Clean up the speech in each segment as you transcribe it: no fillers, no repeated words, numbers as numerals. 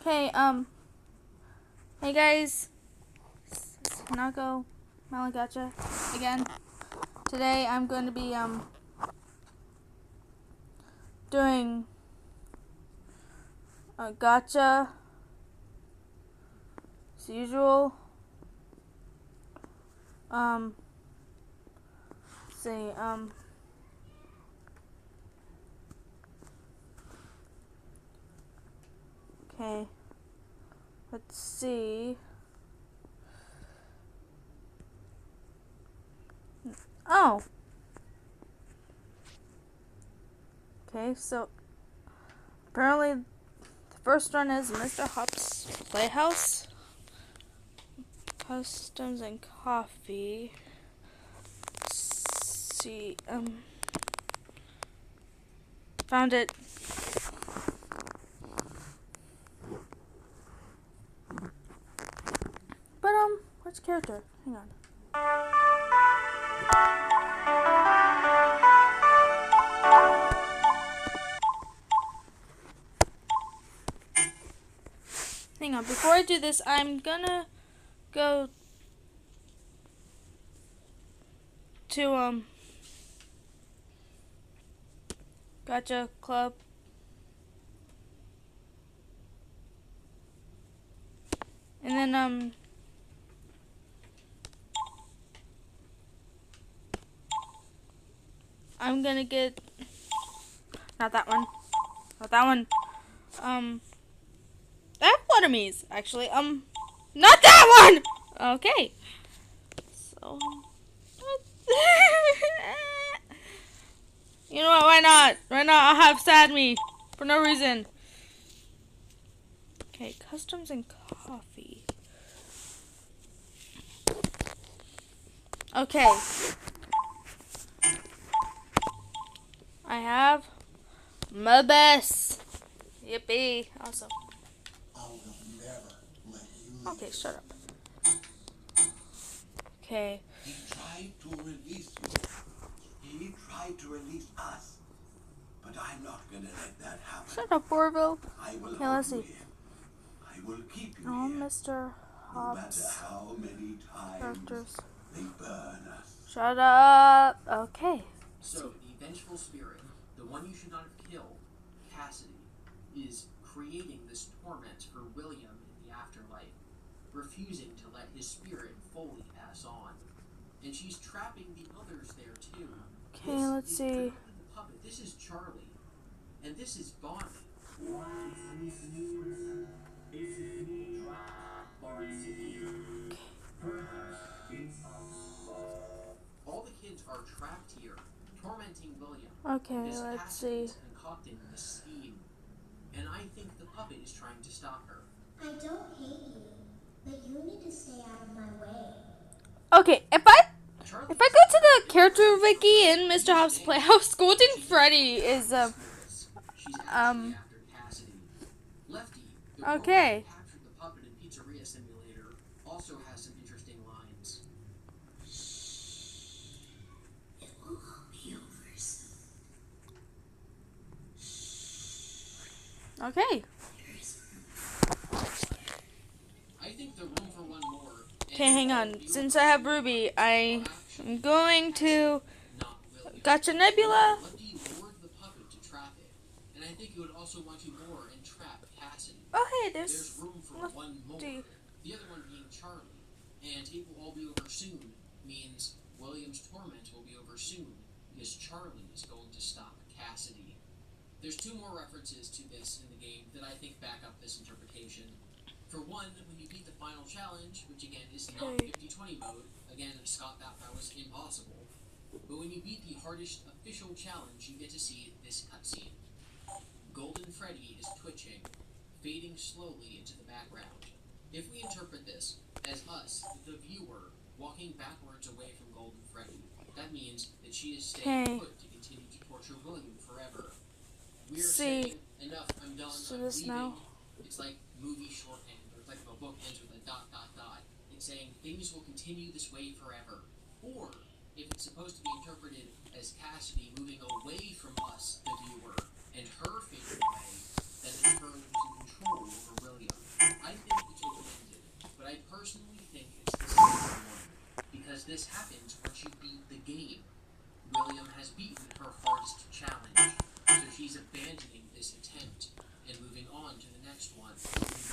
Okay, hey guys, it's Hanako, gacha again. Today I'm going to be, doing a gacha, as usual. Let's see, okay, let's see. Oh. Okay, so apparently the first one is Mr. Hop's Playhouse. Customs and coffee. Let's see, found it. But which character? Hang on. Hang on, before I do this, I'm gonna go to, Gacha Club. And then, I'm gonna get, not that one, I have Watermees, actually, not that one! Okay, so, you know what, why not, I'll have Sad Me, for no reason. Okay, customs and coffee. Okay. I have my best. Yippee. Awesome. I will never let you Okay, shut up. Okay. He tried to release you. He tried to release us. But I'm not gonna let that happen. Shut up, Orville. I will Okay, let's see. I will keep you Oh, here. Mr. No matter Hobbs. how many times Characters. they burn us. Shut up. Okay. So, the vengeful spirit, the one you should not have killed, Cassidy, is creating this torment for William in the afterlife, refusing to let his spirit fully pass on. And she's trapping the others there too. Okay, let's see. The puppet. This is Charlie. And this is Bonnie. All the kids are trapped here, tormenting William. Okay, This let's Cassidy see. is concocting this scheme, and I think the puppet is trying to stop her. I don't hate you, but you need to stay out of my way. Okay, if I go to the character wiki in Mr. Hobbs' Playhouse, Golden Freddy is okay. Captured the puppet in Pizzeria Simulator also has some interesting lines. It will all be over soon. Okay. I think the room for one more. Okay, hang on. Since I have Ruby, I'm going to Gacha Nebula. What do you lure the puppet to trap it? And I think you would also want to lure and trap Cassidy. Oh, hey, There's room for one more. see. The other one being Charlie. And it will all be over soon means William's torment will be over soon because Charlie is going to stop Cassidy. There's two more references to this in the game that I think back up this interpretation. For one, when you beat the final challenge, which again is not 50-20 mode, again, Scott thought that was impossible, but when you beat the hardest official challenge, you get to see this cutscene. Golden Freddy is twitching, fading slowly into the background. If we interpret this as us, the viewer, walking backwards away from Golden Freddy, that means that she is staying put to continue to torture William forever. We're saying, enough, I'm done, I'm leaving. Now. It's like movie shorthand, or it's like if a book ends with a ... It's saying things will continue this way forever. Or, if it's supposed to be interpreted as Cassidy moving away from us, the viewer, and her fading away, then it's her losing control over William.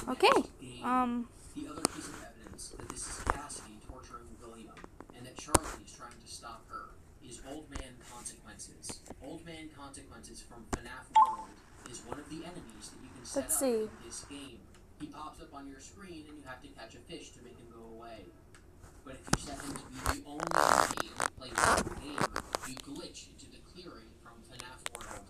Okay. The other piece of evidence that this is Cassidy torturing William and that Charlie is trying to stop her is Old Man Consequences. Old Man Consequences from FNAF World is one of the enemies that you can set up in this game. He pops up on your screen and you have to catch a fish to make him go away. But if you set him to be the only enemy in the place of the game, you glitch into the clearing from FNAF World.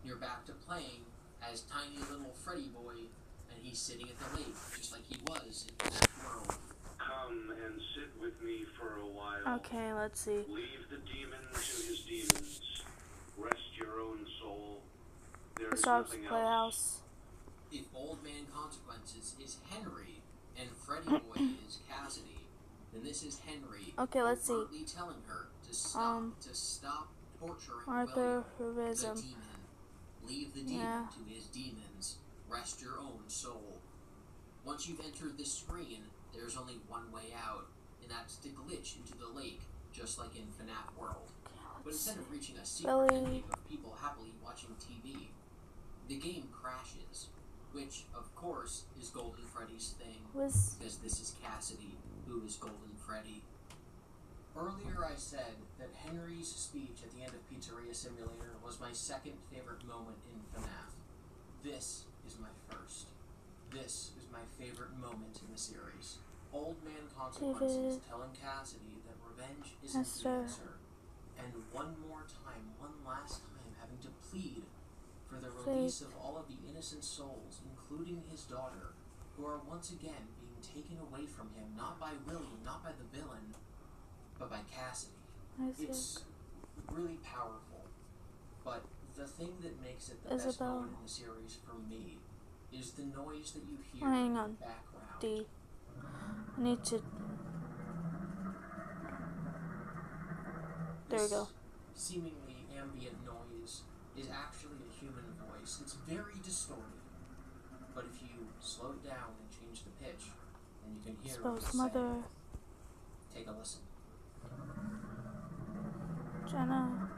You're back to playing as tiny little Freddy boy, and he's sitting at the lake, just like he was in FNAF World. Come and sit with me for a while. Okay, let's see. Leave the demon to his demons. Rest your own soul. There is Mr. Hobbs' nothing else. Playhouse. If Old Man Consequences is Henry and Freddy Boy is Cassidy, then this is Henry overtly telling her to stop torturing Arthur William, the Rubism. demon. Leave the demon to his demons. Rest your own soul. Once you've entered this screen, there's only one way out, and that's to glitch into the lake, just like in FNAF World. But instead of reaching a secret ending of people happily watching TV, the game crashes, which, of course, is Golden Freddy's thing, because this is Cassidy, who is Golden Freddy. Earlier I said that Henry's speech at the end of Pizzeria Simulator was my second favorite moment in FNAF. This is my first. This is my favorite moment in the series. Old Man Consequences telling Cassidy that revenge isn't the answer. And one last time, having to plead for the release of all of the innocent souls, including his daughter, who are once again being taken away from him, not by William, not by the villain, but by Cassidy. It's really powerful. But the thing that makes it the best moment in the series for me is the noise that you hear in the background. I need to... There we go. Seemingly ambient noise is actually a human voice. It's very distorted. But if you slow it down and change the pitch, then you can hear what it's saying. Take a listen. Jenna.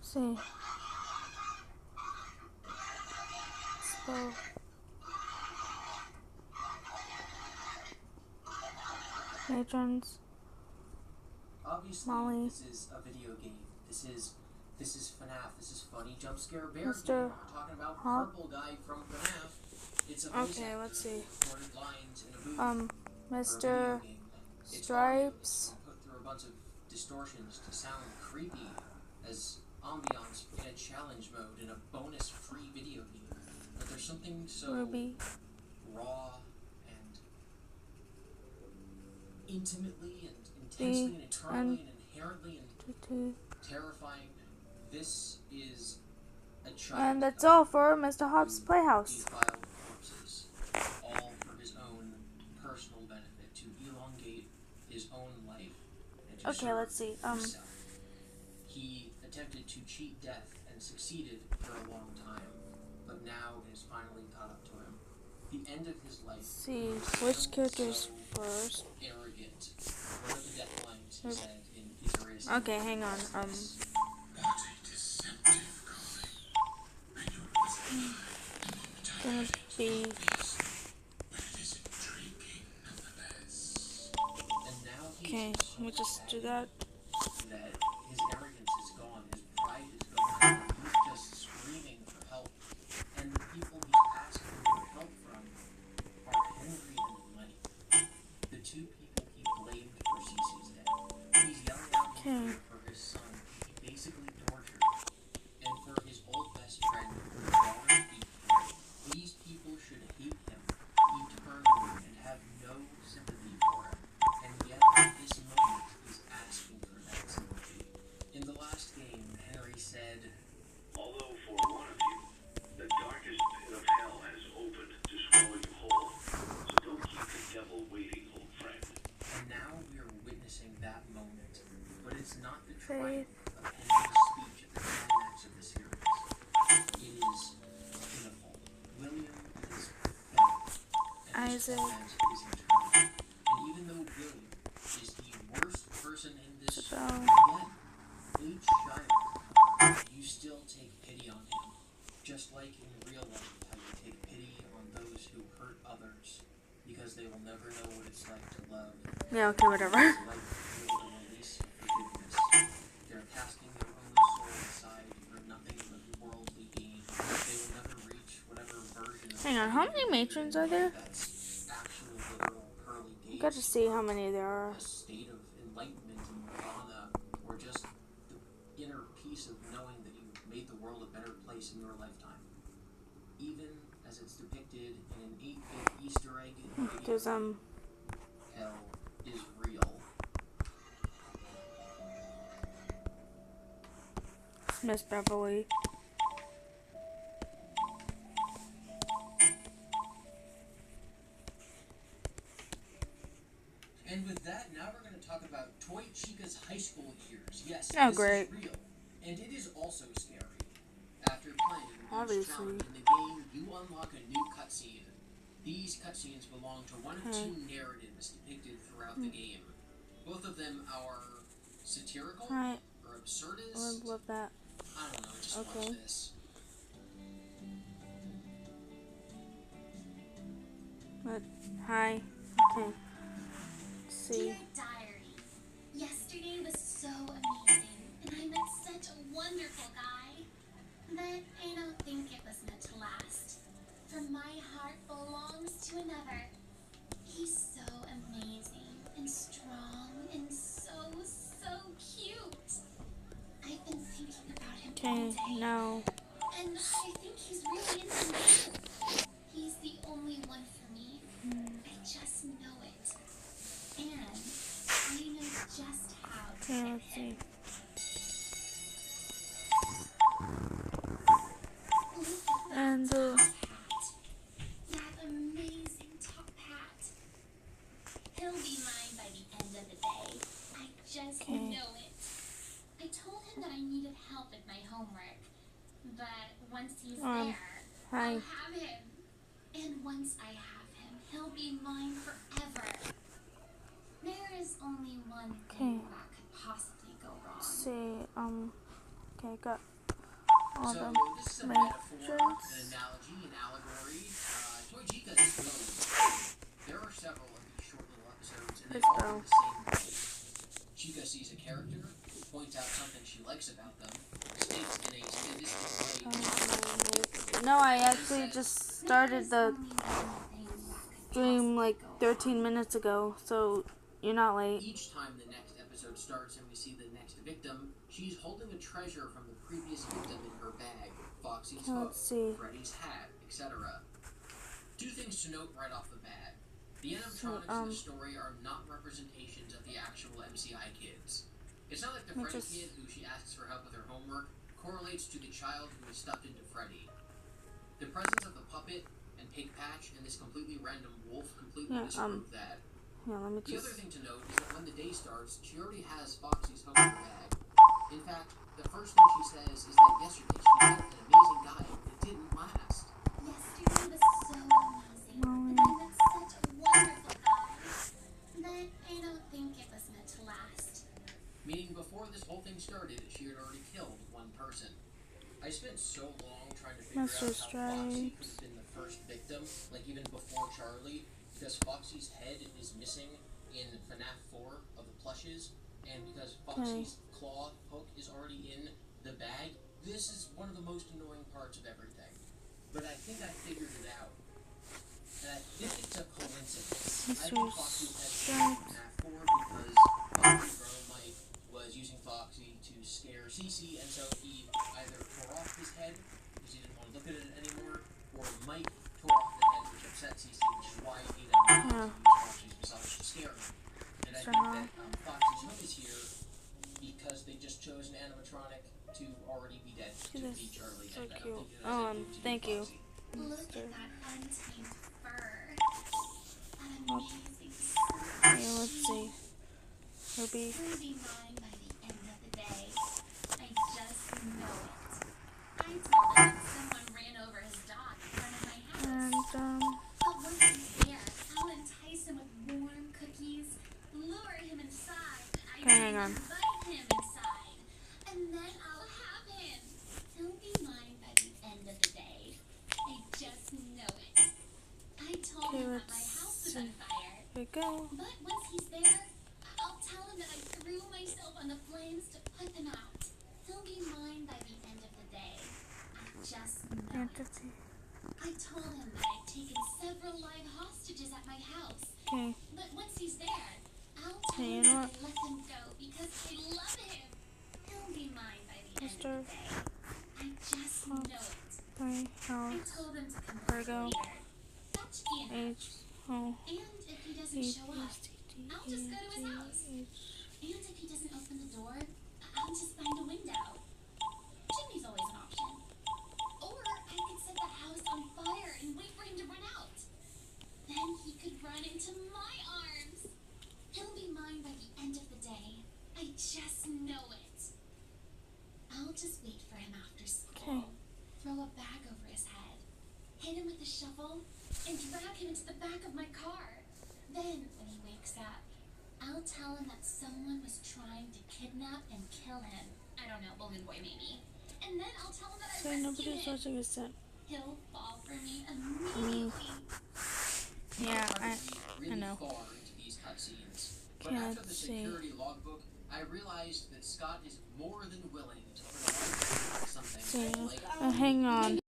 See. Spell. Patrons. Obviously, Molly. this is a video game. This is FNAF. This is funny jump scare bear Mr. game. We're talking about Purple Guy from FNAF. It's a voice Okay, actor let's see. recorded lines in a booth Mr. It's Stripes. put through a bunch of distortions to sound creepy as ambiance in a challenge mode in a bonus free video game. But there's something so Ruby. raw and intimately and intensely and eternally and inherently and terrifying. This is a child. And that's all for Mr. Hobbs' Playhouse. Defiled corpses, all for his own personal benefit, to elongate his own life and to serve let's see. himself. He attempted to cheat death and succeeded for a long time, but now it has finally caught up to him. The end of his life. Let's see which characters first. Arrogant. One of the death lines he said in Pizzeria. Okay, hang on. What a deceptive calling. I know it was a lie the moment I Gonna be but it is intriguing nonetheless. And now he okay. is so Let me just do mad that. that his arrogance is gone, his pride is gone, he's just screaming for help. And the people he's asking for help from are Henry and Mike, the two people he blamed for Cece's death. He's yelling out for his son, he basically tortured, and for his old best friend, whose daughter he killed. These people should hate him eternally and have no sympathy for him. And yet, at this moment, he's asking for that sympathy. In the last game, Henry said, Although for one of you, the darkest pit of hell has opened to swallow you whole. So don't keep the devil waiting, old friend. and now we are witnessing that moment. But it's not the triumph Faith. of Henry's speech at the climax of the series. It is pitiful. William is pathetic. And his Isaac. torment is eternal. And even though William is the worst person in this Spell. again, each child you still take pity on him. Just like in real life, how you take pity on those who hurt others, because they will never know what it's like to love. Yeah, okay, whatever. It's like feel the release of forgiveness. They're casting their own soul aside for nothing but worldly gain. They will never reach whatever version of Hang on, how many matrons are there? that's actual literal pearly You gates. got to see how many there are. A state of enlightenment and nirvana, or just the inner peace of knowing that you made the world a better place in your lifetime. Even as it's depicted in an 8-bit Easter egg in There's hell is real. Miss Beverly. And with that, now we're going to talk about Toy Chica's high school years. Yes, Oh, this great. is real. And it is also scary. After playing each Obviously. challenge in the game, you unlock a new cutscene. These cutscenes belong to one of two narratives depicted throughout the game. Both of them are satirical Right. or I absurdist. would love that. I don't know, just Okay. watch this. But, hi. Okay. Let's see. Dear Diary, yesterday was so amazing, and I met such a wonderful guy that I don't think it was meant to last. For my heart belongs to another. He's so amazing and strong and so cute. I've been thinking about him all Okay, day, no. and I think he's really into me. He's the only one for me. I just know it. And I know just how to Okay, get let's him. see. Look at that And, top hat. That amazing top hat. He'll be mine by the end of the day. I just Okay. know it. I told him that I needed help with my homework. But once he's there, hi. I'll have him. And once I have him, he'll be mine forever. There is only one thing that could possibly go wrong. Let's see, okay, got all So the this is a metaphor, an matrons. analogy, an allegory. Toy Chica is brilliant. There are several of these short little episodes, and they all have the same goal. Chica sees a character, points out something she likes about them, states in a sadistic way. No, I actually just started the stream like 13 minutes ago, so you're not late. Each time the next episode starts and we see the next victim, she's holding a treasure from the previous victim in her bag. Foxy's hook, Let's see. Freddy's hat, etc. Two things to note right off the bat. The animatronics in the story are not representations of the actual MCI kids. It's not like the Freddy kid who she asks for help with her homework correlates to the child who is stuffed into Freddy. The presence of the puppet and Pig Patch and this completely random wolf completely disprove that. Yeah, let me The other just... thing to note is that when the day starts, she already has Foxy's hook in her bag. In fact, the first thing she says is that yesterday she met an amazing guy and it didn't last. Yesterday was so amazing, and I met such a wonderful guy that I don't think it was meant to last. Meaning before this whole thing started, she had already killed one person. I spent so long trying to figure out how Foxy could have been the first victim, like even before Charlie, because Foxy's head is missing in FNAF 4 of the plushes, and because Foxy's claw hook is already in the bag. This is one of the most annoying parts of everything. But I think I figured it out. And I think it's a coincidence. I think Foxy's head was in FNAF 4 because Foxy's brother Mike was using Foxy to scare Cece, and so he either tore off his head because he didn't want to look at it anymore, or Mike tore off the head, which upset Cece, which is why he then used Foxy's massage to scare him. And I think that Foxy's hook is here because they just chose an animatronic to already be dead to be Charlie. So and I cute. don't think it has anything to do Thank with you. Foxy. Look at that untamed fur. That amazing Yeah, let's see. Ruby. He'll be mine by the end of the day. I just know it. I told him that someone ran over his dog in front of my house. And, But once he's there, I'll entice him with warm cookies, lure him inside, hang on. invite him inside, and then I'll have him. we go. But once he's there, I'll tell him that I threw myself on the flames to put them out. He'll be mine by the end of the day. I just know it. Fantasy. I told him that I'd taken several live hostages at my house. Okay. But once he's there, I'll tell Hey, you him know that what? I let them go because I love him. He'll be mine by the end Mr. of the day. I just know it. 3 I house told him to come Virgo. over later. That should be enough. H O And if he doesn't H show E up, C T I'll E just go to his G house. H. And if he doesn't open the door, I'll just find a window. Chimney's always an option. Or I could set the house on fire and wait for him to run out. Then he could run into my arms. He'll be mine by the end of the day. I just know it. I'll just wait for him after school. Okay. Throw a bag over his head. Hit him with a shovel and drag him into the back of my car. Then, when he wakes up, I'll tell him that someone was trying to kidnap and kill him. I don't know, balloon boy maybe. And then I'll tell him that I So rescued nobody's him. watching this set. He'll fall for me immediately. Yeah, I really know. far into these cutscenes. But Can't after the see. security logbook, I realized that Scott is more than willing to put on something So, like hang on.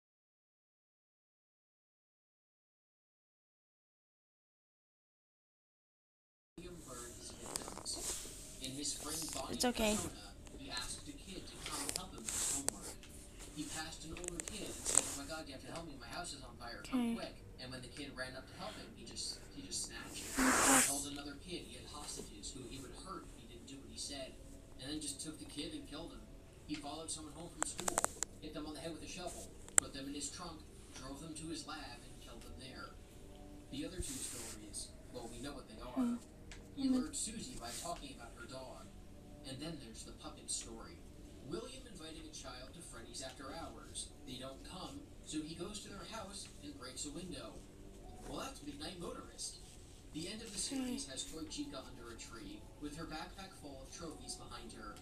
William Bird his victims. In his spring Bonnie It's okay. persona, he asked a kid to come help him with his homework. He passed an older kid and said, "Oh my God, you have to help me. My house is on fire. Come Okay. quick!" And when the kid ran up to help him, he just snatched it. Okay. He told another kid he had hostages who he would hurt if he didn't do what he said, and then just took the kid and killed him. He followed someone home from school, hit them on the head with a shovel, put them in his trunk, drove them to his lab, and killed them there. The other two stories, well, we know what they are. He lured Susie by talking about her dog. And then there's the puppet story. William inviting a child to Freddy's after hours. They don't come, so he goes to their house and breaks a window. Well, that's Midnight Motorist. The end of the series has Toy Chica under a tree, with her backpack full of trophies behind her.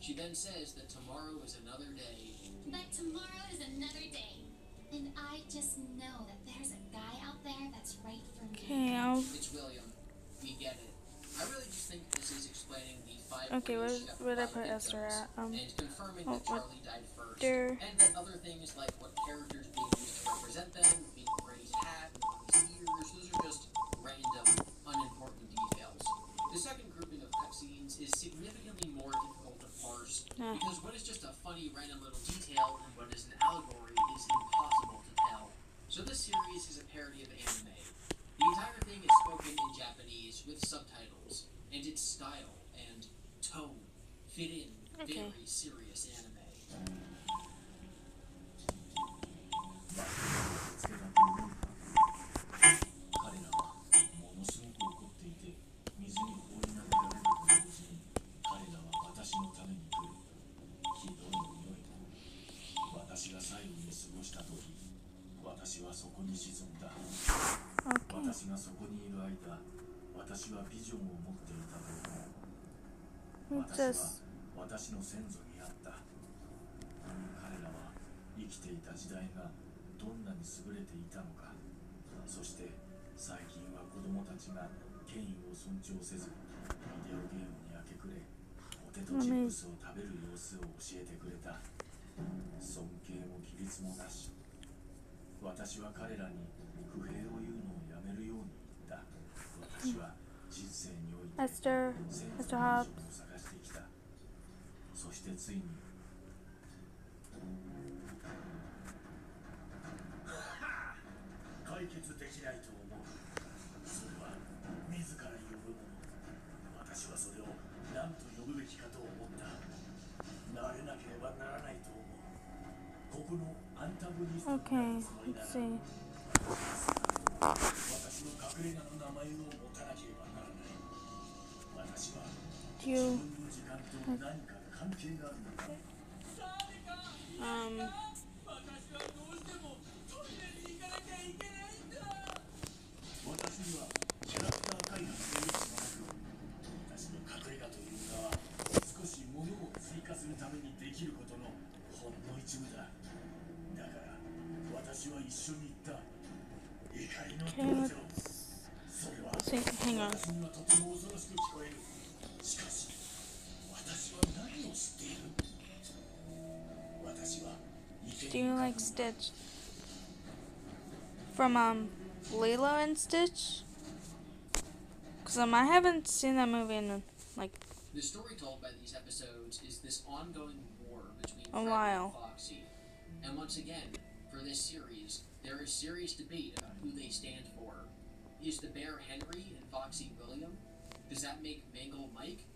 She then says that tomorrow is another day. But tomorrow is another day. And I just know that there's a guy out there that's right for me. Okay, It's William. We get it. I really just think this is explaining the 5 Okay, ways where did I Chef put victims, Esther at? and confirming oh, that Charlie died first. there. And that other things like what characters being used to represent them, being Freddy's hat, and his ears, those are just random, unimportant details. The second grouping of cutscenes is significantly more difficult to parse, because what is just a funny random little detail and what is an allegory is impossible to tell. So this series is a parody of anime. The entire thing is spoken in Japanese with subtitles, and its style and tone fit in very serious anime. 彼らはものすごく怒っていて水に放り投げられると同時に彼らは私のために来る。ひどい匂いだ。私が最後に過ごした時私はそこに沈んだ。私がそこにいる間私はビジョンを持っていたと思う。私は私の先祖にあった。彼らは生きていた時代がどんなに優れていたのか。そして最近は子供たちが権威を尊重せずビデオゲームに明け暮れポテトチップスを食べる様子を教えてくれた。尊敬も規律もなし。私は彼らに不平を言うのをやめるように言った。私は人生において先祖のビジョンを探してきた。そしてついに解決できないと思う。それは自ら呼ぶもの。私はそれを何と呼ぶべきかと思った。慣れなければならないと思う。ここのアンタゴニストになるつもりだな。私の隠れ家の名前を持たなければならない。私は自分の時間と何か関係があるのか。私にはキャラクター開発の意思がなく、私の隠れ家というのは少し物を追加するためにできることのほんの一部だ。だから私は一緒に行った。怒りの道場。それは See, hang on. 私にはとても恐ろしく聞こえる。しかし、私は何を知っている？私は Do you like Stitch? From Lilo and Stitch? Cause I haven't seen that movie in like The story told by these episodes is this ongoing war between a Freddy while. and Foxy. And once again, for this series, there is serious debate about who they stand for. Is the bear Henry and Foxy William? Does that make Mangle Mike?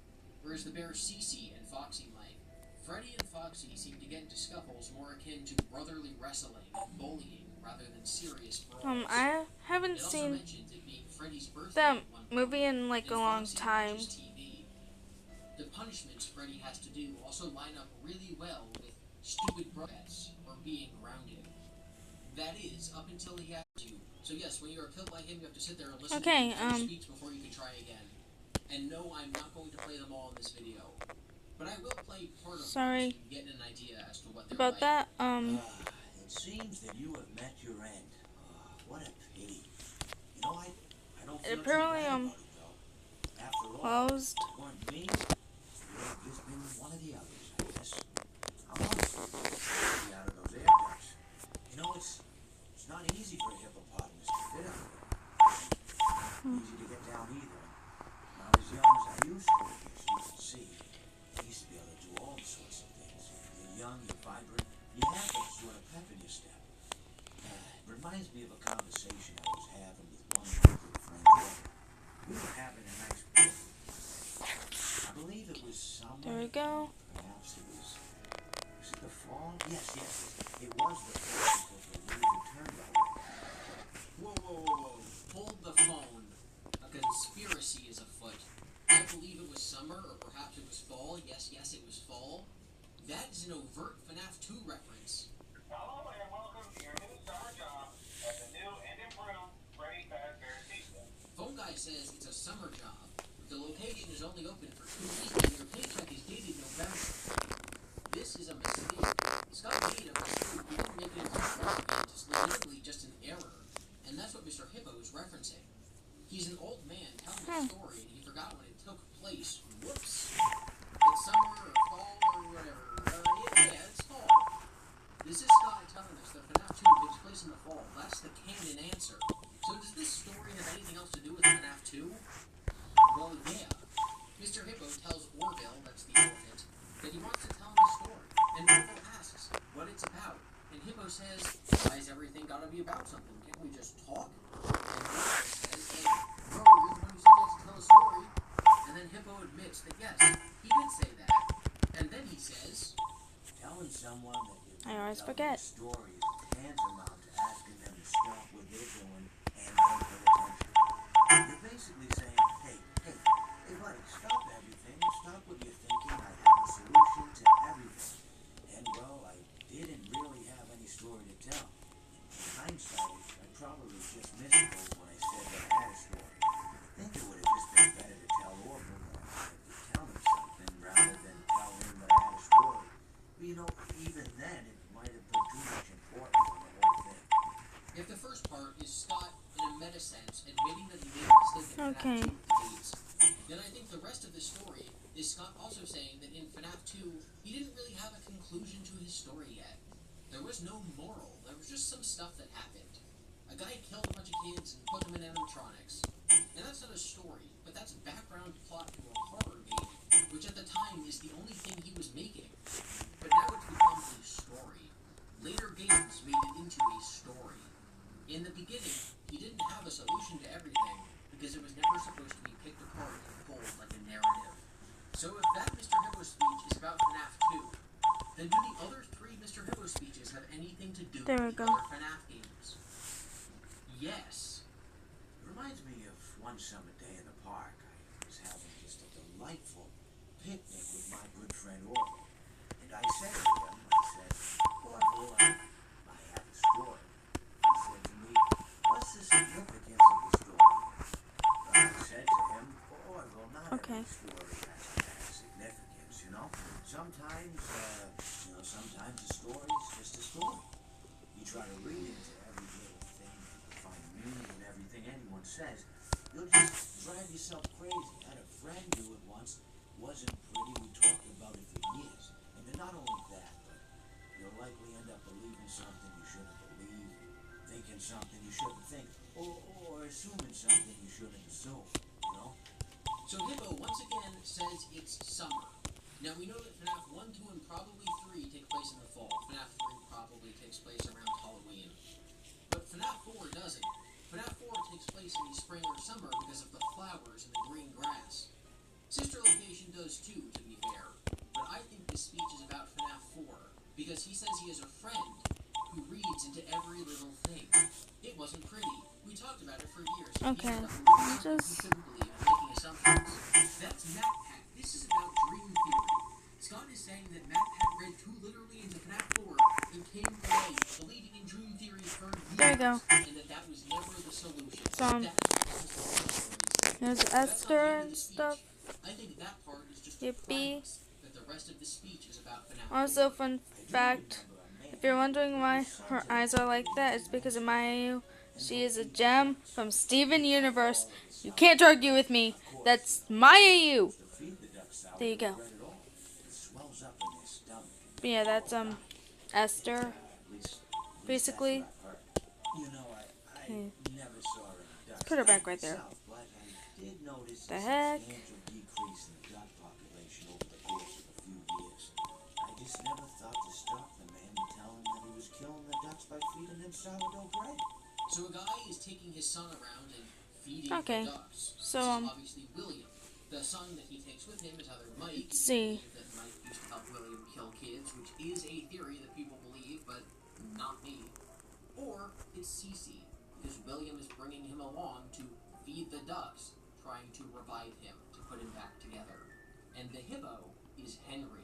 Or is the bear Cece and Foxy Mike? Freddy and Foxy seem to get into scuffles more akin to brotherly wrestling and bullying rather than serious brawls. I haven't It also seen mentions it being Freddy's birthday that at one point, movie in like a and long Foxy time. watches TV. The punishments Freddy has to do also line up really well with stupid brothers or being grounded. That is, up until he has to. So yes, when you are killed by him, you have to sit there and listen Okay, to every speech before you can try again. And no, I'm not going to play them all in this video. But I will play part of them so you can get an idea as to what they're About like. that, It seems that you have met your end. What a pity. You know, I don't feel apparently, too bad about it, though. After all, closed. it weren't me. You would have just been one of the others, I guess. I'm on it. Out of those air ducts. You know, it's not easy for a hippopotamus to fit out there. Easy to get down either. Not as young as I used to, I guess you can see. I used to be able to do all sorts of things. You're young, you're vibrant, you have that sort of pep in your step. It reminds me of a conversation I was having with one of my good friends. We were having a nice break. I believe it was summer. There we go. Perhaps it was it the fall? Yes. It was the fall because the leaves had turned already. Whoa. Hold the phone. A conspiracy is afoot. I believe it was summer, or perhaps it was fall. Yes, it was fall. That is an overt FNAF 2 reference. Hello and welcome to your new summer job at the new and improved Freddy Fazbear Pizza. Phone guy says it's a summer job, but the location is only open for 2 weeks and your paycheck is dated November. This is a mistake. Scott made a mistake. He didn't make it into a document. It's legitimately just an error. And that's what Mr. Hippo is referencing. He's an old man telling a story and he forgot when it took place. Whoops. It's summer or fall or whatever. Yeah, it's fall. This is Scott telling us that FNAF 2 takes place in the fall. That's the canon answer. So does this story have anything else to do with FNAF 2? Well, yeah. Mr. Hippo tells Orville, that's the elephant, that he wants to tell him a story. And Orville asks what it's about. And Hippo says, why is everything gotta be about something? Can't we just talk? And Orville says, hey, bro, you're the one who said you had to tell a story. And then Hippo admits that yes, he did say that. And then he says, Telling someone that you're I always telling forget. a story is tantamount to asking them to stop what they're doing and pay their attention. You're basically saying, hey, buddy, stop everything. Stop what you're thinking. I have a solution to everything. And, well, I didn't really have any story to tell. In hindsight, I probably just misspoke when I said that I had a story. I think it would have just been better to tell Orville that I had to tell him something rather than tell him that I had a story. But, you know, even then, it might have put too much importance on the whole thing. if the first part is Scott, in a meta sense, admitting that he made a mistake in Okay. FNAF 2 with the dates, then I think the rest of the story is Scott also saying that in FNAF 2, he didn't really have a conclusion to his story yet. There was no moral. There was just some stuff that happened. A guy killed a bunch of kids and put them in animatronics. And that's not a story, but that's a background plot to a horror game, which at the time is the only thing he was making. But now it's become a story. Later games made it into a story. In the beginning, he didn't have a solution to everything, because it was never supposed to be picked apart and told like a narrative. So if that Mr. Hippo speech is about FNAF 2, then do the other 3 Mr. Hippo speeches have anything to do There we with go. the other FNAF games? Yes. It reminds me of one summer day in the park. I was having just a delightful picnic with my good friend Orville. And I said to him, Orville, I have a story. He said to me, what's the significance of the story? I said to him, Orville, not Okay. every story has significance, you know? Sometimes a story is just a story. You try to read into every little thing and find meaning in everything anyone says, You'll just drive yourself crazy. I had a friend do it once. Wasn't pretty. We talked about it for years. And then not only that, but you'll likely end up believing something you shouldn't believe, thinking something you shouldn't think, or assuming something you shouldn't assume, you know? So Hippo once again says it's summer. Now we know that FNAF 1, 2, and probably 3 take place in the fall. FNAF 3 probably takes place around Halloween. But FNAF 4 doesn't. FNAF 4 takes place in the spring or summer because of the flowers and the green grass. Sister Location does too, to be fair. But I think this speech is about FNAF 4 because he says he has a friend who reads into every little thing. It wasn't pretty. We talked about it for years. Okay, He ended up believing something he just- shouldn't believe and making assumptions. That's MatPat. This is about dream theory. Scott is saying that MatPat read too literally into FNAF 4 and came to life believing in dream theory for years. There you go. And that was never the solution. So, That is what Sister Location Here's is. That's not the Esther end of and the speech. stuff. I think that part is just a Yippee. premise, that the rest of the speech is about FNAF 4. Also, fun fact, if you're wondering why her eyes are like that, it's because of Mayu. She is a gem from Steven Universe. You can't argue with me. That's Mayu. To feed the ducks out, There you go. bread it all. It swells up in their stomach. But yeah, that's Esther. At least Basically. that's what I've heard. You know, I Okay. never saw any ducks. Put her back right there. myself, but I did notice The a heck? substantial decrease in the duck population over the course of a few years. I just never thought to stop the man and tell him that he was killing the ducks by feeding them sourdough bread. So a guy is taking his son around and feeding Okay. the ducks. So, this is obviously William. The son that he takes with him is either Mike, Let's see. that Mike used to help William kill kids, which is a theory that people believe, but not me. Or it's Cece, because William is bringing him along to feed the ducks, trying to revive him, to put him back together. And the hippo is Henry.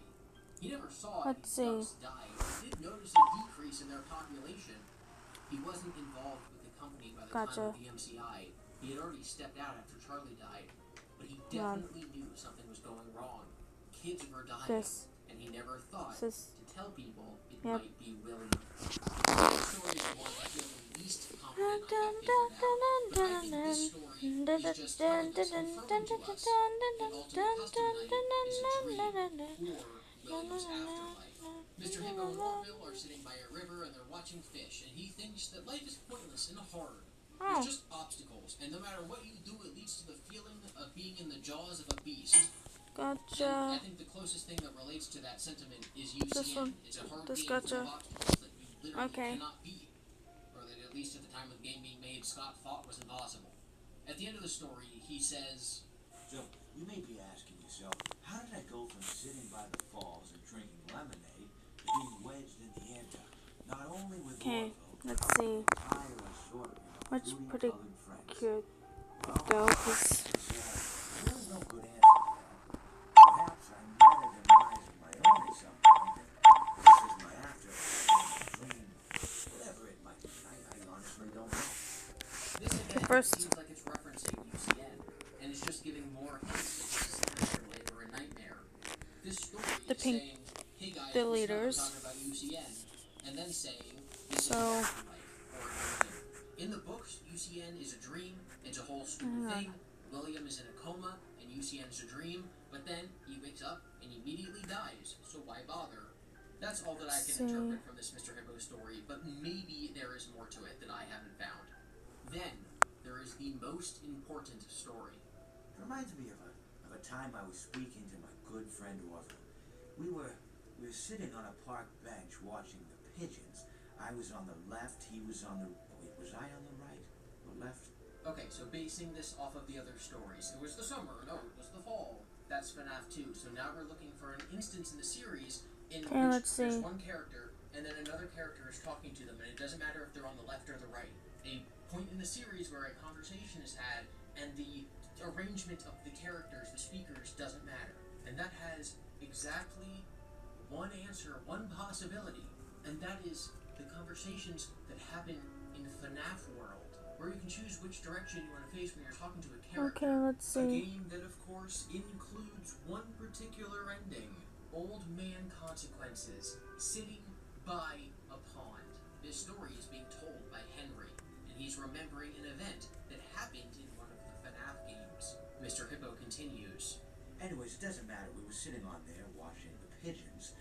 He never saw Let's any see. ducks die, but he did notice a decrease in their population. He wasn't involved with the company by the time Gotcha. of the MCI. He had already stepped out after Charlie died, but he Hold on. definitely knew something was going wrong. Kids were dying, This. and he never thought This. to tell people it Yep. might be William. This story is the one I feel the least confident I have figured out, but I think this story is just telling us, confirming to us, that Ultimate Custom Night is a dream, or William's afterlife. Mr. Hippo and Orville are sitting by a river and they're watching fish, and he thinks that life is pointless and hard. Oh. There's just obstacles, and no matter what you do, it leads to the feeling of being in the jaws of a beast. And I Gotcha. think the closest thing that relates to that sentiment is This UCN. one. It's a hard This game full gotcha. of obstacles that you literally Okay. cannot beat, or that at least at the time of the game being made, Scott thought was impossible. At the end of the story, he says, So, you may be asking yourself, how did I go from sitting by the falls and drinking lemonade to being wedged in the air duct? Not only with Okay, Orville, let's see. I was sort of Which pretty colored friends. cute Well, though, 'cause there was no good answer to that. Perhaps I might have demised of my own at some point, and this is my afterlife, dream, whatever it might be. I honestly don't know. this again first. seems like it's referencing UCN, and it's just giving more hints that this is an afterlife or a nightmare. This story The is pink- saying, hey guys, the listen up, leaders. I'm talking about UCN, and then saying, this So- is an afterlife or a dream. In the books, UCN is a dream, it's a whole stupid Hang on. thing. William is in a coma, and UCN's a dream, but then he wakes up and immediately dies, so why bother? That's all that I can See. interpret from this Mr. Hippo story, but maybe there is more to it that I haven't found. Then, there is the most important story. It reminds me of a time I was speaking to my good friend Orville. We were sitting on a park bench watching the pigeons. I was on the left, he was on the... Wait, was I on the right or left? Okay, so basing this off of the other stories, it was the summer, no, it was the fall. That's FNAF 2, so now we're looking for an instance in the series in Okay, which let's there's see. one character, and then another character is talking to them, and it doesn't matter if they're on the left or the right. A point in the series where a conversation is had, and the arrangement of the characters, the speakers, doesn't matter. And that has exactly one answer, one possibility, and that is the conversations that happen in FNAF world, where you can choose which direction you want to face when you're talking to a character. Okay, let's A see. game that, of course, includes one particular ending. Old man consequences, sitting by a pond. This story is being told by Henry, and he's remembering an event that happened in one of the FNAF games. Mr. Hippo continues. Anyways, it doesn't matter. We were sitting on there watching the pigeons.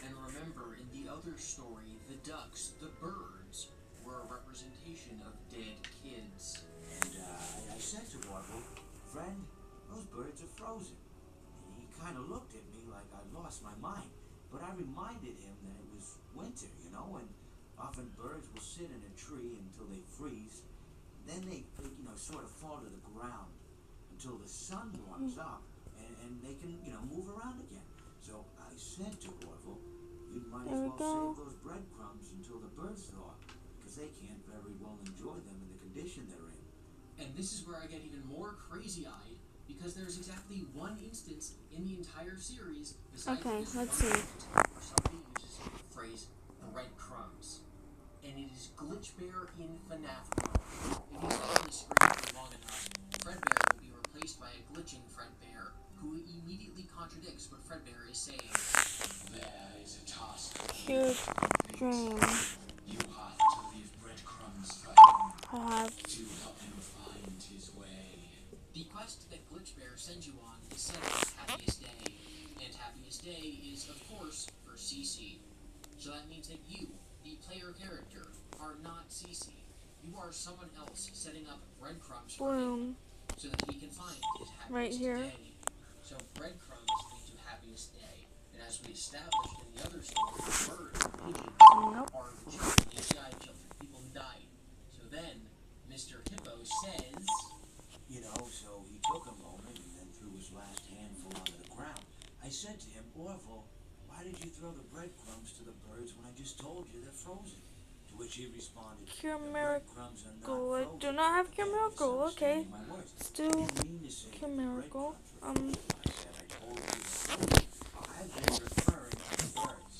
And remember, in the other story, the ducks, the birds, were a representation of dead kids. And I said to Orville, friend, those birds are frozen. And he kind of looked at me like I lost my mind. But I reminded him that it was winter, and often birds will sit in a tree until they freeze. Then they sort of fall to the ground until the sun warms up and they can, move around again. So I said to Orville, you might as well save those breadcrumbs until the birds thaw, because they can't very well enjoy them in the condition they're in. And this is where I get even more crazy-eyed, because there's exactly one instance in the entire series besides this one moment where somebody uses the phrase breadcrumbs. And it is Glitch Bear in FNAF World. If you stay on the screen for long enough, Fredbear will be replaced by a glitching Fredbear, who immediately contradicts what Fredbear is saying. There is a task. Cute dream. You have to leave breadcrumbs for him to help him find his way. The quest that Glitch Bear sends you on is set as Happiest Day, and Happiest Day is, of course, for Cece. So that means that you, the player character, are not Cece. You are someone else setting up breadcrumbs for him so that he can find his happiest day. So breadcrumbs lead to Happiest Day. And as we established in the other story, birds and pigeons are the children, ACI children, people who died. So then, Mr. Hippo says... So he took a moment and then threw his last handful onto the ground. I said to him, Orville, why did you throw the breadcrumbs to the birds when I just told you they're frozen? To which he responded, Cure the Miracle. breadcrumbs are not frozen. I do not have Cure Miracle. Okay. Let's do Cure Miracle. I said, I told you. I've been referring to the birds.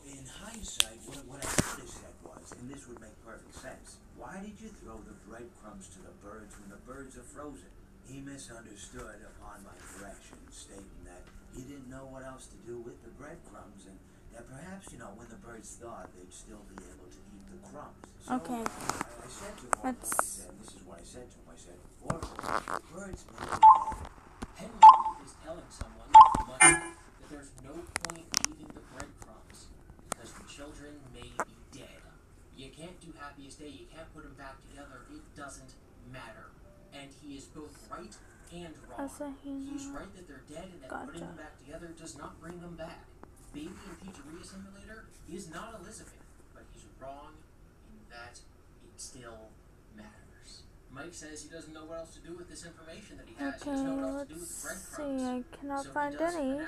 In hindsight, what I should have said was, and this would make perfect sense, why did you throw the breadcrumbs to the birds when the birds are frozen? He misunderstood upon my correction, stating that he didn't know what else to do with the breadcrumbs, and that perhaps, when the birds thawed, they'd still be able to eat the crumbs. So Okay. I said to him, this is what I said to him, I said, Orville, birds may be dead. Henry is telling someone, Mike, that there's no point leaving the breadcrumbs, because the children may be dead. You can't do Happiest Day, you can't put them back together, it doesn't matter. And he is both right and wrong. He's right that they're dead and that putting them back together does not bring them back. Baby in Pizzeria Simulator is not Elizabeth, but he's wrong in that it still matters. Mike says he doesn't know what else to do with this information that he has. He doesn't know what else to do with the breadcrumbs. I cannot find any. And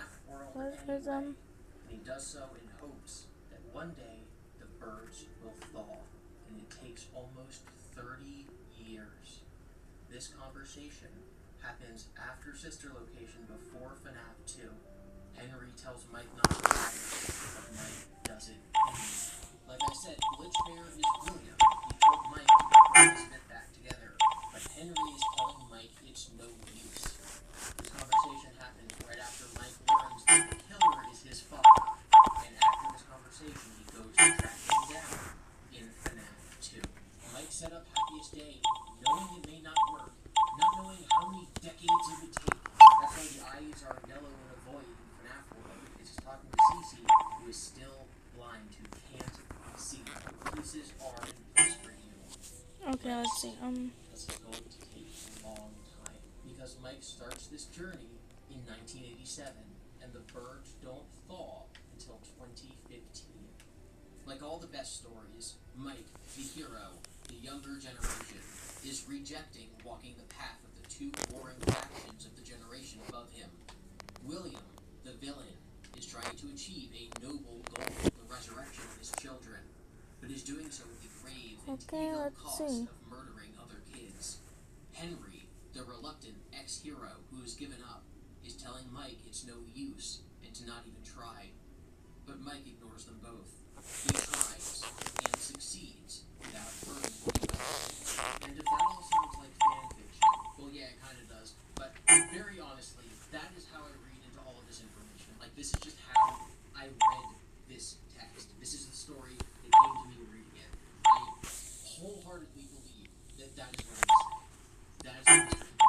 he does so in hopes that one day the birds will thaw, and it takes almost 30 years. This conversation happens after Sister Location before FNAF 2. Henry tells Mike not to lie, but Mike does it anyway. Like I said, Glitch Bear is brilliant. He told Mike to put his bit back together, but Henry is telling Mike it's no use. This conversation happens right after Mike learns that the killer is his father, and after this conversation he goes to track him down in FNAF 2. Mike set up Happiest Day knowing it may not work, not knowing how many decades it would take. That's why the eyes are yellow in a void in FNAF World, because he's talking to Cece, who is still blind, who can't see. The pieces are in place for you. Okay, let's see. This is going to take a long time, because Mike starts this journey in 1987, and the birds don't thaw until 2015. Like all the best stories, Mike, the hero, the younger generation, is rejecting walking the path of the two warring factions of the generation above him. William, the villain, is trying to achieve a noble goal, the resurrection of his children, but is doing so at the grave and evil cost of murdering other kids. Henry, the reluctant ex-hero who has given up, is telling Mike it's no use and to not even try. But Mike ignores them both. He tries and succeeds without hurting anyone else. And if that all sounds like fan fiction, well, yeah, it kind of does. But very honestly, that is how I read into all of this information. Like, this is just how I read this text. This is the story that came to me reading it. I wholeheartedly believe that that is what it is saying. That is what Mr.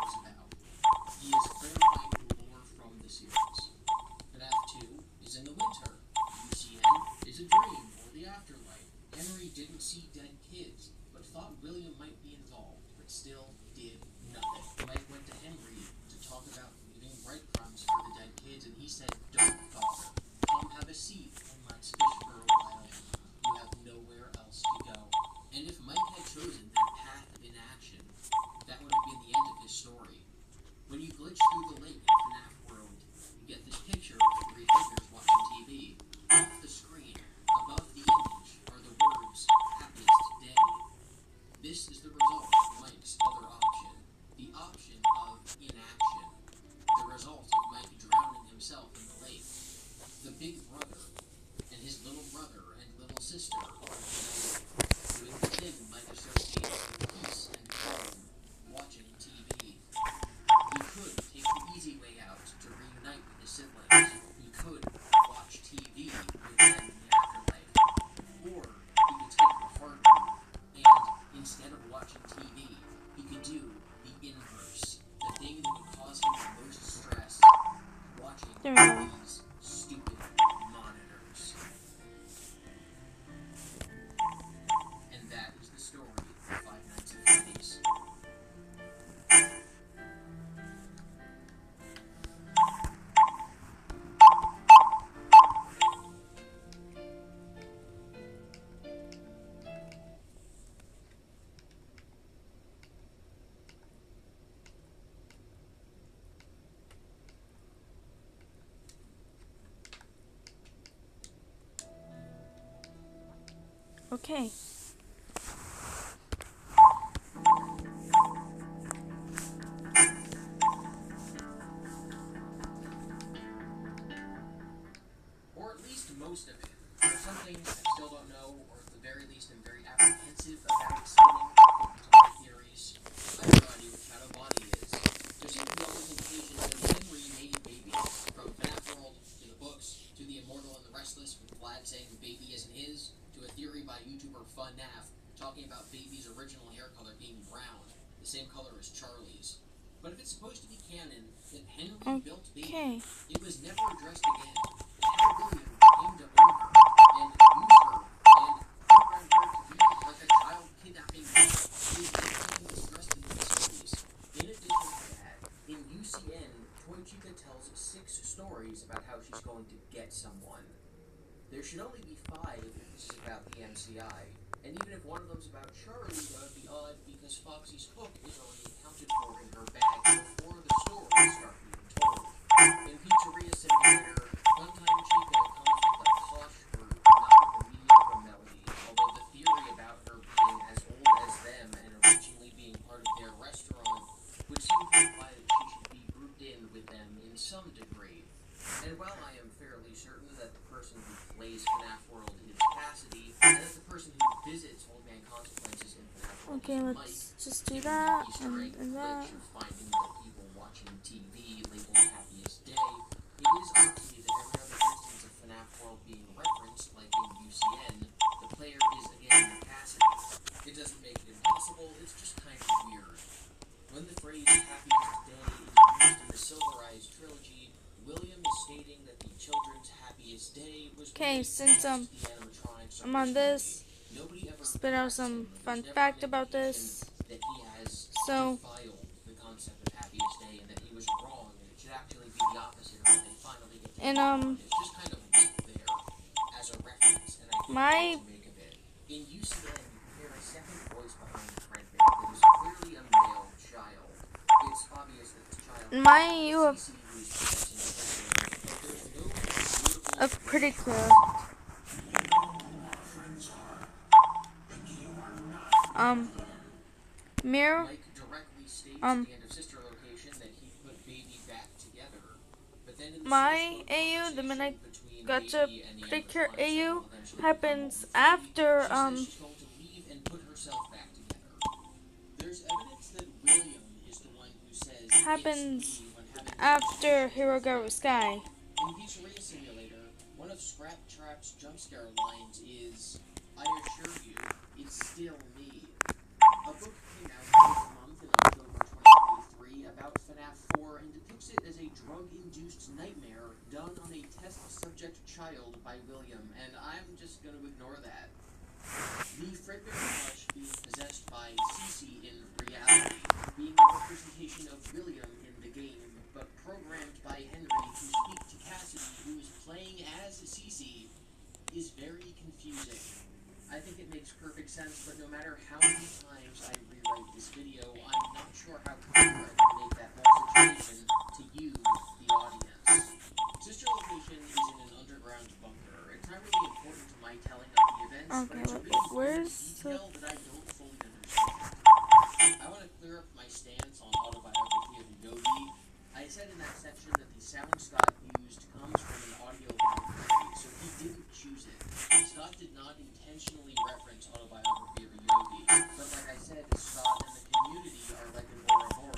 Okay. Or at least most of it. There are some things I still don't know, or at the very least I'm very apprehensive about explaining according to my theories. I have no idea what Shadow Body is. There seem to be all these indications that Henry made babies. From FNAF World, to the books, to the Immortal and the Restless, with Vlad saying the baby isn't his, to a theory by YouTuber FunNaf talking about baby's original hair color being brown, the same color as Charlie's. But if it's supposed to be canon that Henry built baby, Okay. it was never addressed again. How William came to own her and use her and program her to be like a child kidnapping doll is nothing addressed in the series. In addition to that, in UCN, Toy Chica tells 6 stories about how she's going to get someone. There should only be 5 if this is about the MCI. And even if one of them's about Charlie, that would be odd because Foxy's hook is already accounted for in her bag before the stories start being told. In Pizzeria Simulator, Funtime Chica comes with a posh group, not with a mediocre melody, although the theory about her being as old as them and originally being part of their restaurant would seem to imply that she should be grouped in with them in some degree. And while I am fairly certain that the person who plays FNAF World is Cassidy, and that the person who visits Old Man Consequences in FNAF World Okay, is let's Mike, just do given that the Easter egg and that. glitch of finding the people watching TV labeled Happiest Day, it is odd to me that every other instance of FNAF World being referenced, like in UCN, the player is again Cassidy. It doesn't make it impossible, it's just kind of weird. When the phrase Happiest Day is used in the Silver Eyes trilogy, William is stating that the children's happiest day was Okay, when they since passed the animatronics I'm on this, Nobody ever spit out corrects some him. fun There's never fact an about indication this. that he has So, defiled the concept of happiest day and that he was wrong and it should actually be the opposite of what they finally get to and It's just kind of left there as a reference and I don't know my what to make of it. In UCN, you hear a second voice behind Fredbear that is clearly a male child. It's obvious that this child my you have CC who is possessing Fredbear, but there's no notable a pretty clear. Mirror. Mike directly states at the end of Sister Location that he put Baby back together, but then in the My AU, the minute I got to particular AU, happens after she says she's going to leave and put herself back together. There's evidence that William is the one who says happens it's me when having after Hirogaru Sky. In Pizzeria Simulator, one of Scrap Trap's jump scare lines is, "I assure you, it's still me." A book came out this month in October 2023 about FNAF 4 and depicts it as a drug-induced nightmare done on a test subject child by William, and I'm just going to ignore that. The Fredbear plush being possessed by Cece in reality, being a representation of William in the game, but programmed by Henry to speak to Cassidy, who is playing as Cece, is very confusing. I think it makes perfect sense, but no matter how many times I rewrite this video, I'm not sure how clear I can make that whole situation to you, the audience. Sister Location is in an underground bunker. It's not really important to my telling of the events, but it's a really weird detail that I don't fully understand. I want to clear up my stance on Autobiography of Yogi. I said in that section that the sound Scott used comes from an audio library, so he didn't choose it. Scott did not intentionally reference Autobiography of a Yogi, but like I said, Scott and the community are like an Ouroboros.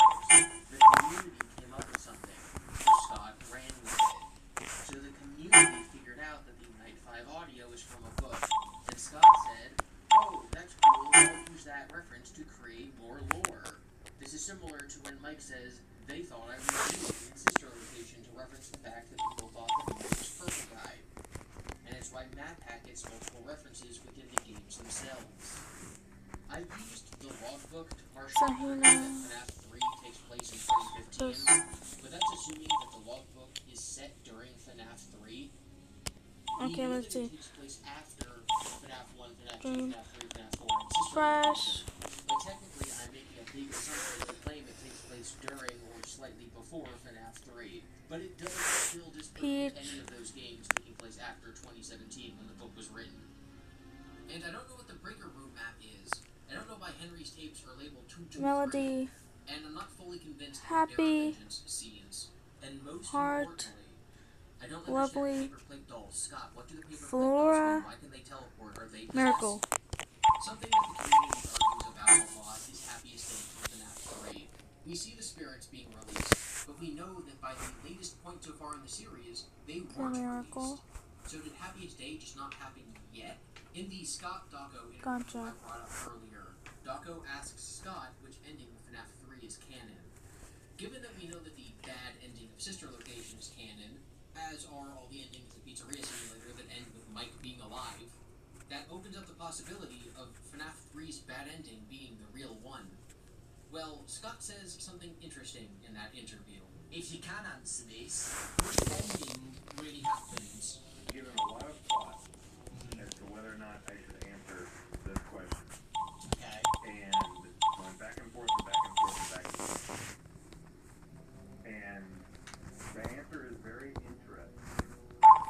The community came up with something, so Scott ran with it. So the community figured out that the Night 5 audio is from a book, and Scott said, "Oh, that's cool, I'll use that reference to create more lore." This is similar to when Mike says, "They thought I was you" in Sister Location to reference the fact that people thought that Mike was Purple Guy. And it's why map pack gets multiple references within the games themselves. I used the logbook to partially prove that FNAF 3 takes place in 2015, but that's assuming that the logbook is set during FNAF 3. Okay, let's see. It takes place after FNAF 1, FNAF 2, FNAF 3, FNAF 4, and Sister Fresh. Location. But technically, I'm making a big assumption to claim it takes place during or slightly before FNAF 3. But it doesn't still disprove any of those games taking place after 2017 when the book was written. And I don't know what the breaker room map is. I don't know why Henry's tapes are labeled 223. Melody, And I'm not fully convinced what happy, Vengeance scenes. And most heart, importantly, I don't lovely, understand paper plate dolls. Scott, what do the paper plate dolls Flora, do? Why can they teleport? Are they possessed? Miracle. Something that the community argues about a lot is Happiest Day from FNAF 3. We see the spirits being released, but we know that by the latest point so far in the series, they weren't Miracle. released. So did Happiest Day just not happen yet? In the Scott Dawko interview Gotcha. I brought up earlier, Dawko asks Scott which ending of FNAF 3 is canon. Given that we know that the bad ending of Sister Location is canon, as are all the endings of Pizzeria Simulator that end with Mike being alive, that opens up the possibility of FNAF 3's bad ending being the real one. Well, Scott says something interesting in that interview. If you can answer this, which ending really happens? Given a lot of thought as to whether or not I should answer this question. Okay. And going back and forth and back and forth and back and forth. And the answer is very interesting.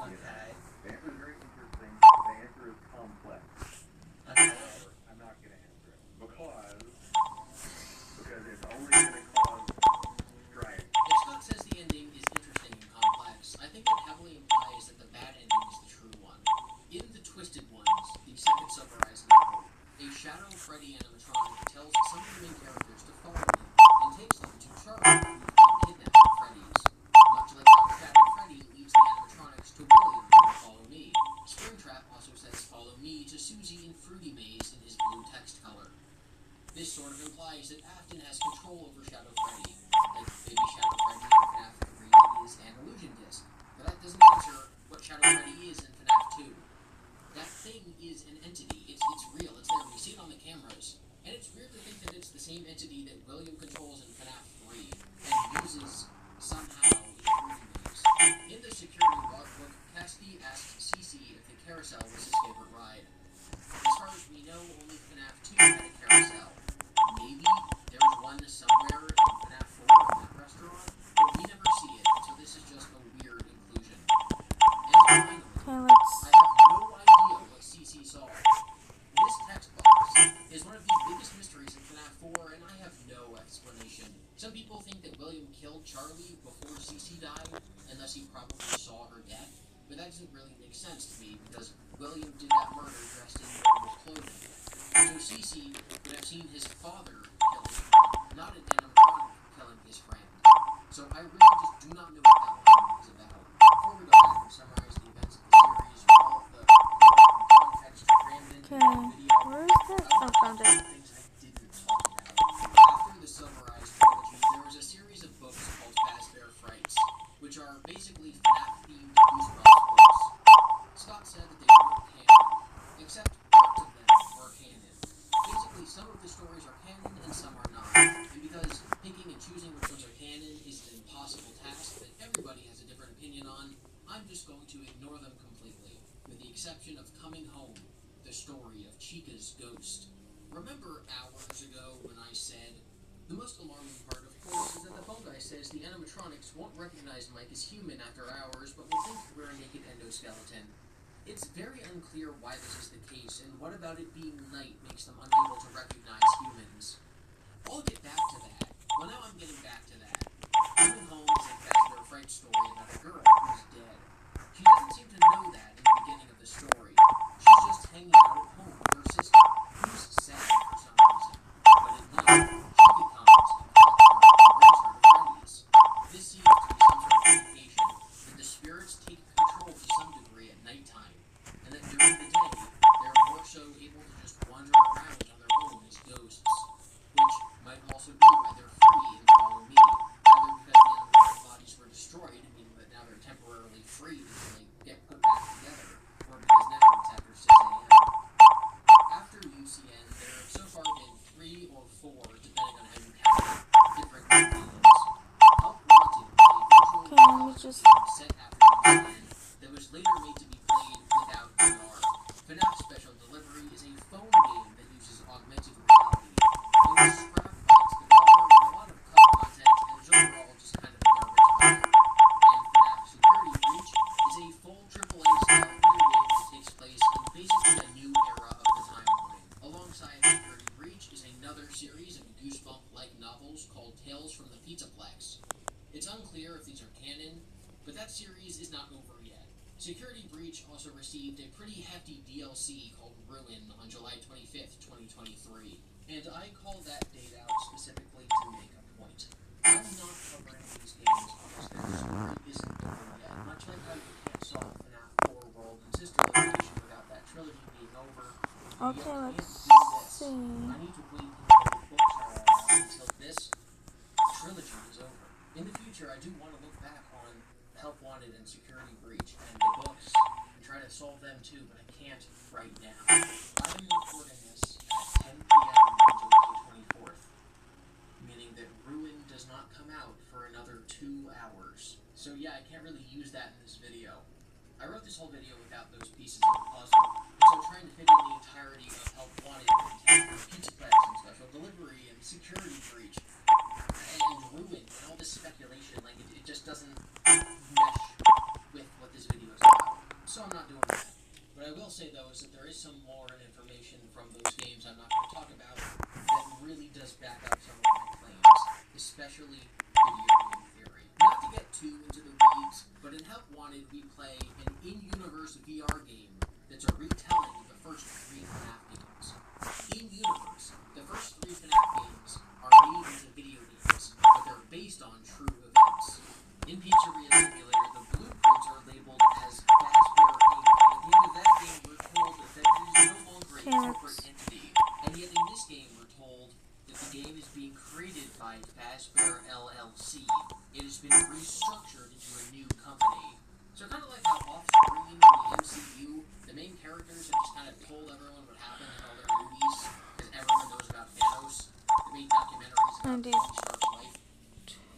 Okay. The answer is very interesting. The answer is complex. Okay. However, I'm not going to answer it because it's only going to cause strife. If Scott says the ending is interesting and complex, I think that heavily implies that the bad ending is the true one. In the Twisted Ones, the second Subrise novel, a Shadow Freddy animatronic tells some of the main characters to follow him and takes them to Charlie, who is being kidnapped by Freddy's. Much like how Shadow Freddy leads the animatronics to William to follow me. Springtrap also says follow me to Susie in Fruity Maze in his blue text color. This sort of implies that Afton has control over Shadow Freddy, like maybe Shadow Freddy in FNAF 3 is an illusion disc, but that doesn't answer what Shadow Freddy is in FNAF 2. That thing is an entity, it's real, it's there, we see it on the cameras, and it's weird to think that it's the same entity that William controls in FNAF 3 and uses somehow in Fruity Maze. In the security logbook, Cassidy asks Cece if the carousel was his favorite ride. As far as we know, only FNAF 2 had a carousel. Maybe there's one somewhere in FNAF 4 in that restaurant, but we never see it, so this is just a weird inclusion. And finally, Okay, let's. I have no idea what CC saw. This text box is one of the biggest mysteries in FNAF 4, and I have no explanation. Some people think that William killed Charlie before CC died, and thus he probably saw her death, but that doesn't really make sense to me, because William did that murder dressed in normal clothing. So CC would have seen his father kill his friend, not an animatronic killing his friend. So I really just do not know what that one is about. Before we go back and summarize the events of the series, all of the context crammed into the video, Where is that? I Oh, want to found talk it. about things I didn't talk about. After the Silverized trilogy, there was a series of books called Fazbear Frights, which are basically FNAF-themed Goosebumps books. Scott said that they weren't canon, except parts of them were canon. Basically, some of the stories are canon and some are not. And because picking and choosing which ones are canon is an impossible task that everybody has a different opinion on, I'm just going to ignore them completely, with the exception of Coming Home, the story of Chica's ghost. Remember hours ago when I said, the most alarming part, of course, is that the phone guy says the animatronics won't recognize Mike as human after hours, but will think we're a naked endoskeleton. It's very unclear why this is the case, and what about it being night makes them unable to recognize humans. I'll get back to that. Well, now I'm getting back to that. Coming Home is a Fazbear Fright story about a girl who's dead. She doesn't seem to know that in the beginning of the story. She's just hanging out at home with her sister, who's sad for some reason. But at night, Chica comes and collects her and brings her to Freddy's. This seems to be some sort of indication that the spirits take control to some degree at nighttime, and that during the day, they're more so able to just wander around on their own as ghosts, which might also be why they're free and follow me, either because the animal bodies were destroyed, meaning that now they're temporarily free until they get put Breach also received a pretty hefty DLC called Ruin on July 25th, 2023. And I call that date out specifically to make a point. I'm not covering these games because their story isn't over yet. Much like how you can't solve FNAF 4 World and Sister Location without that trilogy being over, Okay, you can't let's do this. see. I need to wait until the books are all out until this trilogy is over. In the future, I do want to look back on Help Wanted and Security Breach and the books and try to solve them too, but I can't right now. I'm recording this at 10 p.m. on July 24th, meaning that Ruin does not come out for another 2 hours. So yeah, I can't really use that in this video. I wrote this whole video without those pieces of the puzzle, and so trying to fit in the entirety of Help Wanted and Pizza Plex and Special Delivery and Security Breach and Ruin and all this speculation, like it just doesn't mesh with what this video is about. So I'm not doing that. What I will say though is that there is some lore and information from those games I'm not going to talk about that really does back up some of my claims, especially video game theory. Not to get too into the weeds, but in Help Wanted we play an in-universe VR game that's a retelling of the first 3 FNAF games. In-universe, the first 3 FNAF games are made into video games, but they're based on true events. In Pizzeria Simulator, the blueprints are labeled as Fazbear Inc., and at the end of that game we're told that it is no longer a corporate entity, and yet in this game we're told that the game is being created by Fazbear LLC. It has been restructured into a new company. So kind of like how off-screen in the MCU, the main characters have just kind of told everyone what happened in all their movies, because everyone knows about Thanos. They made documentaries about Tony Stark's life.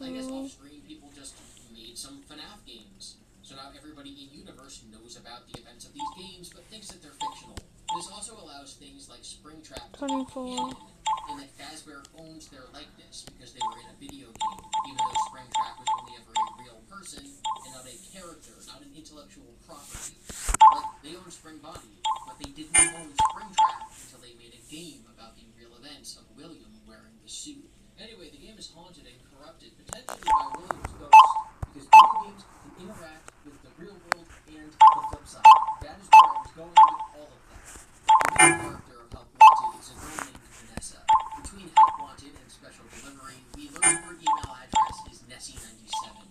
I guess off-screen people just made some FNAF games. So now everybody in-universe knows about the events of these games, but thinks that they're fictional. This also allows things like Springtrap to be canon, and that Fazbear owns their likeness because they were in a video game, even though Springtrap was only ever a real person and not a character, not an intellectual property. Like, they own Spring Body, but they didn't own Springtrap until they made a game about the real events of William wearing the suit. Anyway, the game is haunted and corrupted, potentially by William's ghost, because video games can interact with the real world and the flip side. That is where I was going with all of that. The main character of Help Wanted is a girl named Vanessa. Between Help Wanted and Special Delivery, we learn her email address is Nessie97,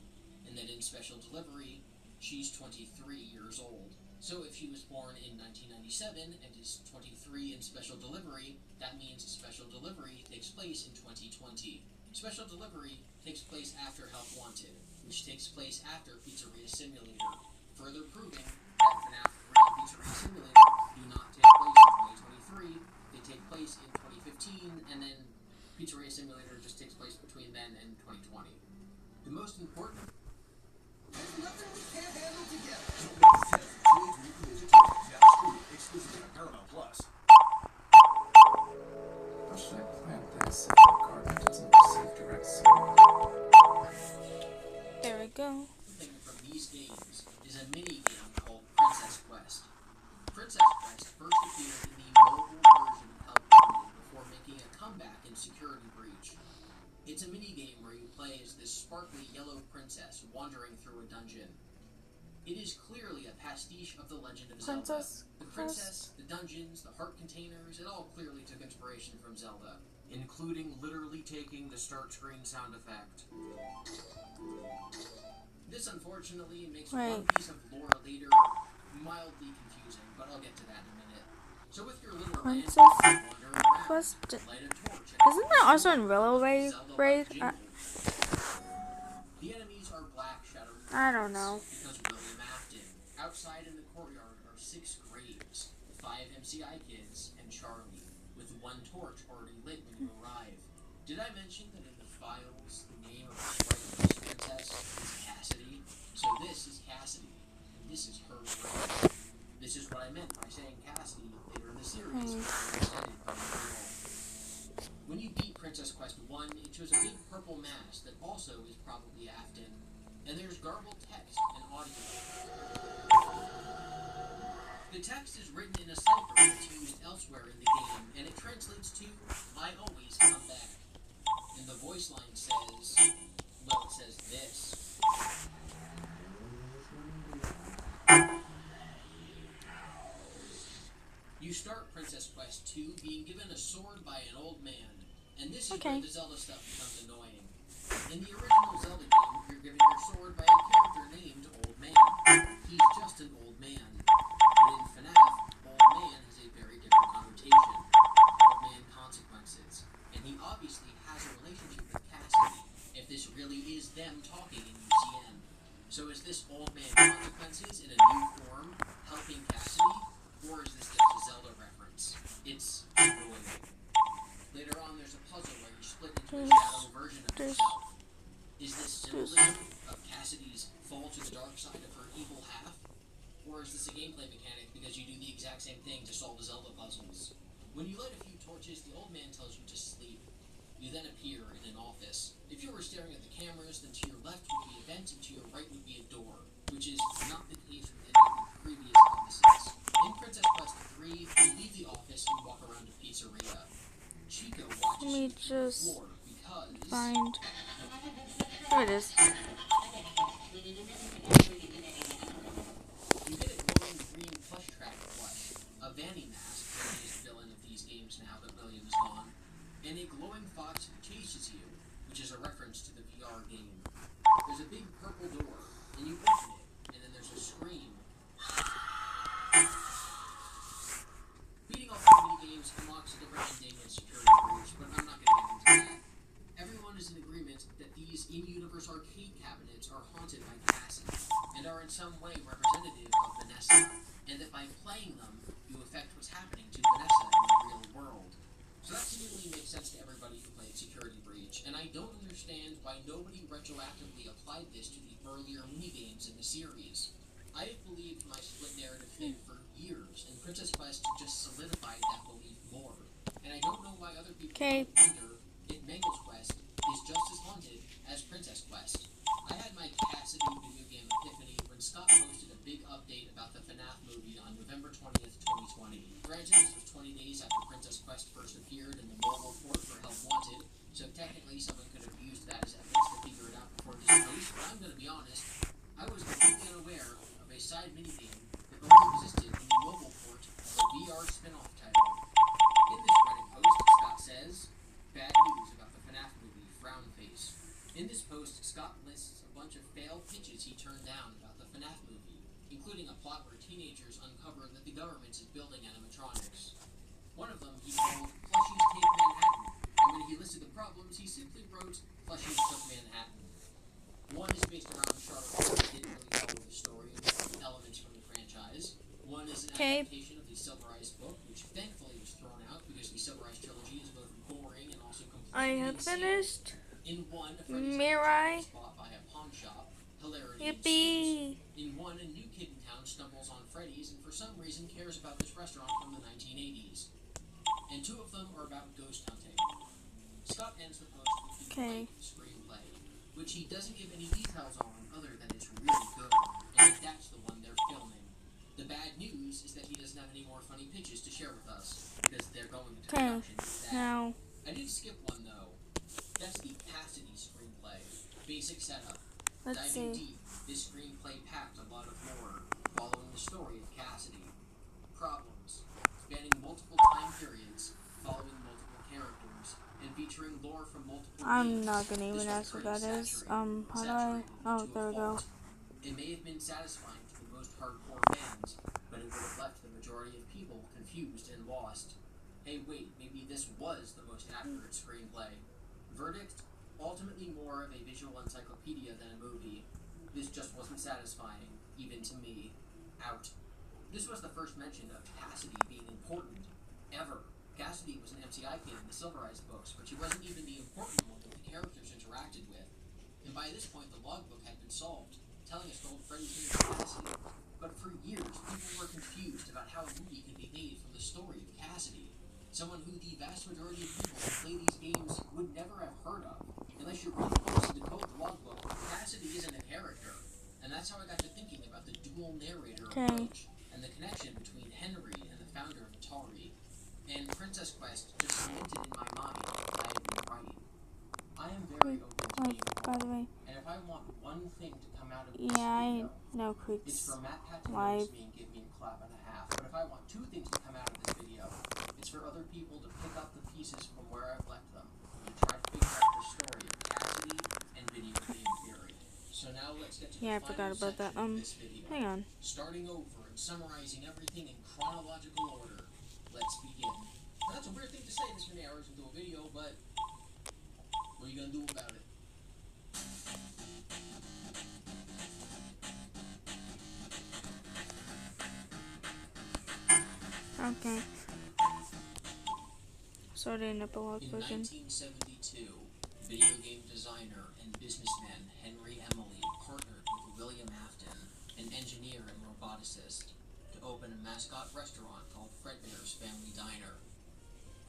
and that in Special Delivery, she's 23 years old. So if she was born in 1997 and is 23 in Special Delivery, that means Special Delivery takes place in 2020. Special Delivery takes place after Help Wanted, which takes place after Pizzeria Simulator, further proving that FNAF 3 and Pizzeria Simulator do not take place in 2023, they take place in 2015, and then Pizzeria Simulator just takes place between then and 2020. The most important... There's nothing we can't handle together. Teenage Mutant Ninja Turtles now streaming exclusively on Paramount Plus. How should I plant this if the garden doesn't receive direct sunlight? There we go. Thing from these games is a mini-game called Princess Quest. Princess Quest first appeared in the mobile version of Help Wanted before making a comeback in Security Breach. It's a mini-game where you play as this sparkly yellow princess wandering through a dungeon. It is clearly a pastiche of The Legend of Zelda. The princess, the dungeons, the heart containers, it all clearly took inspiration from Zelda, including literally taking the start screen sound effect. This unfortunately makes one piece of lore later mildly confusing, but I'll get to that in a minute. So with your little Princess wandering around, Quest. light a torch and Isn't that also in Willow Raid? The enemies are black shadow I don't know. because William Afton. Outside in the courtyard are 6 graves, 5 MCI kids, and Charlie, with 1 torch already lit when you arrive. Did I mention that in the files, the name of the sprite princess is Cassidy? So this is Cassidy, and this is her grave. This is what I meant by saying Cassidy later in the series. When you beat Princess Quest 1, it shows a big purple mask that also is probably Afton. And there's garbled text and audio. The text is written in a cipher that's used elsewhere in the game, and it translates to, "I always come back." And the voice line says, well, it says this. You start Princess Quest 2 being given a sword by an old man, and this is Okay. where the Zelda stuff becomes annoying. In the original Zelda game, you're given your sword by a character named Old Man. He's just an old man. But in FNAF, Old Man has a very different connotation. Old Man consequences. And he obviously has a relationship with Cassidy, if this really is them talking in UCM. So is this Old Man consequences in a new form helping Cassidy? Or is this just a Zelda reference? It's annoying. Later on, there's a puzzle where you're split into a shadow version of yourself. Is this symbolism of Cassidy's fall to the dark side of her evil half? Or is this a gameplay mechanic because you do the exact same thing to solve the Zelda puzzles? When you light a few torches, the old man tells you to sleep. You then appear in an office. If you were staring at the cameras, then to your left would be a vent and to your right would be a door, which is not the case with any of the previous offices. In Princess Quest 3, you leave the office and walk around a pizzeria. Chico watches Let me you through the just floor because find. There it is. you get a glowing green plush track plush, a Vanny mask, the biggest villain of these games now that William is gone, and a glowing fox who chases you, which is a reference to the VR game. There's a big purple door, and you open it, and then there's a scream. Beating all three mini-games unlocks a different ending and security breach, but I'm not going to get into that. Everyone is in agreement that these in-universe arcade cabinets are haunted by Cassidy, and are in some way representative of Vanessa, and that by playing them, you affect what's happening to Vanessa in the real world. So that seemingly makes sense to everybody who played Security Breach, and I don't understand why nobody retroactively applied this to the earlier minigames in the series. I have believed my split narrative thing for years, and Princess Quest just solidified that belief more. And I don't know why other people wonder if Mangle's Quest is just as haunted as Princess Quest. I had my Cassidy video game epiphany when Scott posted a big update about the FNAF movie on November 20th, 2020. Granted, this was 20 days after Princess Quest first appeared in the mobile port for Help Wanted, so technically someone could have used that as evidence to figure it out before this post, but I'm going to be honest, I was completely unaware of a side minigame that only existed in the mobile port of a VR spin-off title. In this Reddit post, Scott says, "Bad news about the FNAF movie, frown face." In this post, Scott lists a bunch of failed pitches he turned down about the FNAF movie, including a plot where teenagers uncover that the government is building animatronics. One of them he called Plushie's Take Manhattan, and when he listed the problems, he simply wrote Plushie's Took Manhattan. One is based around Charlotte Hornet, didn't really follow the story and elements from the franchise. One is an adaptation of the Silver Eyes book, which thankfully was thrown out because the Silver Eyes trilogy is both boring and also completely I have insane. finished. In one, a Freddy's Mirai. is bought by a pawn shop. Hilarity Yippee. ensues. In one, a new kid in town stumbles on Freddy's and for some reason cares about this restaurant from the 1980s. And two of them are about ghost hunting. Scott ends the post with the blank screenplay, which he doesn't give any details on other than it's really good, and that's the one they're filming. The bad news is that he doesn't have any more funny pitches to share with us, because they're going into production with that. Now, I did skip one though. That's the Cassidy screenplay. Basic setup. let's Diving see. deep, this screenplay packed a lot of lore, following the story of Cassidy. Problems. Spanning multiple time periods, following multiple characters, and featuring lore from multiple I'm games. not gonna even This was ask what pretty that is. saturated, How do I? saturated Oh, to there a we go. fault. It may have been satisfying to the most hardcore fans, but it would have left the majority of people confused and lost. Hey, wait, maybe this was the most accurate screenplay. Verdict? Ultimately more of a visual encyclopedia than a movie. This just wasn't satisfying, even to me. Out. This was the first mention of Cassidy being important, ever. Cassidy was an MCI kid in the Silver Eyes books, but she wasn't even the important one that the characters interacted with. And by this point, the logbook had been solved, telling us the old Freddy's name was Cassidy. But for years, people were confused about how a movie could be made from the story of Cassidy, someone who the vast majority of people who play these games would never have heard of. Unless you're really close to decode the logbook, Cassidy isn't a character. And that's how I got to thinking about the dual narrator approach, and the connection between Henry and the founder of Atari. And Princess Quest just cemented in my mind that I had been right. I am very open to being By the wrong. way, And if I want one thing to come out of this yeah, I video, know it's Creek's for Matt Pat to live. notice me and give me a clap and a half. But if I want two things to come out of this video, pieces from where I've left them to try to figure out the story of Cassidy and video game theory. So now let's get to Yeah, I the forgot final about that. section of this video. Hang on. Starting over and summarizing everything in chronological order. Let's begin. Now, that's a weird thing to say this many hours into a video, but what are you gonna do about it? Okay. Sorry, an epilogue In version. 1972, video game designer and businessman Henry Emily partnered with William Afton, an engineer and roboticist, to open a mascot restaurant called Fredbear's Family Diner.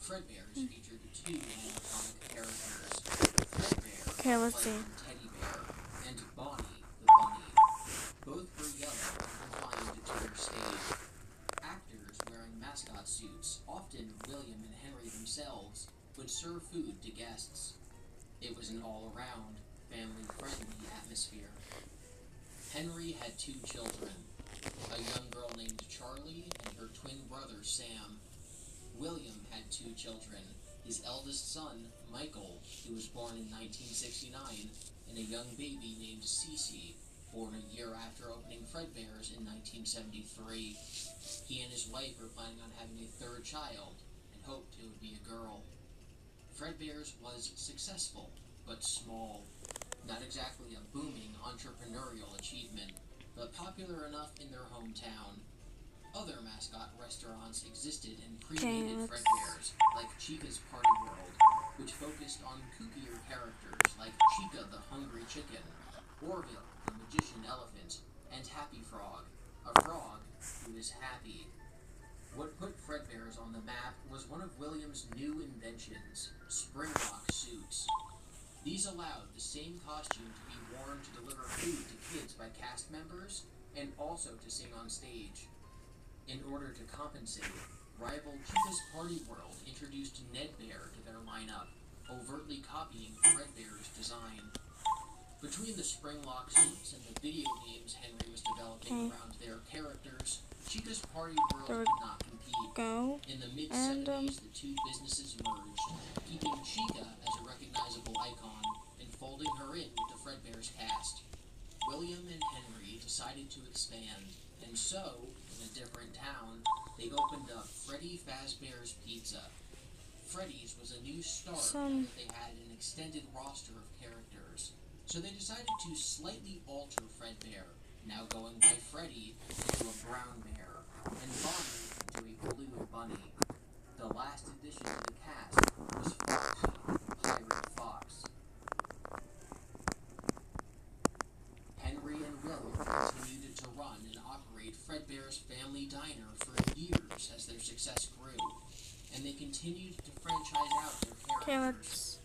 Fredbear's featured two animatronic characters, Fredbear, Okay, let's like see. Teddy Bear, and Bonnie, the bunny. Both were young and confined to their stage. Actors wearing mascot suits, often William and Henry themselves, would serve food to guests. It was an all-around, family-friendly atmosphere. Henry had two children, a young girl named Charlie and her twin brother Sam. William had two children, his eldest son, Michael, who was born in 1969, and a young baby named Cece, born a year after opening Fredbear's in 1973. He and his wife were planning on having a third child and hoped it would be a girl. Fredbear's was successful, but small. Not exactly a booming entrepreneurial achievement, but popular enough in their hometown. Other mascot restaurants existed and predated Fredbear's, like Chica's Party World, which focused on kookier characters like Chica the Hungry Chicken, Orville the Magician Elephant, and Happy Frog, a frog who is happy. What put Fredbear's on the map was one of William's new inventions, springlock suits. These allowed the same costume to be worn to deliver food to kids by cast members, and also to sing on stage. In order to compensate, rival Chica's Party World introduced Ned Bear to their lineup, overtly copying Fredbear's design. Between the springlock suits and the video games Henry was developing around their characters, Chica's Party World could not compete. In the mid-70s, the two businesses merged, keeping Chica as a recognizable icon and folding her in with the Fredbear's cast. William and Henry decided to expand, and so, in a different town, they opened up Freddy Fazbear's Pizza. Freddy's was a new start that they had an extended roster of characters, so they decided to slightly alter Fredbear, now going by Freddy into a brown bear, and Bonnie into a blue bunny. The last addition to the cast was Foxy, the pirate fox. Henry and William continued to run and operate Fredbear's Family Diner for years as their success grew, and they continued to franchise out their characters.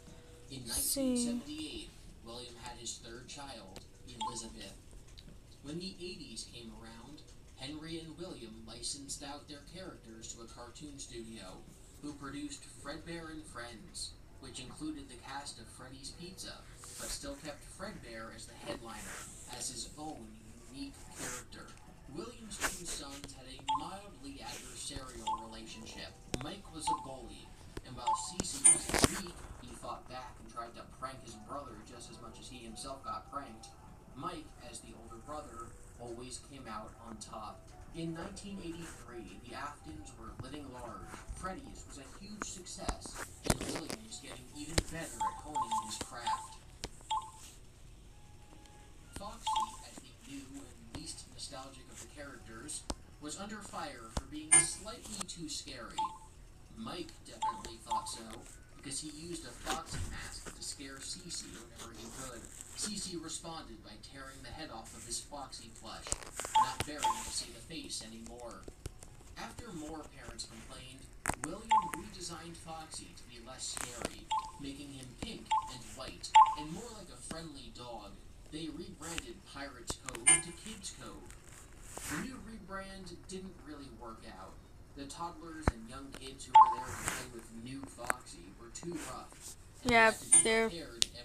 In 1978, William had his third child, Elizabeth. When the 80s came around, Henry and William licensed out their characters to a cartoon studio, who produced Fredbear and Friends, which included the cast of Freddy's Pizza, but still kept Fredbear as the headliner, as his own unique character. William's two sons had a mildly adversarial relationship. Mike was a bully, and while Cece was weak, he fought back and tried to prank his brother just as much as he himself got pranked. Mike, as the older brother, always came out on top. In 1983, the Aftons were living large. Freddy's was a huge success, and William was getting even better at honing his craft. Foxy, as the new and least nostalgic of the characters, was under fire for being slightly too scary. Mike definitely thought so, because he used a Foxy mask to scare Cece whenever he could. Cece responded by tearing the head off of his Foxy plush, not bearing to see the face anymore. After more parents complained, William redesigned Foxy to be less scary, making him pink and white, and more like a friendly dog. They rebranded Pirates Cove to Kids Cove. The new rebrand didn't really work out. The toddlers and young kids who were there to play with new Foxy were too rough. Yeah, they're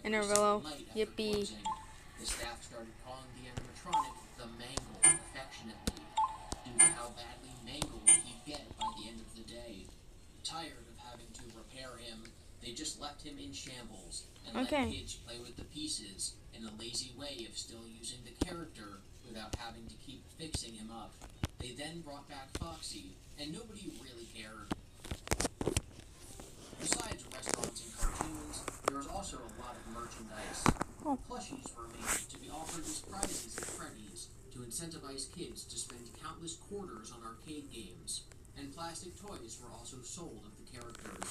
in a row. Yippee. The staff started calling the animatronic the Mangle affectionately, due to how badly mangled he'd get by the end of the day. Tired of having to repair him, him, they just left him in shambles and let Okay. kids play with the pieces in a lazy way of still using the character without having to keep fixing him up. They then brought back Foxy, and nobody really cared. Besides restaurants and cartoons, there was also a lot of merchandise. Oh. Plushies were made to be offered as prizes at Freddy's to incentivize kids to spend countless quarters on arcade games, and plastic toys were also sold of the characters.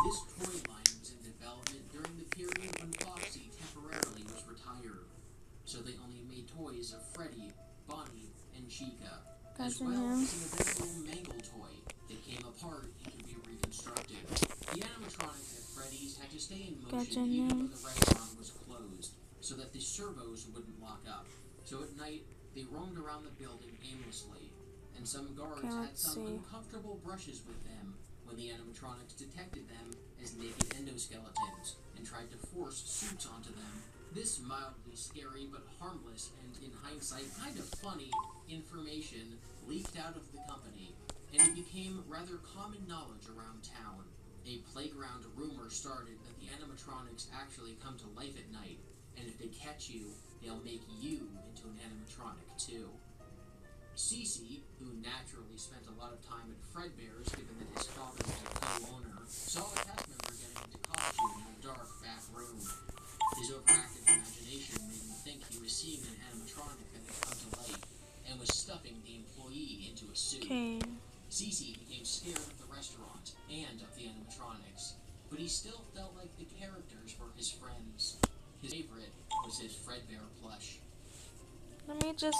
This toy line was in development during the period when Foxy temporarily was retired, so they only made toys of Freddy, Bonnie, and Chica, as Gotcha, well yeah. as an eventual Mangle toy that came apart and could be reconstructed. The animatronics at Freddy's had to stay in motion Gotcha, even yeah. though the restaurant was closed, so that the servos wouldn't lock up. So at night, they roamed around the building aimlessly, and some guards Okay, had let's some see. uncomfortable brushes with them when the animatronics detected them as naked endoskeletons and tried to force suits onto them. This mildly scary but harmless and, in hindsight, kind of funny information leaked out of the company, and it became rather common knowledge around town. A playground rumor started that the animatronics actually come to life at night, and if they catch you, they'll make you into an animatronic too. Cece, who naturally spent a lot of time at Fredbear's given that his father was a co-owner, saw a cast member getting into costume in a dark back room. His overactive imagination made him think he was seeing an animatronic that had come to life and was stuffing the employee into a suit. Okay. Cece became scared of the restaurant and of the animatronics, but he still felt like the characters were his friends. His favorite was his Fredbear plush. Let me just.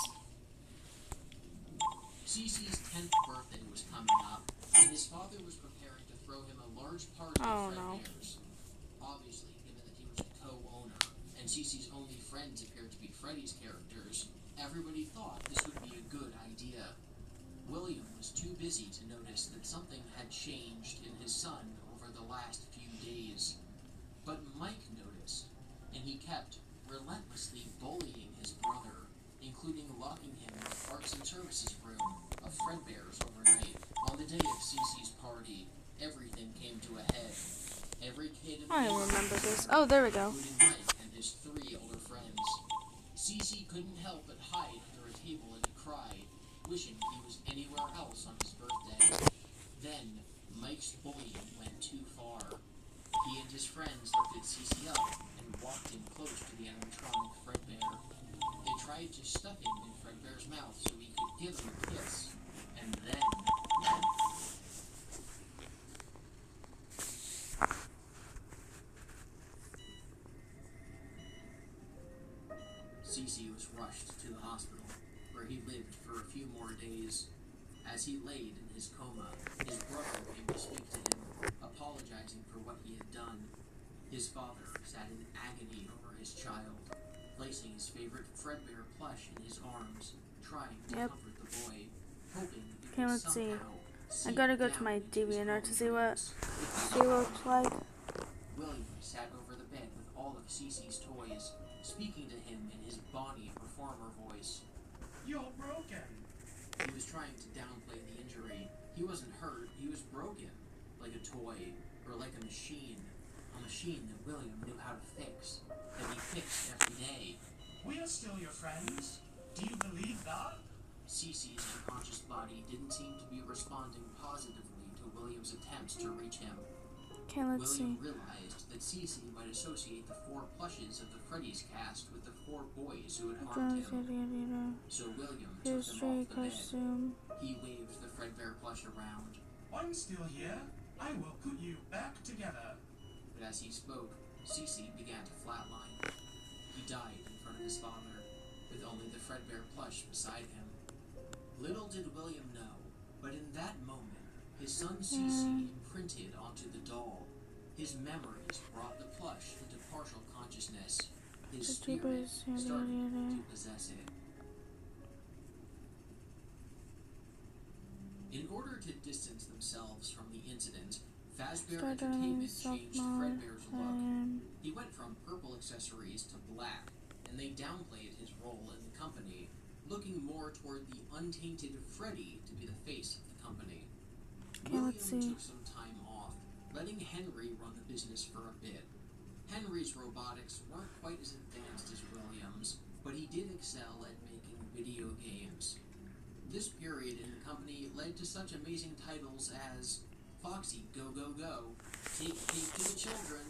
Cece's 10th birthday was coming up, and his father was preparing to throw him a large party Oh, at no. Fredbear's. Obviously, given that he was a co-owner, and Cece's only friends appeared to be Freddy's characters, everybody thought this would be a good idea. William was too busy to notice that something had changed in his son over the last few days. But Mike noticed, and he kept relentlessly bullying his brother, including locking him in the Arts and Services room of Fredbear's overnight. On the day of Cece's party, everything came to a head. Every kid in the I remember this. Oh, there we go. including Mike and his 3 older friends. Cece couldn't help but hide under a table and cry, wishing he was anywhere else on his birthday. Then, Mike's bullying went too far. He and his friends lifted Cece up and walked him close to the animatronic Fredbear. They tried to stuff him in Fredbear's mouth so he could give him a kiss, and then... Cece was rushed to the hospital, where he lived for a few more days. As he laid in his coma, his brother came to speak to him, apologizing for what he had done. His father sat in agony over his child, placing his favorite Fredbear plush in his arms, trying to Yep. comfort the boy, hoping he Okay, would let's see. somehow I seep gotta go to down my into his DeviantArt to own see what dreams. she looks like. William sat over the bed with all of Cece's toys, speaking to him in his Bonnie performer voice. You're broken. He was trying to downplay the injury. He wasn't hurt, he was broken. Like a toy, or like a machine. A machine that William knew how to fix, that he fixed every day. We're still your friends. Do you believe that? Cece's unconscious body didn't seem to be responding positively to William's attempts to reach him. Okay, let's William see. realized that Cece might associate the 4 plushes of the Freddy's cast with the 4 boys who had harmed him. So William took them History off the bed. costume. He waved the Fredbear plush around, I'm still here. I will put you back together. but as he spoke, Cece began to flatline. He died in front of his father, with only the Fredbear plush beside him. Little did William know, but in that moment, his son Cece imprinted onto the doll. His memories brought the plush into partial consciousness. His spirit started to possess it. In order to distance themselves from the incident, Fazbear Entertainment changed Fredbear's look. He went from purple accessories to black, and they downplayed his role in the company, looking more toward the untainted Freddy to be the face of the company. Okay, let's William see. took some time off, letting Henry run the business for a bit. Henry's robotics weren't quite as advanced as William's, but he did excel at making video games. This period in the company led to such amazing titles as Foxy Go Go Go, Take Cake to the Children,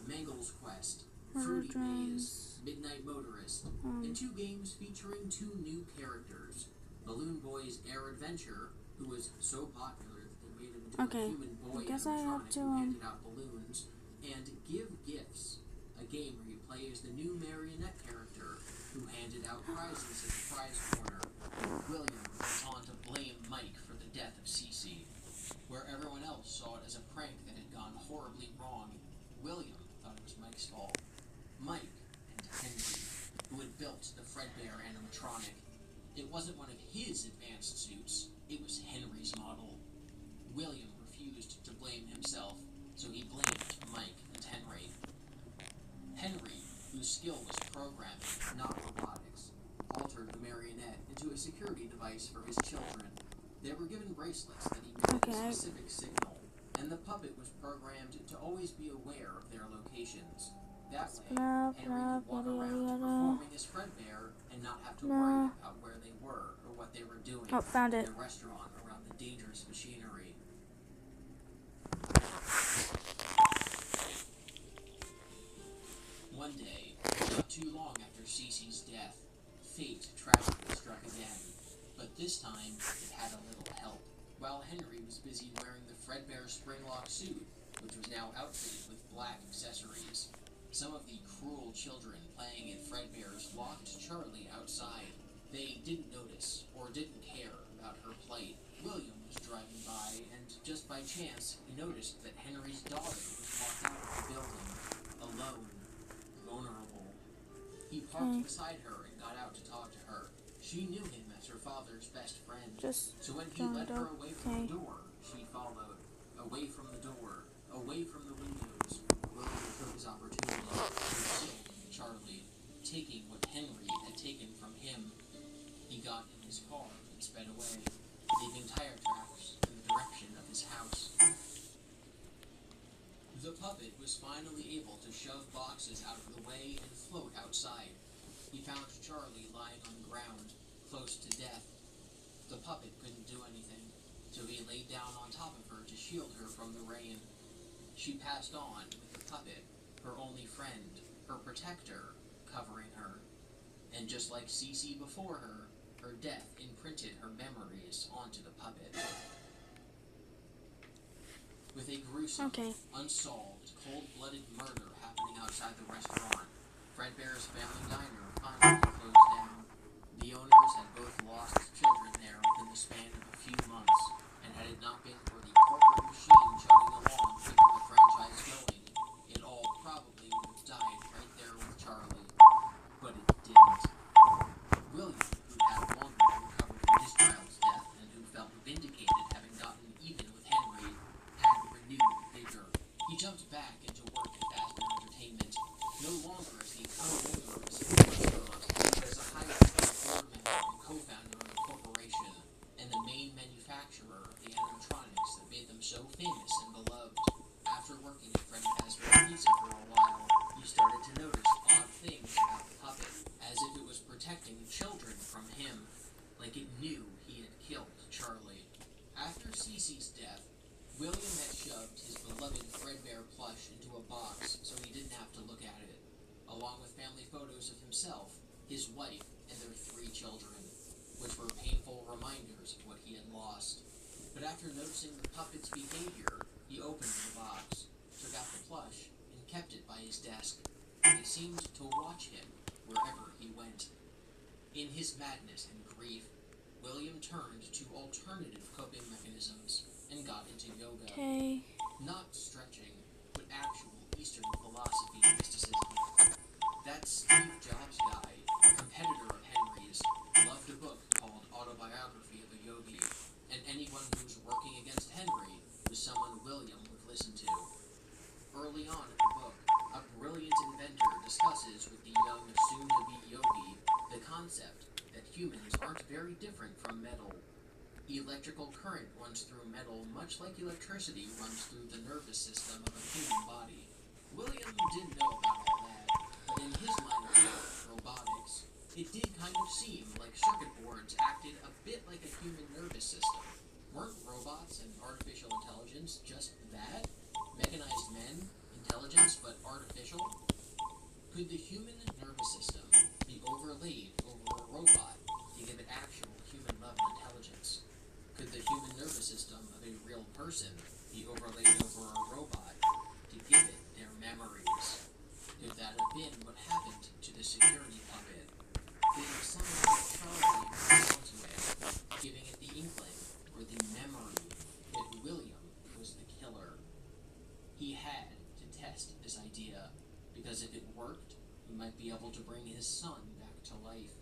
Mangle's Quest, Fruity Maze, Midnight Motorist, and 2 games featuring 2 new characters. Balloon Boy's Air Adventure, who was so popular that they made him into a human boy animatronic who handed out balloons, and Give Gifts, a game where you play as the new marionette character who handed out prizes at the prize corner. William went on to blame Mike for the death of Cece. Where everyone else saw it as a prank that had gone horribly wrong, William thought it was Mike's fault. Mike and Henry, who had built the Fredbear animatronic. It wasn't one of his advanced suits, it was Henry's model. William refused to blame himself, so he blamed Mike and Henry. Henry, whose skill was programming, not robotics, altered the marionette into a security device for his children. They were given bracelets that emitted a specific signal, and the puppet was programmed to always be aware of their locations. That way, Henry could walk around performing as Fredbear and not have to worry about where they were or what they were doing in the restaurant around the dangerous machinery. One day, not too long after Cece's death, fate tragically struck again. But this time, it had a little help. While Henry was busy wearing the Fredbear Springlock suit, which was now outfitted with black accessories, some of the cruel children playing at Fredbear's locked Charlie outside. They didn't notice or didn't care about her plight. William was driving by, and just by chance, he noticed that Henry's daughter was walked out of the building, alone, vulnerable. He parked beside her and got out to talk to her. She knew him as her father's best friend. So when he led her away from the door, she followed. Away from the door, away from the windows. William took his opportunity to kill Charlie, taking what Henry had taken from him. He got in his car and sped away, leaving tire tracks in the direction of his house. The puppet was finally able to shove boxes out of the way and float outside. He found Charlie lying on the ground, close to death. The puppet couldn't do anything, so he laid down on top of her to shield her from the rain. She passed on with the puppet, her only friend, her protector, covering her. And just like Cece before her, her death imprinted her memories onto the puppet. With a gruesome, unsolved, cold-blooded murder happening outside the restaurant, Fredbear's family diner finally closed down. The owners had both lost children there within the span of a few months, and had it not been for the corporate machine chugging along, keeping the franchise going, it all probably would have died right there with Charlie. But it didn't. William, who had long recovered from his child's death, and who felt vindicated having gotten even with Henry, had renewed vigor. He jumped back into work at Fazbear Entertainment, no longer as the co-owner of a restaurant, but as a high-ranking board member and co-founder of the corporation, and the main manufacturer of the animatronics that made them so famous and beloved. After working at Freddy Fazbear Pizza for a while, he started to notice odd things about the puppet, as if it was protecting children from him, like it knew he had killed Charlie. After Cece's death, William had shoved his beloved Fredbear plush into a box so he didn't have to look at it, along with family photos of himself, his wife, and their 3 children, which were painful reminders of what he had lost. But after noticing the puppet's behavior, he opened the box, took out the plush, and kept it by his desk. It seemed to watch him wherever he went. In his madness and grief, William turned to alternative coping mechanisms and got into yoga. Not stretching, but actual Eastern philosophy and mysticism. That Steve Jobs guy, a competitor of Henry's, loved a book called Autobiography of a Yogi, and anyone who was working against Henry was someone William would listen to. Early on in the book, a brilliant inventor discusses with the young soon-to-be yogi the concept that humans aren't very different from metal. Electrical current runs through metal much much like electricity runs through the nervous system of a human body. William didn't know about all that, but in his line of work, robotics, it did kind of seem like circuit boards acted a bit like a human nervous system. Weren't robots and artificial intelligence just that? Mechanized men, intelligence, but artificial? Could the human nervous system be overlaid over a robot to give it actual human-level intelligence? Could the human nervous system of a real person be overlaid over a robot to give it their memories? Could that have been what happened to the security puppet? Did someone probably onto it, giving it the inkling or the memory that William was the killer? He had to test this idea, because if it worked, he might be able to bring his son back to life.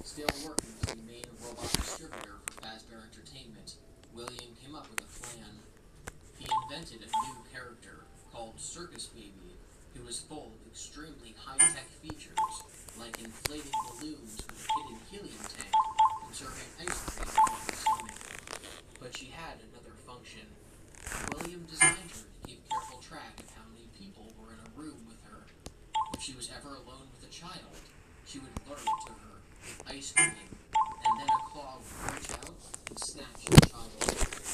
Still working as the main robot distributor for Fazbear Entertainment, William came up with a plan. He invented a new character called Circus Baby, who was full of extremely high-tech features, like inflating balloons with a hidden helium tank and serving ice cream in her stomach. But she had another function. William designed her to keep careful track of how many people were in a room with her. If she was ever alone with a child, she would lure it to her with ice cream, and then a claw would reach out and snatch the child,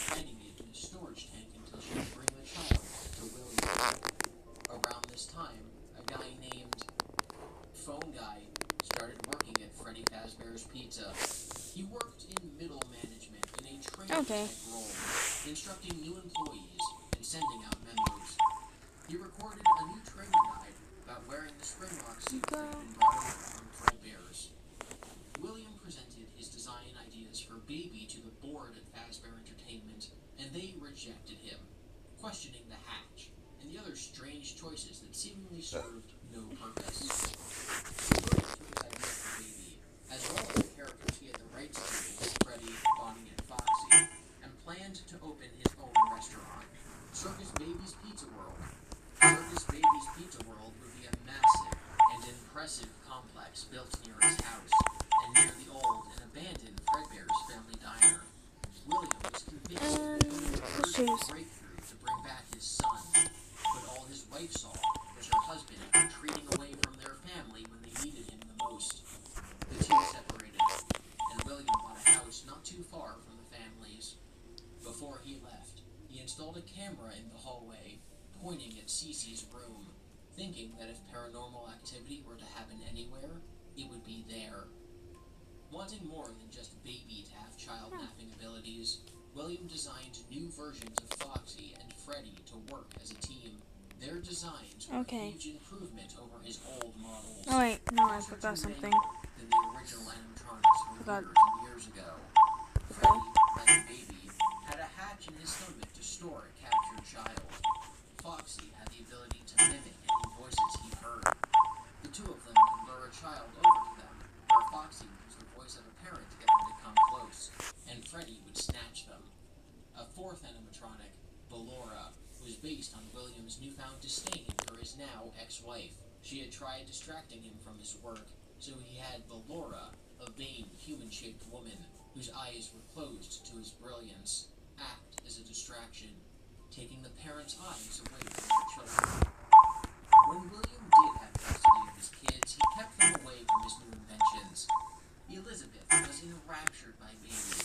hiding it in a storage tank until she could bring the child to William. Around this time, a guy named Phone Guy started working at Freddy Fazbear's Pizza. He worked in middle management in a trainer-type role, instructing new employees and sending out memos. He recorded a new training guide about wearing the spring-lock suit that had been brought over from Fredbear's. William presented his design ideas for Baby to the board at Fazbear Entertainment, and they rejected him, questioning the hatch and the other strange choices that seemingly served no purpose. William took his idea for Baby, as well as the characters he had the rights to, Freddy, Bonnie, and Foxy, and planned to open his own restaurant, Circus Baby's Pizza World. Circus Baby's Pizza World would be a massive and impressive complex built near his house, and near the old and abandoned Fredbear's family diner. William was convinced that he would urgent breakthrough to bring back his son, but all his wife saw was her husband retreating away from their family when they needed him the most. The two separated, and William bought a house not too far from the families. Before he left, he installed a camera in the hallway, pointing at Cece's room, thinking that if paranormal activity were to happen anywhere, it would be there. Wanting more than just Baby to have child-napping abilities, William designed new versions of Foxy and Freddy to work as a team. Their designs were a huge improvement over his old models. Oh wait, no, I forgot something. Than the original animatronics from years and years ago. Freddy, like Baby, had a hatch in his stomach to store a captured child. Foxy had the ability to mimic any voices he heard. The two of them could lure a child over to them, where Foxy would use the voice of a parent to get them to come close, and Freddy would snatch them. A fourth animatronic, Ballora, was based on William's newfound disdain for his now ex-wife. She had tried distracting him from his work, so he had Ballora, a vain, human-shaped woman, whose eyes were closed to his brilliance, act as a distraction, taking the parents' eyes away from their children. When William did have custody of his kids, he kept them away from his new inventions. Elizabeth was enraptured by Baby,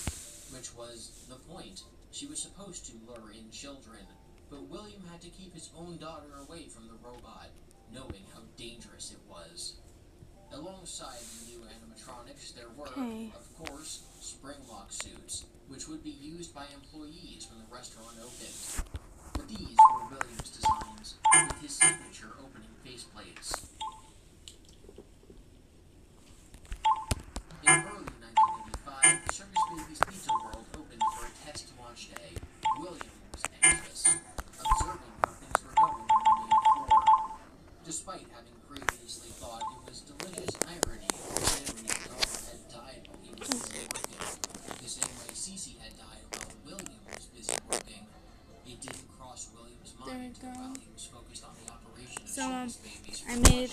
which was the point. She was supposed to lure in children, but William had to keep his own daughter away from the robot, knowing how dangerous it was. Alongside the new animatronics, there were, of course, spring-lock suits, which would be used by employees when the restaurant opened. But these were William's designs, with his signature opening faceplates. In early 1985, the Circus Baby's Pizza World opened for a test launch day. William was anxious, observing how things were going on the main floor. Despite having previously thought it was delicious irony that Henry's daughter had died while he was busy working, the same way Cece had died while William was busy working, it didn't cross William's mind while he was focused on the operation of Circus Baby's I made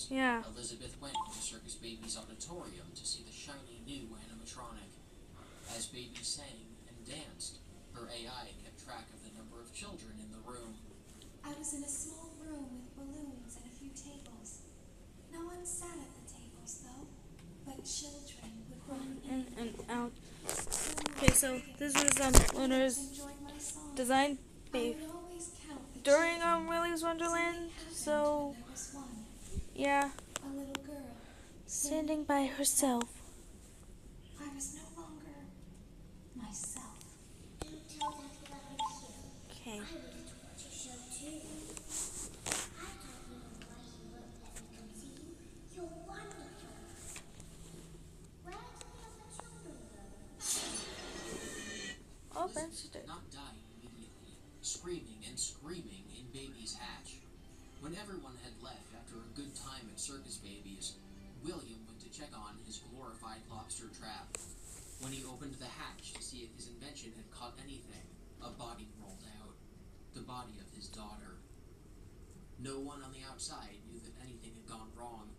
games. Yeah. Elizabeth went to Circus Baby's auditorium to see the shiny new animatronic. As Baby sang and danced, her AI kept track of the number of children in the room. I was in a small room with balloons and a few tables. No one sat at the tables, though, but children would run In in and out. and Okay, so this is Lunar's enjoyed my song. design I be would always count the during children. Willy's Wonderland. Something happened So when there was one, yeah, a little girl, standing by herself. I was no longer myself. Don't tell Daddy that I'm here. Okay. I wanted to watch your show too. I don't know why he won't let me come see you. You're wonderful. Where do the other children go? Oh, Elizabeth Bench did not die immediately, screaming and screaming in Baby's hatch. When everyone had left after a good time at Circus Baby's, William went to check on his glorified lobster trap. When he opened the hatch to see if his invention had caught anything, a body rolled out. The body of his daughter. No one on the outside knew that anything had gone wrong.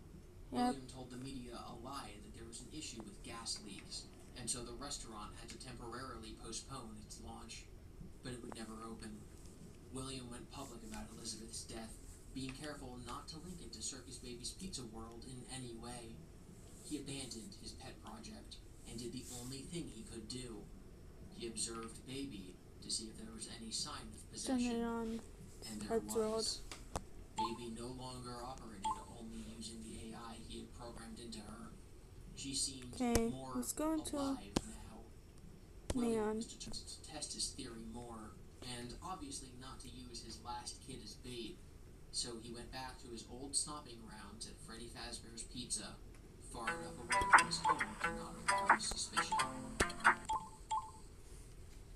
Yep. William told the media a lie that there was an issue with gas leaks, and so the restaurant had to temporarily postpone its launch. But it would never open. William went public about Elizabeth's death, being careful not to link it to Circus Baby's Pizza World in any way. He abandoned his pet project and did the only thing he could do. He observed Baby to see if there was any sign of Turn it possession, on. and there Heads rolled. was. Baby no longer operated only using the AI he had programmed into her. She seemed Okay, more let's go into alive now. Neon. William was determined to test his theory more, and obviously not to use his last kid as bait. So he went back to his old stomping grounds at Freddy Fazbear's Pizza, far enough away from his home to not arouse suspicion.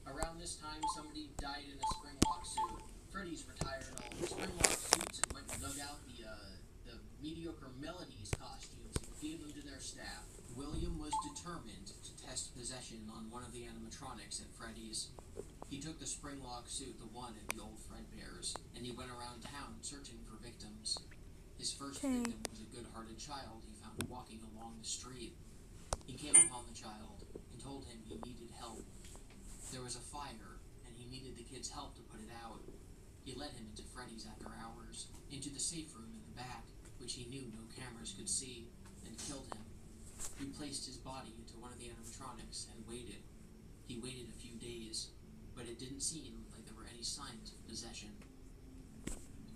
Around this time, somebody died in a Springlock suit. Freddy's retired all the Springlock suits and went and dug out the mediocre Melodies costumes and gave them to their staff. William was determined to test possession on one of the animatronics at Freddy's. He took the Springlock suit, the one at the old Fredbear's, and he went around town searching for victims. His first victim was a good-hearted child he found walking along the street. He came upon the child and told him he needed help. There was a fire, and he needed the kid's help to put it out. He led him into Freddy's after hours, into the safe room in the back, which he knew no cameras could see, and killed him. He placed his body into one of the animatronics and waited. He waited a few days, but it didn't seem like there were any signs of possession.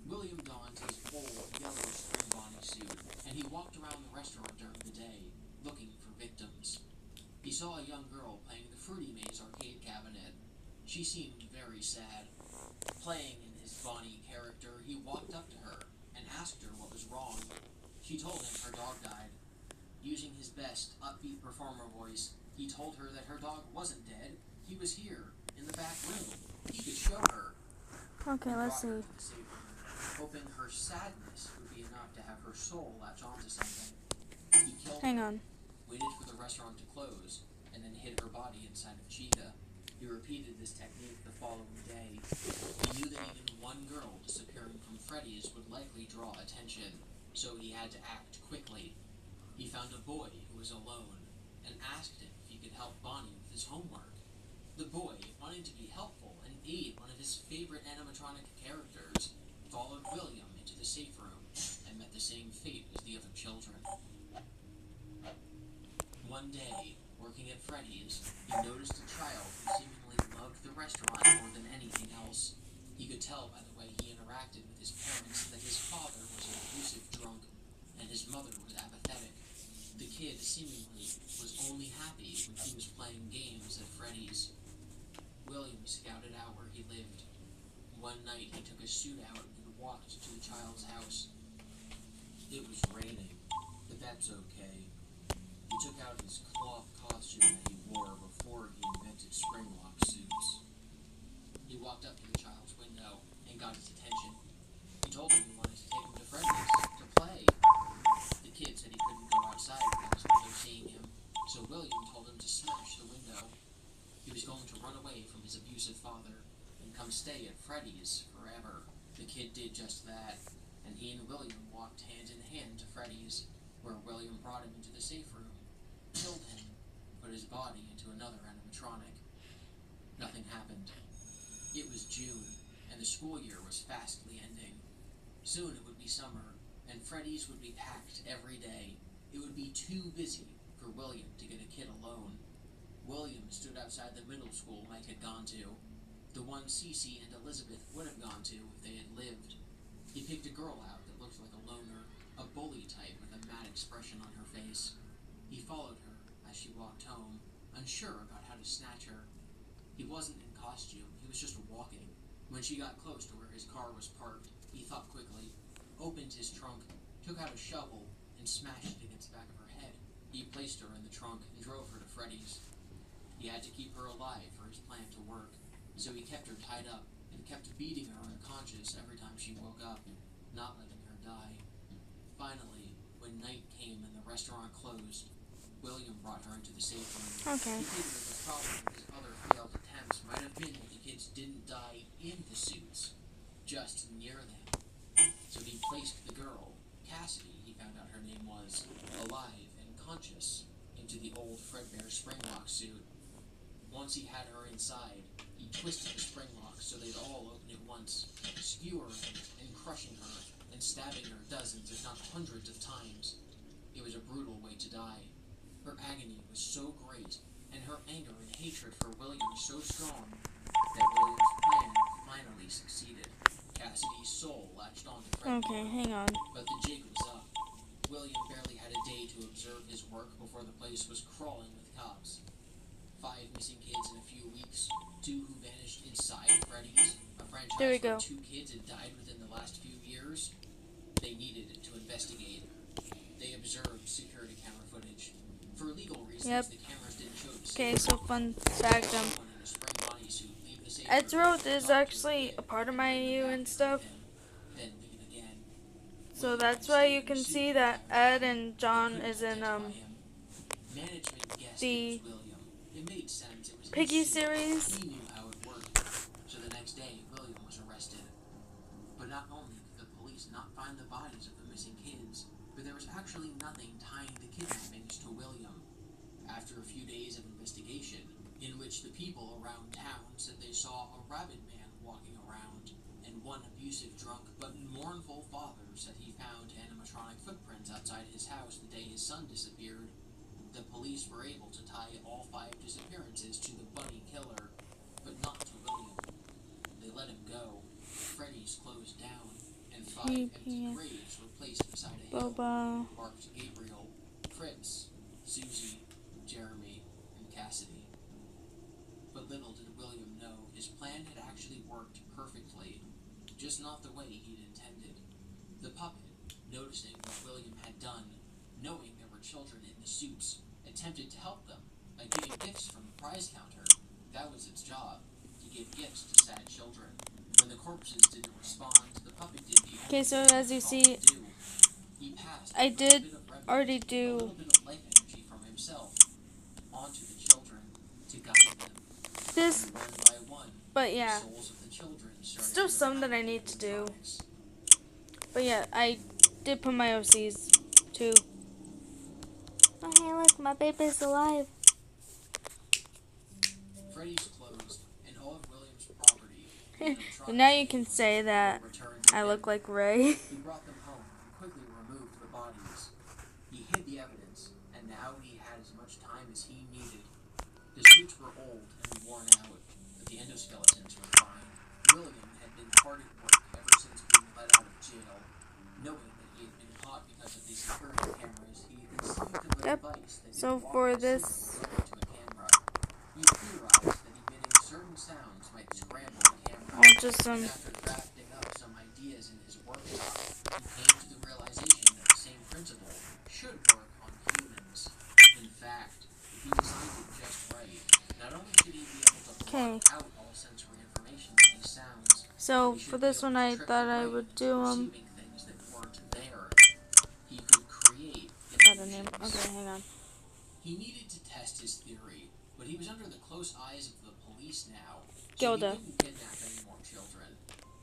William donned his old yellow spring Bonnie suit, and he walked around the restaurant during the day, looking for victims. He saw a young girl playing the Fruity Maze arcade cabinet. She seemed very sad. Playing in his Bonnie character, he walked up to her and asked her what was wrong. She told him her dog died. Using his best, upbeat performer voice, he told her that her dog wasn't dead. He was here, in the back room. He could show her. Okay, let's Brought her see. to the safe room, hoping her sadness would be enough to have her soul latch onto something. He killed Hang her, on. waited for the restaurant to close, and then hid her body inside of Chica. He repeated this technique the following day. He knew that even one girl disappearing from Freddy's would likely draw attention, so he had to act quickly. He found a boy who was alone and asked him if he could help Bonnie with his homework. The boy, wanting to be helpful and aid one of his favorite animatronic characters, followed William into the safe room and met the same fate as the other children. One day, working at Freddy's, he noticed a child who seemingly loved the restaurant more than anything else. He could tell by the way he interacted with his parents that his father was an abusive drunk and his mother was apathetic. The kid, seemingly, was only happy when he was playing games at Freddy's. William scouted out where he lived. One night, he took his suit out and walked to the child's house. It was raining, but that's okay. He took out his cloth costume that he wore before he invented Springlock suits. He walked up to the child's window and got his attention. He told him he wanted to take him to Freddy's to play. The kid said he couldn't go outside without his mother seeing him, so William told him to smash the window. He was going to run away from his abusive father and come stay at Freddy's forever. The kid did just that, and he and William walked walked hand in hand to Freddy's, where William brought him into the safe room, killed him, put his body into another animatronic. Nothing happened. It was June, and the school year was fastly ending. Soon it would be summer, and Freddy's would be packed every day. It would be too busy for William to get a kid alone. William stood outside the middle school Mike had gone to, the one Cece and Elizabeth would have gone to if they had lived. He picked a girl out that looked like a loner, a bully type with a mad expression on her face. He followed her as she walked home, unsure about how to snatch her. He wasn't in costume, he was just walking. When she got close to where his car was parked, he thought quickly, opened his trunk, took out a shovel, and smashed it against the back of her head. He placed her in the trunk and drove her to Freddy's. He had to keep her alive for his plan to work, so he kept her tied up and kept beating her unconscious every time she woke up, not letting her die. Finally, when night came and the restaurant closed, William brought her into the safe room. Okay. He figured that the problem with his other failed attempts might have been that the kids didn't die in the suits, just near them. So he placed the girl, Cassidy, he found out her name was, alive and conscious, into the old Fredbear Springlock suit. Once he had her inside, he twisted the spring lock so they'd all open at once, skewering and crushing her and stabbing her dozens, if not hundreds of times. It was a brutal way to die. Her agony was so great, and her anger and hatred for William so strong, that William's plan finally succeeded. Cassidy's soul latched onto Fredbear. Okay, hang on. But the jig was up. William barely had a day to observe his work before the place was crawling with cops. 5 missing kids in a few weeks, 2 who vanished inside Freddy's, a franchise There we where go. 2 kids had died within the last few years. They needed to investigate. They observed security camera footage. For legal reasons, Yep. the cameras didn't show the Okay, scene. so fun fact, Someone in a spring bodysuit leave the safe Ed's room, Road talk is to a actually kid, a part of and my bring them EU back and to stuff. live, then leave again. So that's why you can see that Ed and John is in Management guessed the it was William. It made sense. It was his Piggy suit. series. He knew how it worked. So the next day, William was arrested. But not only could the police not find the bodies of the missing kids, but there was actually nothing tying the kidnappings to William. After a few days of investigation, in which the people around town said they saw a rabid man walking around, and one abusive, drunk, but mournful father said he found animatronic footprints outside his house the day his son disappeared, the police were able to tie all 5 disappearances to the bunny killer, but not to William. They let him go. Freddy's closed down, and 5 empty graves were placed beside a hill, Boba. marked Gabriel, Fritz, Susie, Jeremy, and Cassidy. But little did William know his plan had actually worked perfectly, just not the way he'd intended. The puppet, noticing what William had done, knowing there were children in the suits, attempted to help them by giving gifts from the prize counter. That was its job, to give gifts to sad children. When the corpses didn't respond, the puppet did the Okay, so as you see, he passed I a little did bit of reverence, already a do little bit of life energy from himself onto the children to guide them. this, And one by one, but yeah, the souls of the children started still to some that I evaporate need to do. animatronics. But yeah, I did put my OCs too. Oh hey, look, my baby's alive. Freddy's closed, and all of William's property, the And now you animatronics, can say that were returned to I him. look like Ray. He brought them home and quickly removed the bodies. He hid the evidence, and now he had as much time as he needed. The suits were old and worn out, but the endoskeletons were fine. William had been hard at work ever since being let out of jail. Knowing that he had been caught because of the security cameras, he conceived of a Yep. device that So could for walk the this, signal to a camera. He theorized that emitting certain sounds might scramble the camera. I'll just And after drafting up some ideas in his workshop, he came to the realization that the same principle should work on humans. In fact, if he designed it just right, not only should he be able to block out all sensory information from these sounds, so he for should be this able one to I trick thought the I brain would into do perceiving things that weren't there. He could create got a name. illusions. Okay, hang on. He needed to test his theory, but he was under the close eyes of the police now. So Gilda. he couldn't kidnap any more children.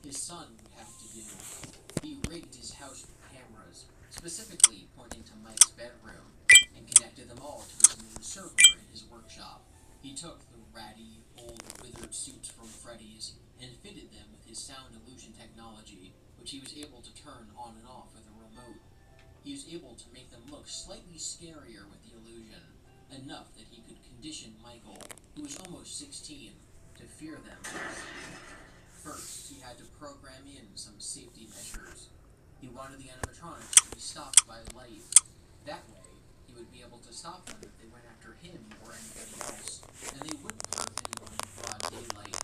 His son would have to do. He rigged his house with cameras, specifically pointing to Mike's bedroom, and connected them all to his main server in his workshop. He took the ratty, old, withered suits from Freddy's and fitted them with his sound illusion technology, which he was able to turn on and off with a remote. He was able to make them look slightly scarier with the illusion, enough that he could condition Michael, who was almost 16, to fear them. First, he had to program in some safety measures. He wanted the animatronics to be stopped by light. That way, he would be able to stop them if they went after him or anybody else, and they wouldn't hurt anyone in broad daylight.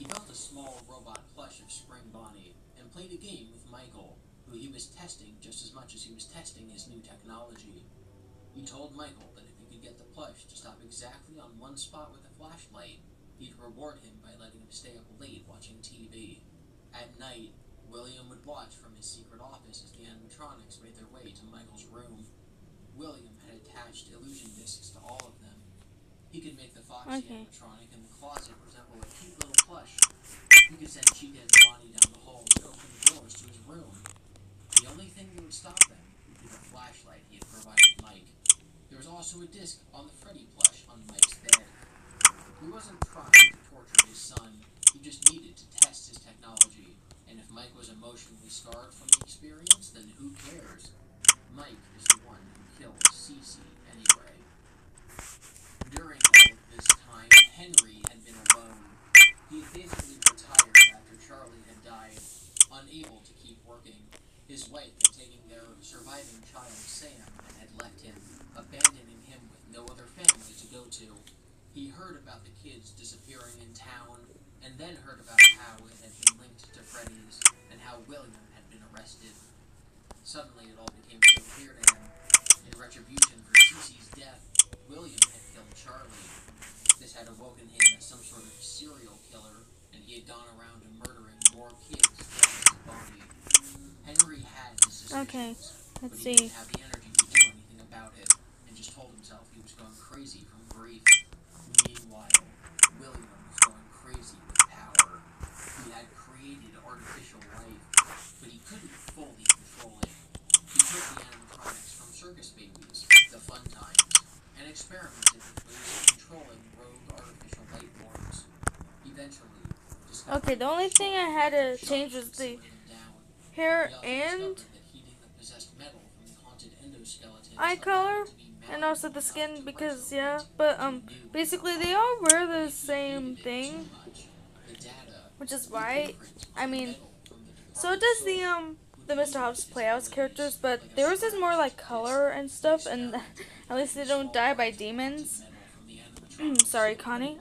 He built a small robot plush of Spring Bonnie and played a game with Michael, who he was testing just as much as he was testing his new technology. He told Michael that if he could get the plush to stop exactly on one spot with a flashlight, he'd reward him by letting him stay up late watching TV. At night, William would watch from his secret office as the animatronics made their way to Michael's room. William had attached illusion discs to all of them. He could make the Foxy animatronic in the closet resemble a cute little plush. He could send Chica and Bonnie down the hall to open the doors to his room. The only thing that would stop them would be the flashlight he had provided Mike. There was also a disc on the Freddy plush on Mike's bed. He wasn't trying to torture his son, he just needed to test his technology, and if Mike was emotionally scarred from the experience, then who cares? Mike is the one who killed Cece anyway. During all of this time, Henry had been alone. He had basically retired after Charlie had died, unable to keep working. His wife had taken their surviving child, Sam, and had left him, abandoning him with no other family to go to. He heard about the kids disappearing in town, and then heard about how it had been linked to Freddy's, and how William had been arrested. Suddenly it all became so clear to him. In retribution for Cece's death, William had killed Charlie. This had awoken him as some sort of serial killer, and he had gone around murdering more kids than his body. Henry had his suspicions, but he didn't have the energy to do anything about it, and just told himself he was going crazy from grief. Meanwhile, William was going crazy with power. He had created artificial life, but he couldn't fully control it. He took the animatronics from Circus Babies, the Fun Times, and experimented with ways of controlling rogue artificial life forms. Eventually, Okay, the only thing I had to change was the hair and eye color, and also the skin, because but basically they all wear the same thing, which is why, I mean, so does the Mr. House Playhouse characters, but theirs is more like color and stuff, and at least they don't die by demons. Sorry, Connie.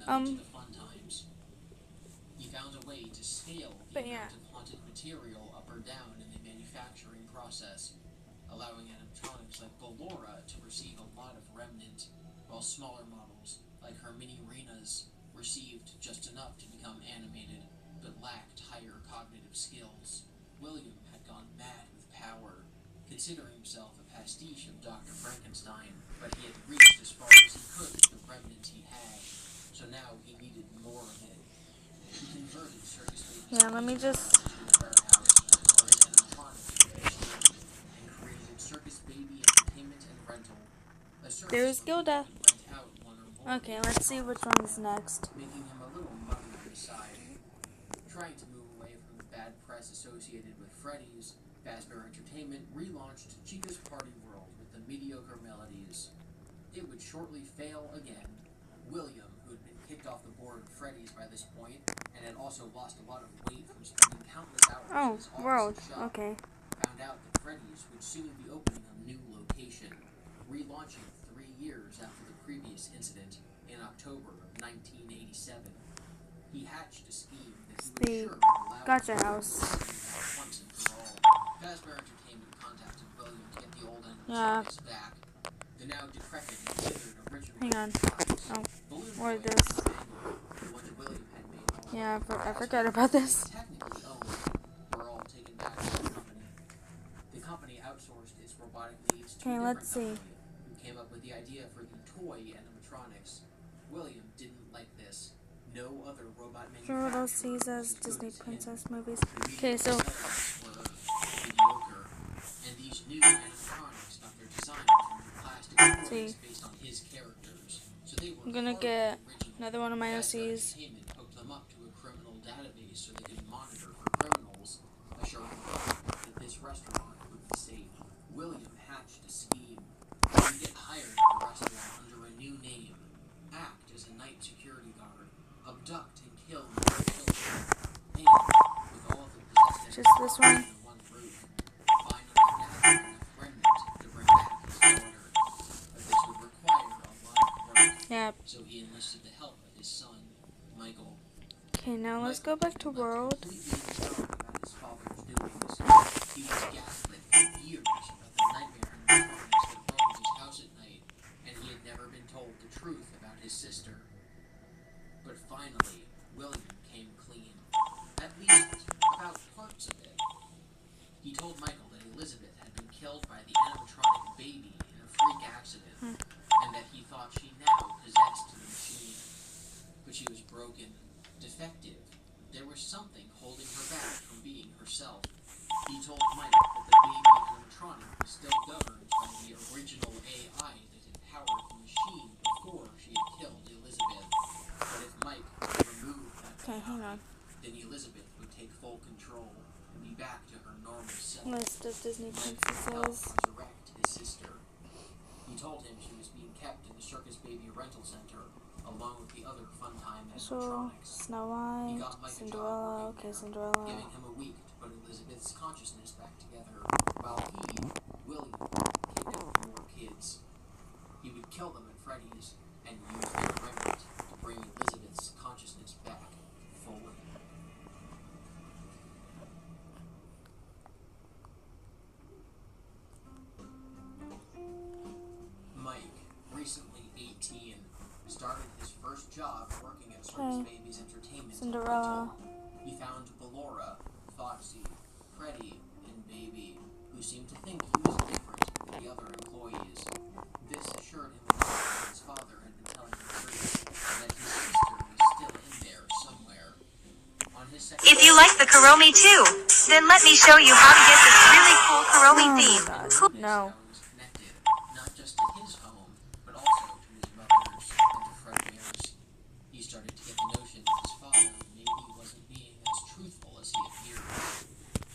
But yeah. Haunted material up or down in the manufacturing process, allowing animatronics like Ballora to receive a lot of remnant, while smaller models, like her mini Renas, received just enough to become animated, but lacked higher cognitive skills. William had gone mad with power, considering himself a pastiche of Dr. Frankenstein, but he had reached as far as he could with the remnant he had, so now he needed more of it. He converted Circus Babies Yeah, let me just... into a warehouse where his animatronics would be stored, and created Circus Baby Entertainment and Rental. A service There's where Gilda. people could rent out one or more Okay, let's see which one's next. making him a little muddy on his side. Trying to move away from the bad press associated with Freddy's, Fazbear Entertainment relaunched Chica's Party World with the mediocre melodies. It would shortly fail again. William, who had been kicked off the board of Freddy's by this point, and had also lost a lot of weight from spending countless hours in his office and shop, found out that Freddy's would soon be opening a new location, relaunching 3 years after the previous incident in October of 1987. He hatched a scheme that he would sure allow Gacha house. once and for all. Fazbear Entertainment contacted William to get the old animatronics back. The now decrepit and withered original. Hang on. Balloon Or Boy this. and Mangle, the one that William had made all Yeah, along. I forgot about this. Technically owned, were all taken back to the company. The company outsourced its robotic needs to Okay, a let's different see. company, who came up with the idea for the toy animatronics. William didn't like this. No other robot Sure, manufacturer those sees as was as Disney good as him. princess movies. The Okay, so mediocre, and these new stories based on his characters, so they were I'm gonna hardly get original. another one of my Gacha OCs. Entertainment hooked them up to a criminal database so they could monitor for criminals, assuring the public that this restaurant would be safe. William hatched a scheme. He would get hired at the restaurant under a new name, act as a night security guard, abduct and kill more children, and, with all of the possessed Just this one. under one roof, finally gather enough remnant to bring back his daughter. But this would require a lot of work, Yep. so he enlisted the help of his son, Michael. Okay, now let's go back to World. Completely in the dark about his father's doings. He was gaslit for years about the nightmare animatronics that roamed his house at night, and he had never been told the truth about his sister. But finally, William came clean. At least, about parts of it. He told Michael that Elizabeth had been killed by the animatronic baby in a freak accident, and that he thought she now possessed the machine. But she was broken, defective. There was something holding her back from being herself. He told Mike that the baby animatronic was still governed by the original AI that had powered the machine before she had killed Elizabeth. But if Mike could remove that Okay, hang on. then Elizabeth would take full control and be back to her normal self. List of Disney Mike could help princesses. resurrect his sister. He told him she was being kept in the Circus Baby Rental Center, along with the other Funtime So, animatronics. Snow He White, got Mike a job Cinderella. working Okay, there, Cinderella. giving him a week to put Elizabeth's consciousness back together, while he, William, kidnapped more kids. He would kill them at Freddy's and use their remnant to bring Elizabeth's consciousness back fully. Mike, recently 18, started his first job working at Circus Okay. Baby's Entertainment. Cinderella. He found Ballora, Foxy, Freddy, and Baby, who seemed to think he was different than the other employees. This assured him that his father had been telling the truth, and that his sister was still in there somewhere. On his second If you like the Kuromi too, then let me show you how to get this really cool Kuromi Oh theme. my God. No. He was connected, not just to his home, but also to his mother's and to Fredbear's. He started to get the notion that his father maybe wasn't being as truthful as he appeared.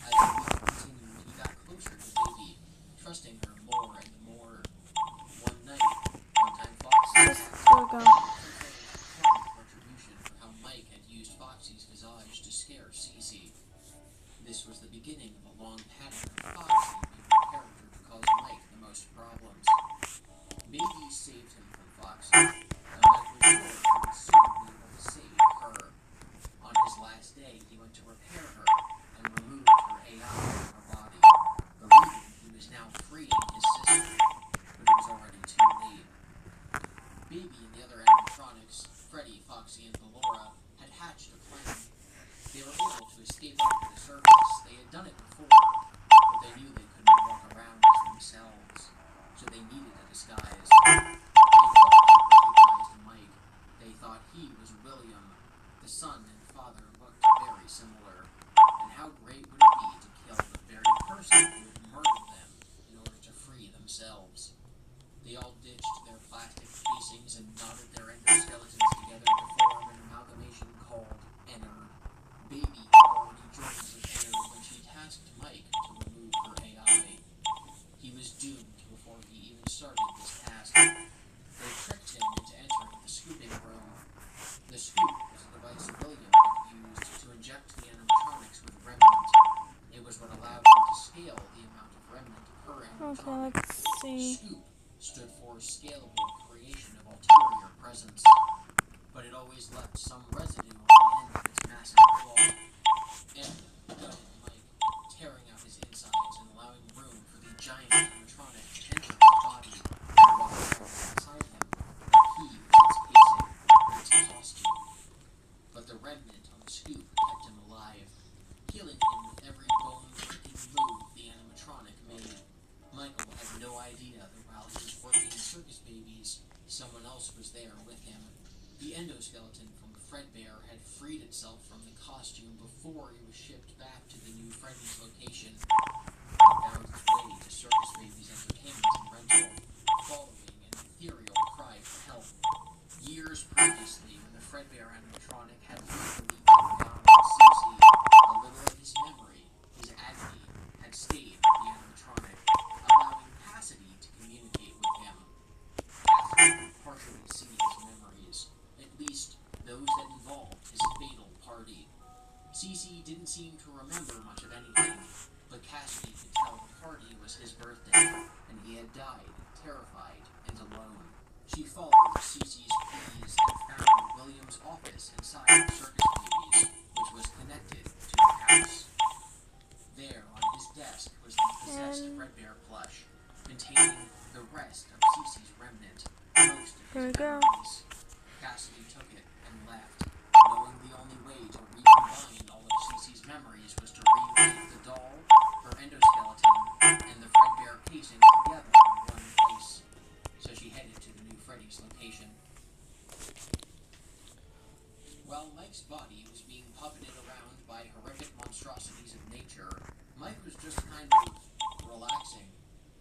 As the week continued, he got closer to Baby, trusting her more and more. One night, Funtime Foxy Just, there we go. retribution for how Mike had used Foxy's visage to scare Cece. This was the beginning of a long pattern of Foxy being the character to cause Mike the most problems. Baby saved him from Foxy, and Mike was sure he would soon be able to save her. On his last day, he went to repair her and removed her AI from her body, believing he was now freeing his sister, but it was already too late. Baby and the other animatronics, Freddy, Foxy, and Ballora, had hatched a plan. They were able to escape onto the surface. They had done it before, but they knew they couldn't walk around as themselves, so they needed a disguise. They thought they recognized Mike. They thought he was William. The son and father looked very similar. And how great would it be to kill the very person who had murdered them in order to free themselves? They all ditched their plastic casings and knotted their endoskeletons together to form an amalgamation called Ennard. Baby had already joined with Ennard when she tasked Mike to remove her AI. He was doomed before he even started this task. They tricked him into entering the scooping room. The scoop was a device William had used to inject the animatronics with remnant. It was what allowed him to scale the amount of remnant per Okay, animatronic. let's see. Scoop stood for scalable creation of ulterior presence, but it always left some residue on the end of its massive claw. And gutted Mike, tearing out his insides and allowing room for the giant animatronic to enter his body and walk around inside him, like he was its casing and its costume. But the remnant on the scoop kept him alive, healing him with every bone-breaking move the animatronic made. Michael had no idea that while he was working Circus Babies, someone else was there with him. The endoskeleton from Fredbear had freed itself from the costume before it was shipped back to the new Freddy's location. It found its way to Circus Babies Entertainment and Rental, following and had died, terrified and alone. She followed Cece's pleas and found William's office inside the circus babies, which was connected to the house. There, on his desk, was the possessed Fredbear plush, containing the rest of Cece's remnant, most of Here we his go. memories. Cassidy took it and left, knowing the only way to recombine all of Cece's memories was to reunite the doll, her endoskeleton, and the Fredbear casing together in one place. So she headed to the new Freddy's location. While Mike's body was being puppeted around by horrific monstrosities of nature, Mike was just kind of relaxing.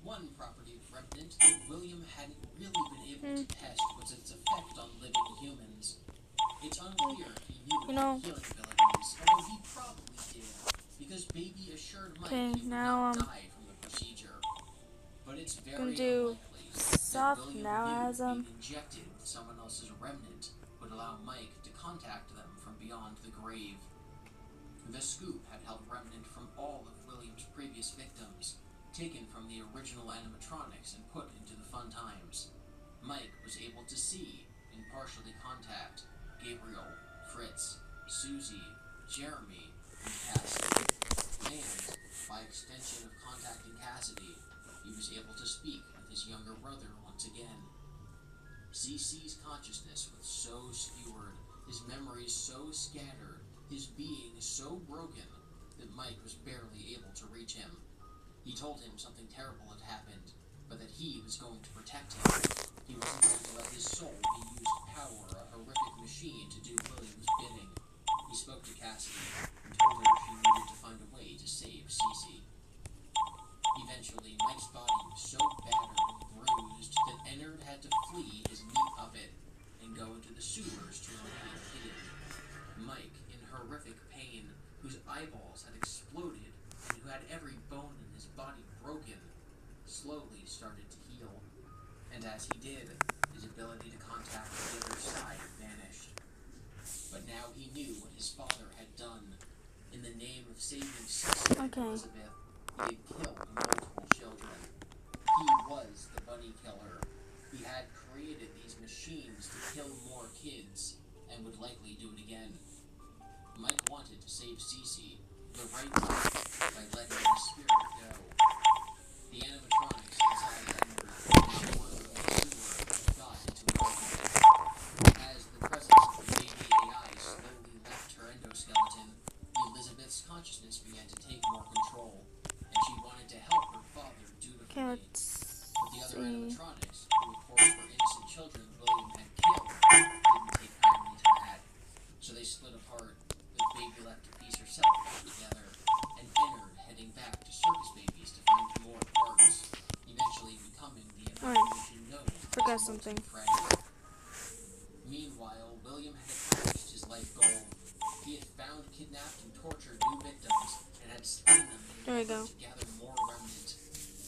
One property of Remnant that William hadn't really been able to test was its effect on living humans. It's unclear if he knew it had healing abilities, although he probably did, because Baby assured Mike he would not die from the procedure. But it's very unlikely that William knew being injected with someone else's remnant would allow Mike to contact them from beyond the grave. The scoop had held remnant from all of William's previous victims, taken from the original animatronics and put into the fun times. Mike was able to see, and partially contact, Gabriel, Fritz, Susie, Jeremy, and Cassidy. And, by extension of contacting Cassidy, he was able to speak with his younger brother once again. Cece's consciousness was so skewered, his memories so scattered, his being so broken, that Mike was barely able to reach him. He told him something terrible had happened, but that he was going to protect him. He wasn't going to let his soul be used to power a horrific machine to do William's bidding. He spoke to Cassidy and told her she needed to find a way to save Cece. Eventually, Mike's body was so battered and bruised that Ennard had to flee his meat puppet and go into the sewers to remain hidden. Mike, in horrific pain, whose eyeballs had exploded and who had every bone in his body broken, slowly started to heal. And as he did, his ability to contact the other side vanished. But now he knew what his father had done. In the name of saving Cece and Elizabeth, he had killed multiple children. He was the bunny killer. He had created these machines to kill more kids, and would likely do it again. Mike wanted to save Cece the right way by letting his spirit go. The animatronics inside Ennard, now one in the sewer, got into an argument. As the presence of the baby AI slowly left her endoskeleton, Elizabeth's consciousness began to take more control, and she wanted to help her father dutifully. But the other animatronics, who of course were innocent children William had killed, didn't take kindly to that. So they split apart, with Baby left to piece herself back together, and Ennard heading back to Circus Babies to find more parts, eventually becoming the animation known as Molten Freddy. Meanwhile, William had accomplished his life goal. He had found, kidnapped, and tortured new victims, and had slain them in an effort to gather more remnant.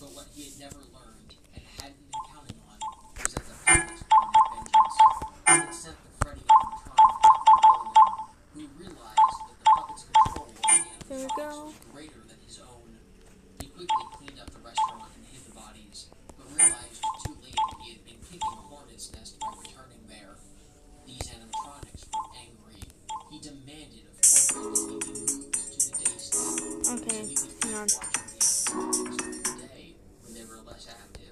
But what he had never learned, and hadn't been counting on, was that the puppets wanted vengeance. He had sent the Freddy animatronic after William, who realized that the puppet's control over the animatronics was greater than his own. He quickly cleaned up the restaurant and hid the bodies, but realized too late that he had been kicking a hornet's nest by returning there. These animatronics were angry. He demanded, of course, that he be moved to the day step, so he could keep watching the animatronics during the day when they were less active.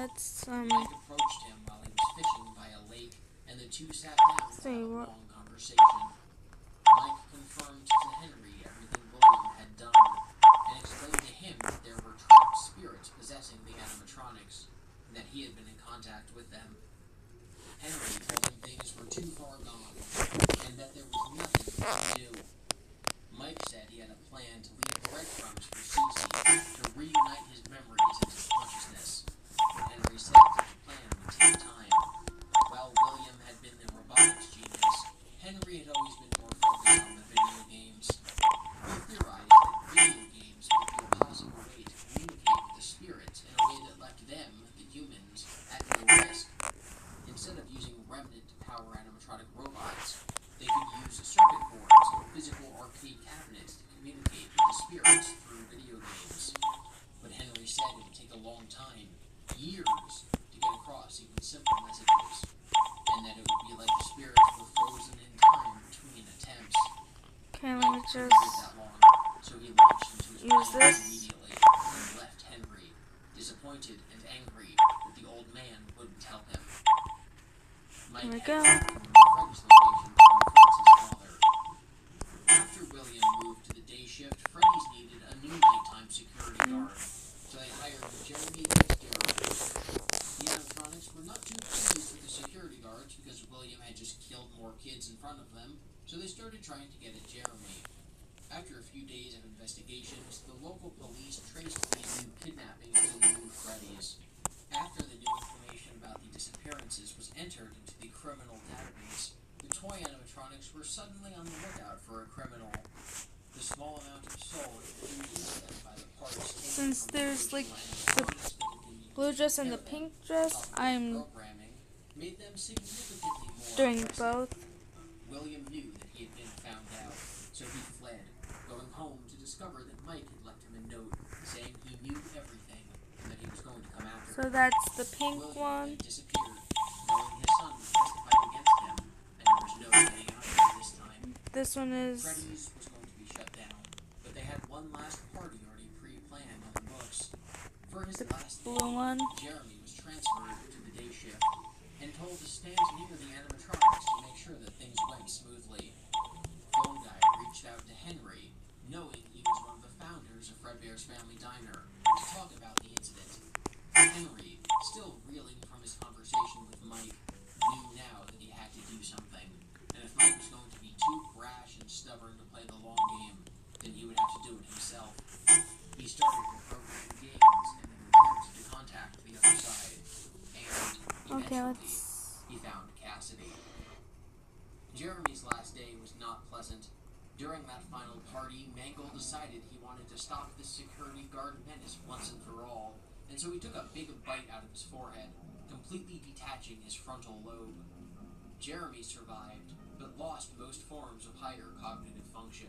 let's Mike approached him while he was fishing by a lake, and the two sat down to see have a what. long conversation. Mike confirmed to Henry everything William had done, and explained to him that there were trapped spirits possessing the animatronics, and that he had been in contact with them. Henry told him things were too far gone, and that there was nothing he could do. Mike said he had a plan to leave breadcrumbs for Cece to reunite his memories into consciousness, but Henry said that the plan would take time. While William had been the robotics genius, Henry had always been more focused on the video games. He theorized that video games might be a possible way to communicate with the spirits in a way that left them, the humans, at no risk. Instead of using Remnant to power animatronic robots, they could use circuit boards and physical arcade cabinets to communicate with the spirits through video games. But Henry said it would take a long time, years, to get across even simple messages, and that it would be like the spirits were frozen in time between attempts. Okay, let me Mike couldn't just wait that long, so he launched into his use plan this. immediately and left Henry, disappointed and angry that the old man wouldn't help him. Mike Here we headed go. back to Freddy's location to confront his father. After William moved to the day shift, Freddy's needed a new nighttime security guard, so they hired Jeremy Fitzgerald. The animatronics were not too pleased with the security guards because William had just killed more kids in front of them, so they started trying to get at Jeremy. After a few days of investigations, the local police traced these new kidnappings to the new Freddy's. After the new information about the disappearances was entered into the criminal database, the toy animatronics were suddenly on the lookout for a criminal. The small amount of soul introduced them by the parts taken Since from there's like the the blue dress and the pink dress, I'm programming made them significantly more doing aggressive. both. William knew that he had been found out, so he fled, going home to discover that Mike had left him a note saying he knew everything and that he was going to come after So him. that's the pink William one. then disappeared, knowing his son would testify against him, and there was no getting out of it this time. This one is Freddy's was going to be shut down, but they had one last party already pre-planned on the books. For his last day, blue one. Jeremy was transferred to the day shift and told to stand near the animatronics to make sure that things went smoothly. Phone guy reached out to Henry, knowing he was one of the founders of Fredbear's Family Diner, to talk about the incident. Henry, still reeling from his conversation with Mike, knew now that he had to do something, and if Mike was going to be too brash and stubborn to play the long game, then he would have to do it himself. He started to program games in an attempt to contact the other side, and Okay, eventually he found Cassidy. Jeremy's last day was not pleasant. During that final party, Mangle decided he wanted to stop the security guard menace once and for all, and so he took a big bite out of his forehead, completely detaching his frontal lobe. Jeremy survived, but lost most forms of higher cognitive function.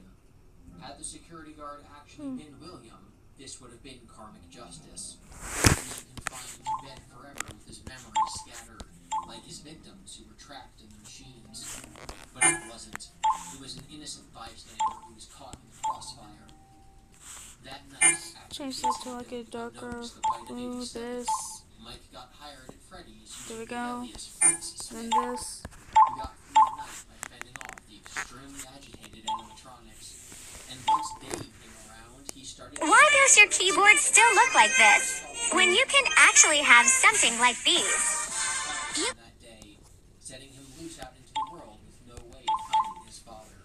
Had the security guard actually been William, this would have been karmic justice. Being confined to bed forever with his memories scattered, like his victims who were trapped in the machines. But it wasn't. It was an innocent bystander who was caught in the crossfire. That night, after Change that to like a Cassidy darker noticed the bite of blue. 87, This. Mike got hired at Freddy's There we using the go. alias Fritz Then Smith. this. He got through the night by fending off the extremely agitated animatronics. And once Dave came around, he started... Why does your keyboard still look like this? When you can actually have something like these. that day, setting him loose out into the world with no way of finding his father.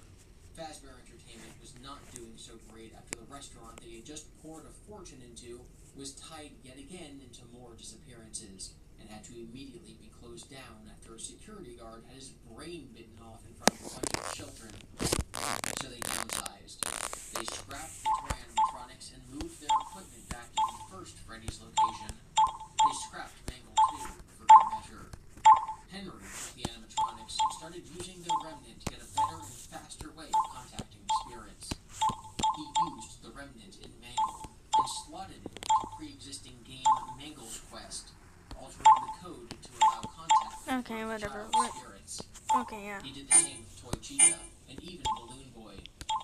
Fazbear Entertainment was not doing so great after the restaurant they had just poured a fortune into was tied yet again into more disappearances, and had to immediately be closed down after a security guard had his brain bitten off in front of a bunch of children. So they downsized. They scrapped the toy animatronics and moved their equipment back to the first Freddy's location. They scrapped Mangle too, for good measure. Henry, the animatronics, started using their remnant to get a better and faster way of contacting the spirits. He used the remnant in Mangle and slotted it into pre-existing game Mangle's Quest, altering the code to allow contact with Okay, whatever. child spirits. Okay, yeah. He did the same with Toy Chica and even Balloon Boy.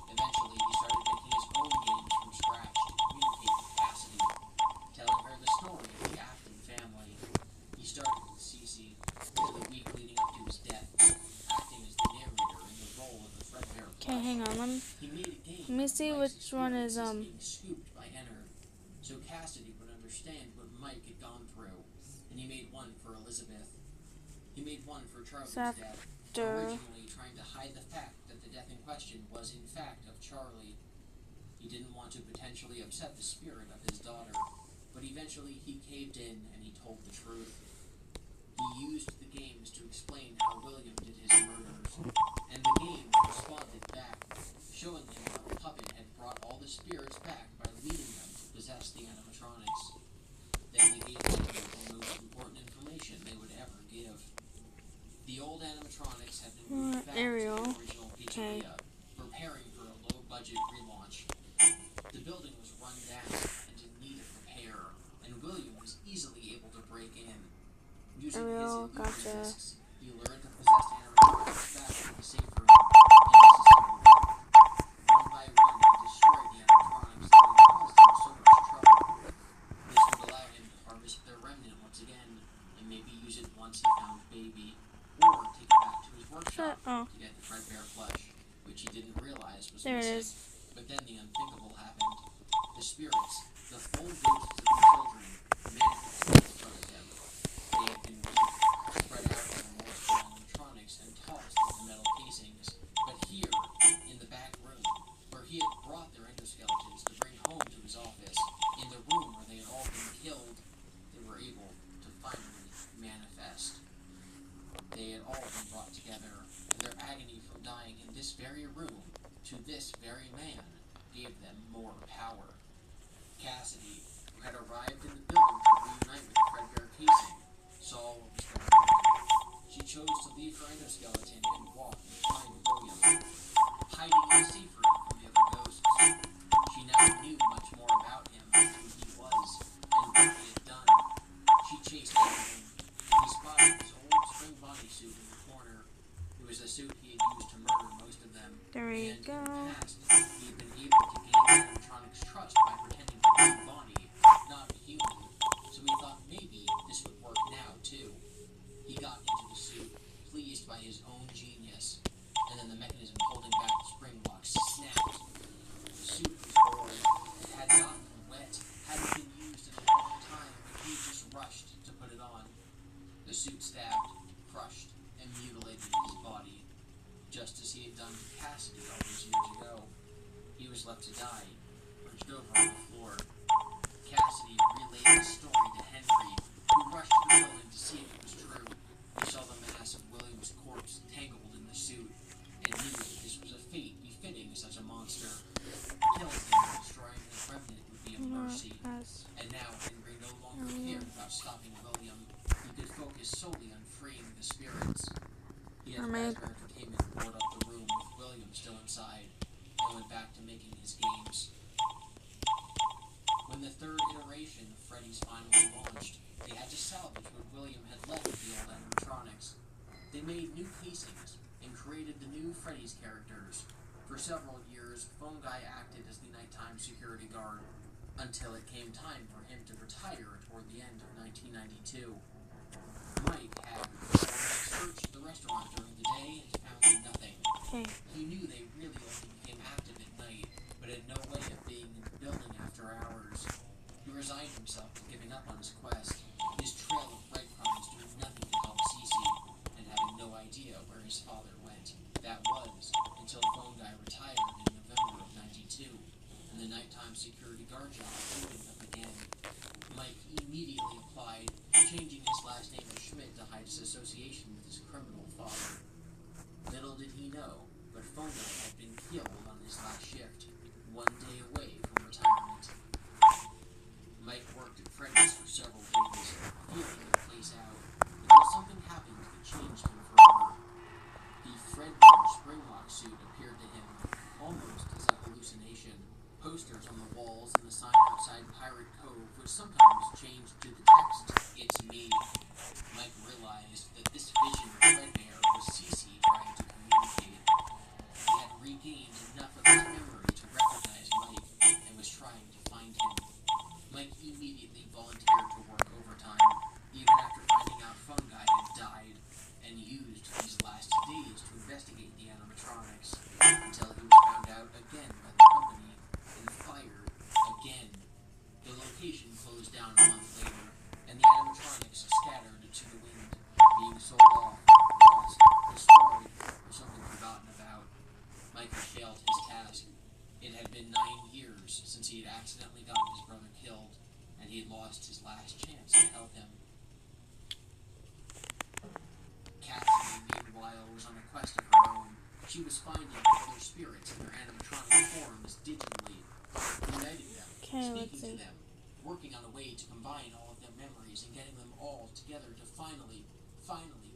Eventually, he started making his own games from scratch to communicate with Cassidy, telling her the story of the Afton family. see which one is being scooped by Enner, so Cassidy would understand what Mike had gone through, and he made one for Elizabeth. He made one for Charlie's death, originally trying to hide the fact that the death in question was in fact of Charlie. He didn't want to potentially upset the spirit of his daughter, but eventually he caved in and he told the truth. He used the games to explain how William did his murders, and the games responded back, showing him how the puppet had brought all the spirits back by leading them to possess the animatronics. Then they gave him the most important information they would ever give. The old animatronics had been moved back to the original pizzeria, preparing for a low-budget relaunch. The building was run down and in need of repair, and William was easily able to break in. Using his illusion discs, he lured the possessed animatronics back to the safe room and disassembled them. One by one, he destroyed the animatronics that had caused him so much trouble. This would allow him to harvest their remnant once again, and maybe use it once he found Baby, or take it back to his workshop to get the Fredbear flesh, which he didn't realize was missing. But then the unthinkable happened. The spirits, the full ghosts of the children, manifested in front of him. They had been weak, spread out on the multiple animatronics and tossed into metal casings. But here, in the back room, where he had brought their endoskeletons to bring home to his office, in the room where they had all been killed, they were able to finally manifest. They had all been brought together, and their agony from dying in this very room to this very man gave them more power. Cassidy, who had arrived in the building to reunite with the Fredbear casing, saw what was going on. She chose to leave her endoskeleton and walk and find William, hiding in a safe room from the other ghosts. She now knew much more about him, who he was, and what he had done. She chased after him, and he spotted his old spring bodysuit in the corner. It was the suit he had used to murder most of them. There we And go. in the past, he had been able to gain the animatronic's trust by pretending to be Bonnie, not a human. So he thought maybe this would work now, too. He got into the suit, pleased by his own genius, and then the mechanism holding back the spring lock snapped. The suit was old, it had gotten wet, hadn't been used in a long time, but he just rushed to put it on. The suit stabbed, crushed, and mutilated his body, just as he had done to Cassidy all those years ago. He was left to die, perched over on the floor. Cassidy relayed the story to Henry, who rushed to the building to see if it was true. He saw the mass of William's corpse tangled in the suit, and knew that this was a fate befitting such a monster. Killing him and destroying his remnant would be a mercy. And now Henry no longer cared about stopping William. He could focus solely on freeing the spirits. He had Fazbear Entertainment board up the room with William still inside, and went back to making his games. When the third iteration of Freddy's finally launched, they had to salvage what William had left of the old animatronics. They made new casings and created the new Freddy's characters. For several years, Phone Guy acted as the nighttime security guard, until it came time for him to retire toward the end of 1992. Mike had searched the restaurant during the day and found nothing. He knew they really only became active at night, but had no way of being in the building after hours. He resigned himself to giving up on his quest, his trail of breadcrumbs doing nothing to help Cece, and having no idea where his father went. That was until Phone Guy retired in November of 92, and the nighttime security guard job opened up again. Mike immediately applied, changing his last name to Schmidt to hide his association with his criminal father. Little did he know, but Phone Guy had been killed on his last shift, one day away from retirement. Mike worked at Freddy's for several days, feeling the place out, until something happened that changed him forever. The Fredbear Springlock suit appeared to him, almost as a hallucination. Posters on the walls and the sign outside Pirate Cove would sometimes change to the text, "It's me." Mike realized that this vision of Fredbear was Cece trying to communicate. He had regained enough of his memory to recognize Mike, and was trying to find him. Mike immediately volunteered to work overtime, even after finding out Phone Guy had died, and used these last days to investigate the animatronics, until he was found out again by the company down a month later, and the animatronics scattered to the wind, being sold off, lost, destroyed, or simply forgotten about. Mike had failed his task. It had been 9 years since he had accidentally gotten his brother killed, and he had lost his last chance to help him. Cassidy, meanwhile, was on a quest of her own. She was finding other spirits in their animatronic forms digitally, uniting them, speaking to them, working on a way to combine all of their memories and getting them all together to finally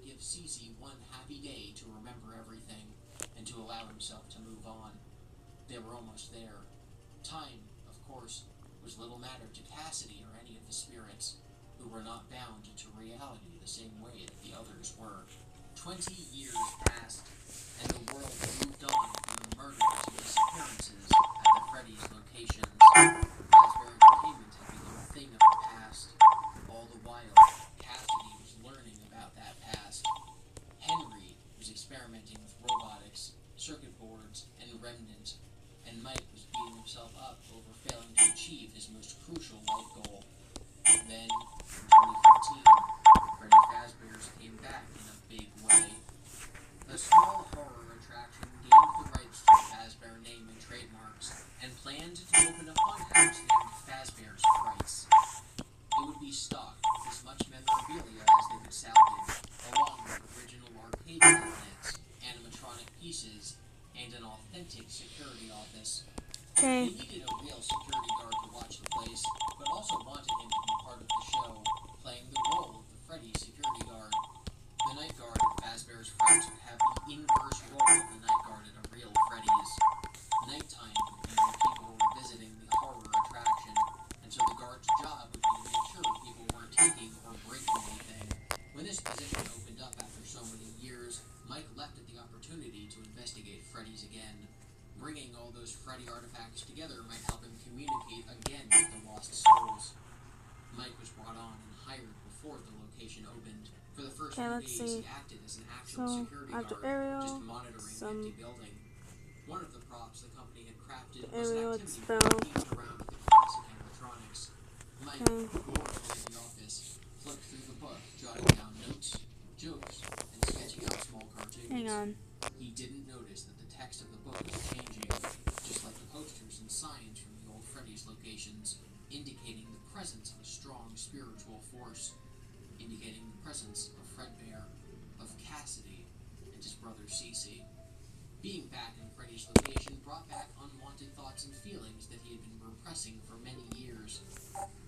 give Cece one happy day to remember everything and to allow himself to move on. They were almost there. Time, of course, was little matter to Cassidy or any of the spirits, who were not bound to reality the same way that the others were. 20 years passed, and the world moved on from the murders and disappearances at the Freddy's locations. Fazbear Entertainment had become a thing of the past. All the while, Cassidy was learning about that past. Henry was experimenting with robotics, circuit boards, and Remnant, and Mike was beating himself up over failing to achieve his most crucial life goal. Then, in 2015, Freddy Fazbear's came back in a big way. The small horror attraction gained the rights to the Fazbear name and trademarks, and planned to open a funhouse named Fazbear's Frights. It would be stocked with as much memorabilia as they could salvage, along with original arcade cabinets, animatronic pieces, and an authentic security office. They needed a real security guard to watch the place, but also wanted him to be part of the show, playing the role of the Freddy security guard. The night guard at Fazbear's Frights would have the inverse role of the night guard at a real Freddy's. Nighttime would be when people were visiting the horror attraction, and so the guard's job would be to make sure people weren't taking or breaking anything. When this position opened up after so many years, Mike leapt at the opportunity to investigate Freddy's again. Bringing all those Freddy artifacts together might help him communicate again with the lost souls. Mike was brought on and hired before the location opened. For the first few days, he acted as an actual security guard, just monitoring the empty building. One of the props the company had crafted was an activity board themed around with the classic animatronics. Mike, bored in the office, flipped through the book, jotting down notes, jokes, and sketching out small cartoons. He didn't notice that the text of the book was changing, just like the posters and signs from the old Freddy's locations, indicating the presence of a strong spiritual force, indicating the presence of Fredbear, of Cassidy, and his brother Cece. Being back in Freddy's location brought back unwanted thoughts and feelings that he had been repressing for many years.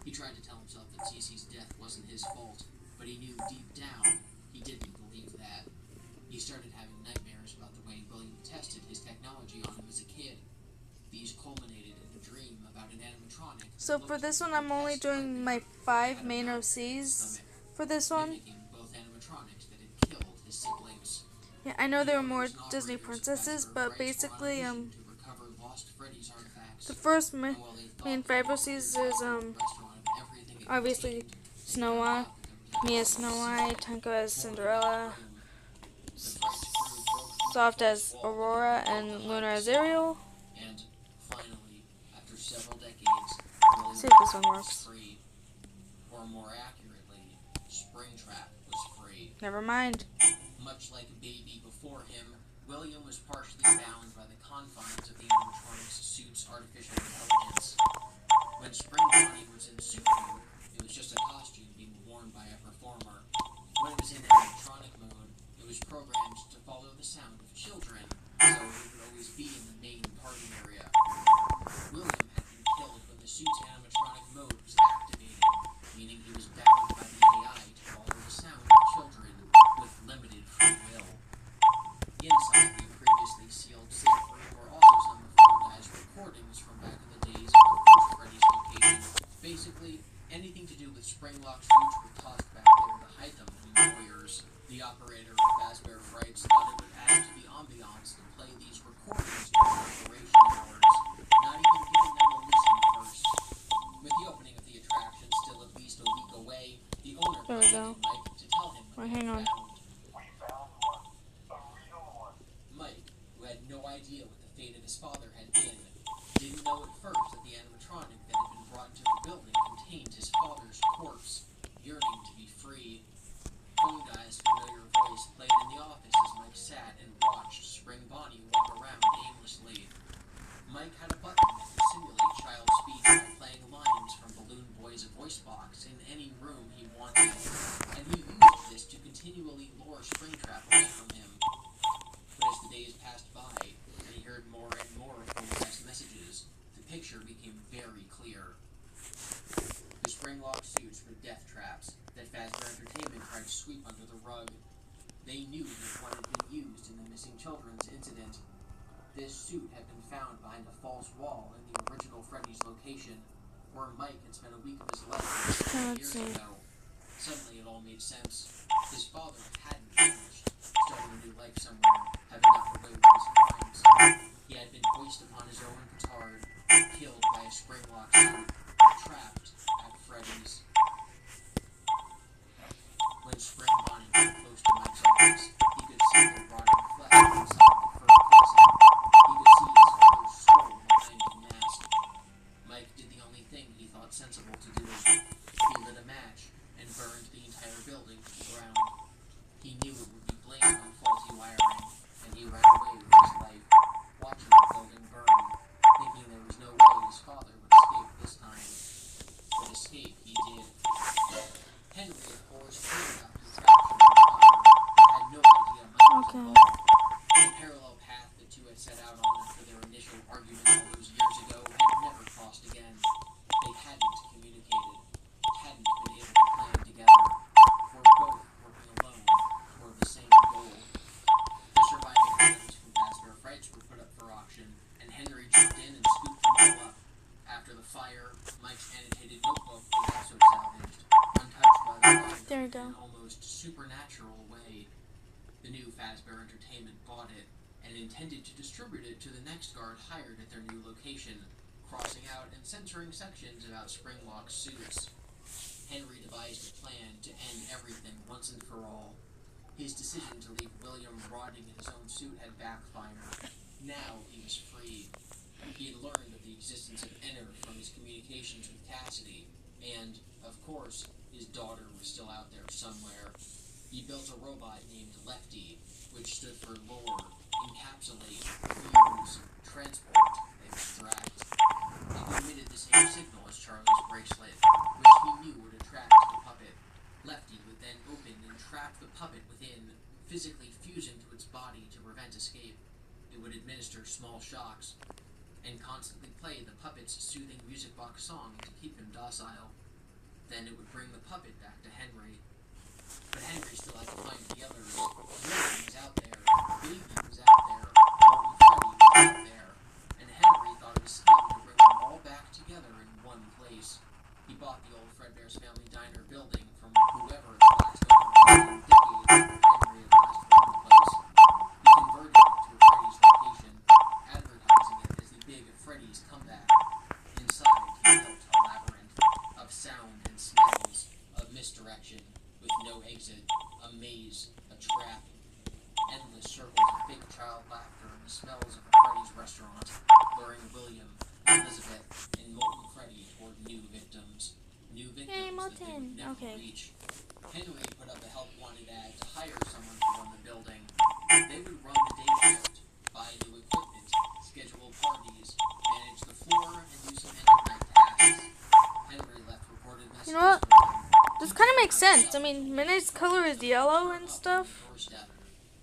He tried to tell himself that Cece's death wasn't his fault, but he knew deep down he didn't believe that. He started having nightmares about the way William tested his technology on him as a kid. These culminated in a dream about an animatronic. So for this one, I'm only doing my 5 main OCs for this one. Both animatronics that had killed his siblings. Yeah, I know there were more Disney princesses, but basically, the first main 5 OCs is, obviously, Snow White, me as Snow White, Tanko as Cinderella, Soft as Aurora, and Luna as Ariel. And finally, after several decades, Let's see if this one works. free. Or more accurately, Springtrap was free. Never mind. Much like a baby before him, William was partially bound by the confines of the animatronic's suit's artificial intelligence. When Spring Bonnie was in suit mode, it was just a costume being worn by a performer. When it was in animatronic mode, it was programmed to follow the sound of children, so it would always be in the main party area. William had been killed when the suit's animatronic mode was activated, meaning he was bound by the AI to follow the sound of children with limited free will. Inside the previously sealed safe room were also some of the guy's recordings from back in the days of the first Freddy's location. Basically, anything to do with spring-lock suits were tossed back there to hide them from employers. The operator of Fazbear Frights thought it would add to the ambiance to play these recordings during operation hours, not even giving them a listen first. With the opening of the attraction still at least a week away, the owner contacted Mike to tell him what he had found. We found one. A real one. Mike, who had no idea what the fate of his father had been, didn't know at first that the animatronic that had been brought into the building contained his father's locks in any room he wanted, and he used this to continually lure Springtrap away from him. But as the days passed by, and he heard more and more of Poltergeist messages, the picture became very clear. The spring-locked suits were death traps that Fazbear Entertainment tried to sweep under the rug. They knew that one had been used in the missing children's incident. This suit had been found behind a false wall in the original Freddy's location, where Mike had spent a week of his life 20 years ago. Suddenly it all made sense. His father hadn't finished, starting a new life somewhere, having gotten away with his crimes. He had been hoisted upon his own petard, killed by a spring-locked suit, trapped at Freddy's. When Spring Bonnie came close to Mike's office, he could see the rotting flesh inside the fur casing. He could see his father's skull behind the mask. Mike did the only thing he thought sensible to do. He lit a match and burned the entire building to the ground. He knew it would be blamed on faulty wiring, and he ran away with his life, watching the building burn, thinking there was no way his father would escape this time. But escape he did. Henry, of course, knew about his capture by the fire, but had no idea Mike was involved. The parallel path the two had set out on after their initial argument all those years ago had never crossed again. They hadn't communicated, hadn't been able to plan together, were both working alone toward the same goal. The surviving items from Fazbear Frights were put up for auction, and Henry jumped in and scooped them all up. After the fire, Mike's annotated notebook was also salvaged, untouched by the fire in an almost supernatural way. The new Fazbear Entertainment bought it and intended to distribute it to the next guard hired at their new location, crossing out and censoring sections about Springlock suits. Henry devised a plan to end everything once and for all. His decision to leave William rotting in his own suit had backfired. Now he was free. He had learned of the existence of Enner from his communications with Cassidy, and, of course, his daughter was still out there somewhere. He built a robot named Lefty, which stood for lure, encapsulate, fuse, transport, extract. It emitted the same signal as Charlie's bracelet, which he knew would attract the puppet. Lefty would then open and trap the puppet within, physically fusing to its body to prevent escape. It would administer small shocks, and constantly play the puppet's soothing music box song to keep him docile. Then it would bring the puppet back to Henry. But Henry still had to find the others. William was out there, Baby was out there, Molten Freddy was out there, and Henry thought of a scheme to bring them all back together in one place. He bought the old Fredbear's Family Diner building from whoever the last owner was in decades after Henry had last run the place. He converted it to a Freddy's location, advertising it as the big Freddy's comeback. Inside, he built a labyrinth of sound and smells, of misdirection, with no exit, a maze, a trap. Endless circles of fake child laughter and the smells of a Freddy's restaurant, luring William, Elizabeth, and Molten Freddy toward new victims. New victims that they would never reach. Henry put up a help wanted ad to hire someone to run the building. They would run the day shift, buy new equipment, schedule parties, manage the floor, and do some end-of-night tasks. Henry left recorded messages. You know what? This kind of makes sense. I mean, Midnight's color is yellow and stuff.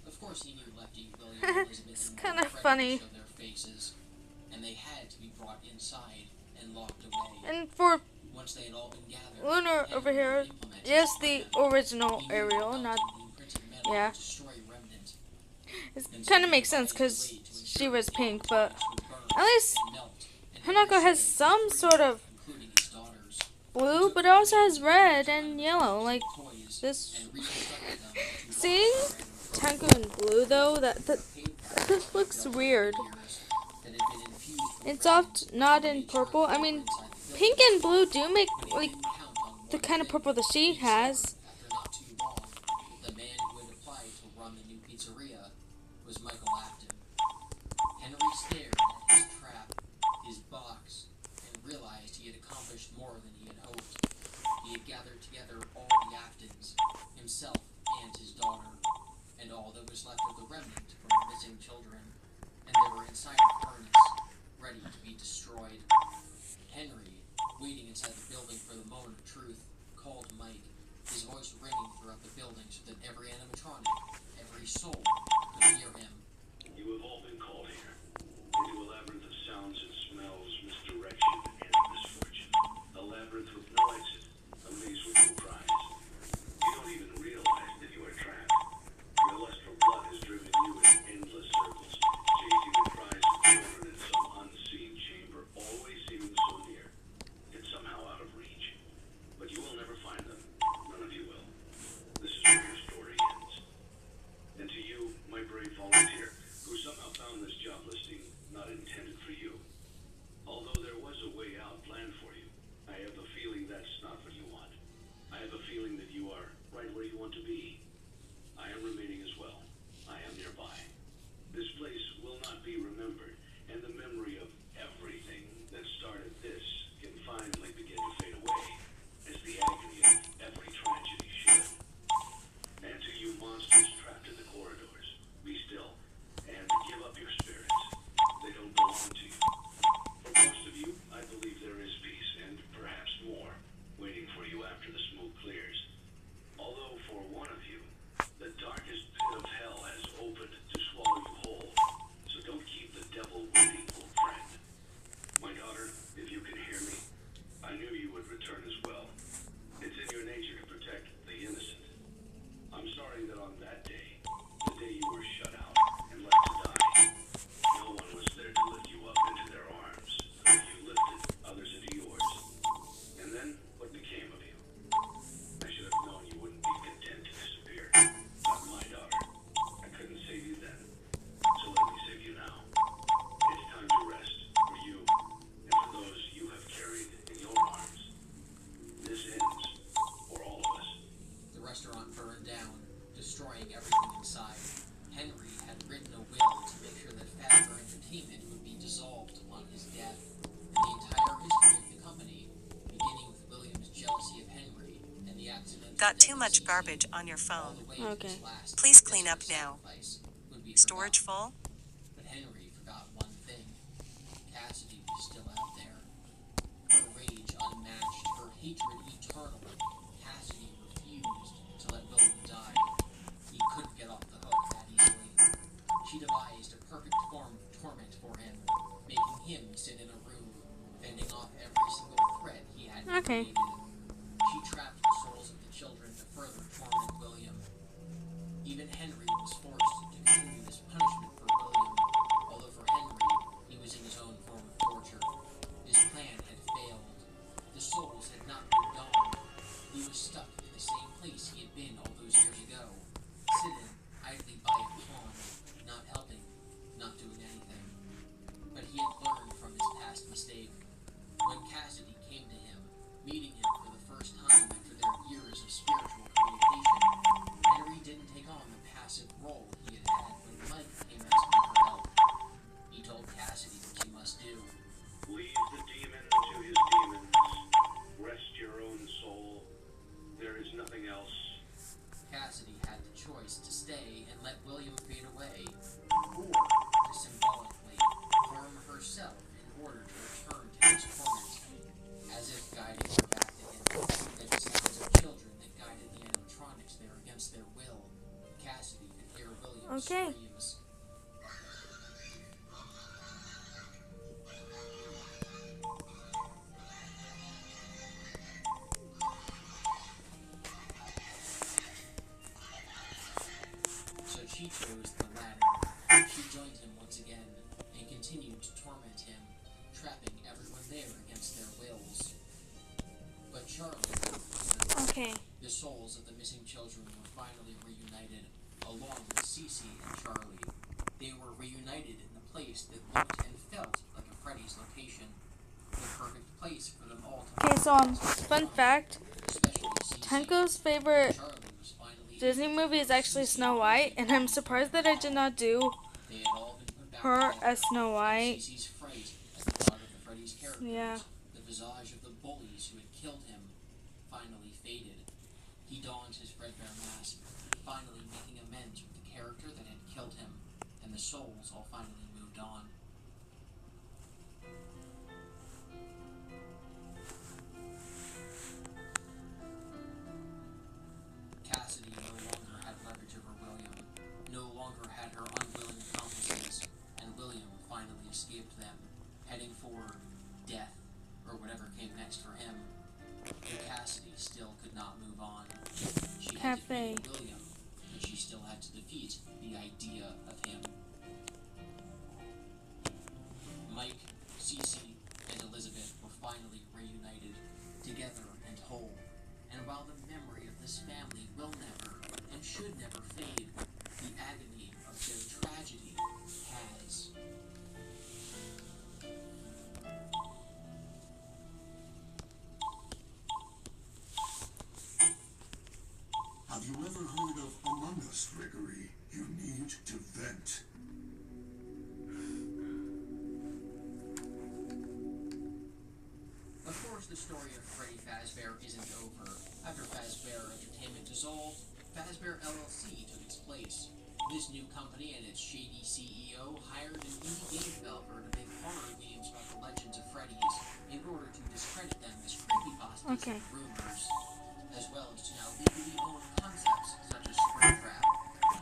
Of course, he knew Lefty, William, and Elizabeth It's and kind Molten of Freddy funny. show their faces, and they had to be brought inside and locked away. And for Once they had all been gathered, Lunar Henry over here, implemented yes, his the plan. original He knew Ariel, melting not. the imprinted metal Yeah. would destroy Remnant. It kind of makes sense because she was pink, but at least Hanako has some sort of blue, but it also has red and yellow, like this. Seeing Tenku in blue though, that this looks weird. It's oft not in purple. I mean, pink and blue do make like the kind of purple that she has. After not too long, the man who had applied to run the new pizzeria was Michael Afton. Henry stared at his trap, his box, and realized he had accomplished more than he had hoped. He had gathered together all the Aftons, himself and his daughter, and all that was left of the remnant from the missing children, and they were inside a furnace, ready to be destroyed. Henry, waiting inside the building for the moment of truth, soul could hear him. You have all been called here, into a labyrinth of sounds and smells, misdirection and misfortune. A labyrinth with no exit, a maze with no prize. You don't even realize that you are trapped. Your lust for blood has driven you in endless circles, chasing the cries of children in some unseen chamber, always seeming so near, yet somehow out of reach. But you will never find them. None of you will. This is where your story ends. And to you, my brave volunteer, who somehow found this job listing not intended for you. Although there was a way out planned for you, I have a feeling that's not what you want. I have a feeling that you are right where you want to be. I am remaining as well. I am nearby. This place will not be remembered, and the memory of everything that started this can finally begin to fade away, as the agony of every tragedy should. And to you monsters trapped in the corridors, be still, and give up your spirits. They don't belong to you. For most of you, I believe there is peace, and perhaps more, waiting for you after the smoke clears. Although for one of you, the darkest pit of hell has opened to swallow you whole. So don't keep the devil waiting, old friend. My daughter, if you can hear me, I knew you would return as well. It's in your nature to protect the innocent. I'm sorry that on that day, the day you were shut out and left to die, no one was there to lift you up into their arms, though you lifted others into yours. And then, what became of you? I should have known you wouldn't be content to disappear. Not my daughter. I couldn't save you then. So let me save you now. It's time to rest for you and for those you have carried in your arms. This ends for all of us. The restaurant burned down, destroying everything inside. Henry had written a will to make sure that Fazbear Entertainment would be dissolved upon his death. And the entire history of the company, beginning with William's jealousy of Henry and the accident. Got too much garbage on your phone. Okay. Please clean up now. Storage full? But Henry forgot one thing. Cassidy was still out there. Her rage unmatched, her hatred eternal. Cassidy refused to let William die. He couldn't get off the hook that easily. She devised a perfect form of torment for him, making him sit in a room, fending off every single threat he had created. She trapped the souls of the children to further torment William. Even Henry was forced to continue this punishment for William, although for Henry, he was in his own form of torture. His plan had failed. The souls had not moved on. He was stuck in the same place he had been all those years ago, sitting idly by a pond, not helping, not doing anything. But he had learned from his past mistake. When Cassidy came to him, meeting him for the first time after their years of spiritual communication, Henry didn't take on the passive role he had had when Mike came asking for help. He told Cassidy what she must do. Leave the demon to his demons. Rest your own soul. There is nothing else. Cassidy had the choice to stay and let William fade away, or to symbolically harm herself in order to return to his torment, as if guiding her back to him, like the sounds of children that guided the animatronics there against their will. Cassidy could hear William's screams. So she chose the latter. She joined him once again and continued to torment him, trapping everyone there against their wills. But Charlie, the souls of the missing children were finally reunited, along with Cece and Charlie. They were reunited in the place that looked and felt like a Freddy's location, the perfect place for them all to. Okay, so fun fact, Hanko's favorite Disney movie is actually Snow White, and I'm surprised that I did not do her as Snow White. Yeah. The visage of the bullies who had killed him finally faded. He donned his Fredbear mask, finally making amends with the character that had killed him, and the souls all finally moved on. Cassidy no longer had leverage over William. No cafe. William, but she still had to defeat the idea of him. Mike, Cece, and Elizabeth were finally reunited, together and whole. And while the memory of this family will never and should never fade, the agony of their tragedy has. Have you ever heard of Among Us, Gregory? You need to vent. Of course, the story of Freddy Fazbear isn't over. After Fazbear Entertainment dissolved, Fazbear LLC took its place. This new company and its shady CEO hired an indie game developer to make horror games about the legends of Freddy's in order to discredit them as creepypastas and rumors, as well as to now legally own concepts such as Springtrap.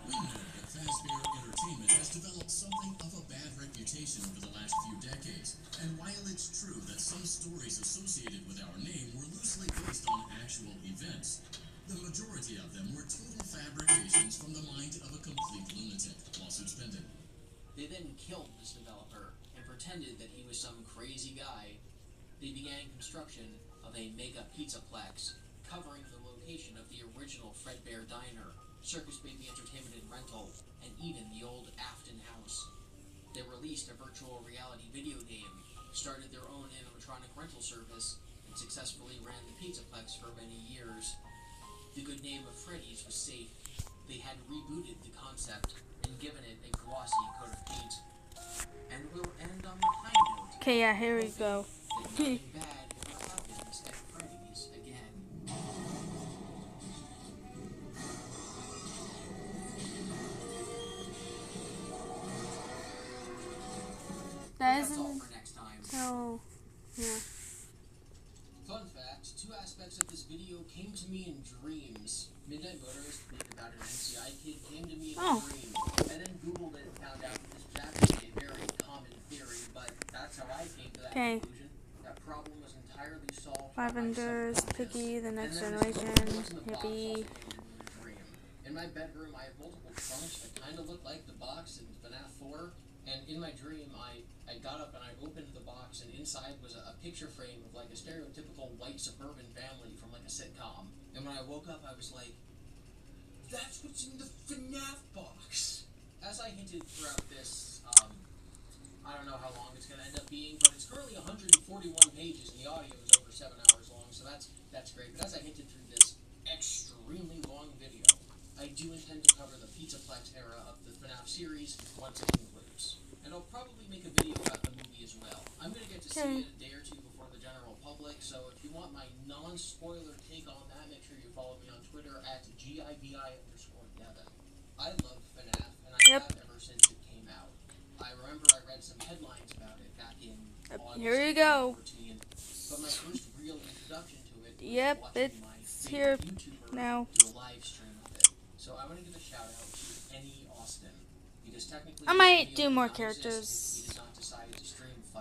We know that Fazbear Entertainment has developed something of a bad reputation over the last few decades. And while it's true that some stories associated with our name were loosely based on actual events, the majority of them were total fabrications from the mind of a complete lunatic. Lawsuits pending. They then killed this developer and pretended that he was some crazy guy. They began construction of a mega pizzaplex, covering the location of the original Fredbear Diner, Circus Baby Entertainment and Rental, and even the old Afton House. They released a virtual reality video game, started their own animatronic rental service, and successfully ran the pizzaplex for many years. The good name of Freddy's was safe. They had rebooted the concept and given it a glossy coat of paint. And we'll end on the high note. Okay, yeah, here we go. That nothing bad ever happens at Freddy's again. That's all for next time. Oh, yeah. Fun fact, two aspects of this video came to me in dreams. Midnight Motorist, think about an NCI kid, came to me in a dream. I then Googled it and found out that this was actually a very common theory, but that's how I came to that conclusion. That problem was entirely solved by my Lavenders, subconscious. Piggy, The Next And then Generation, this box also Hippie. came to me in a dream. In my bedroom, I have multiple trunks that kind of look like the box in FNAF 4. And in my dream, I got up and I opened the box, and inside was a picture frame of like a stereotypical white suburban family from like a sitcom. And when I woke up, I was like, that's what's in the FNAF box! As I hinted throughout this, I don't know how long it's going to end up being, but it's currently 141 pages, and the audio is over 7 hours long, so that's great. But as I hinted through this extremely long video, I do intend to cover the Pizzaplex era of the FNAF series once it concludes. And I'll probably make a video about the movie as well. I'm going to get to see it a day or two before the general public, so if you want my non-spoiler take on that, make sure you follow me on Twitter at GIBI_Devin. I love FNAF, and I have ever since it came out. I remember I read some headlines about it back in August Here you go. 2014, but my first real introduction to it was It's watching my here favorite YouTuber now. do a live stream of it. So I want to give a shout out to Penny Austin, because technically I might do more characters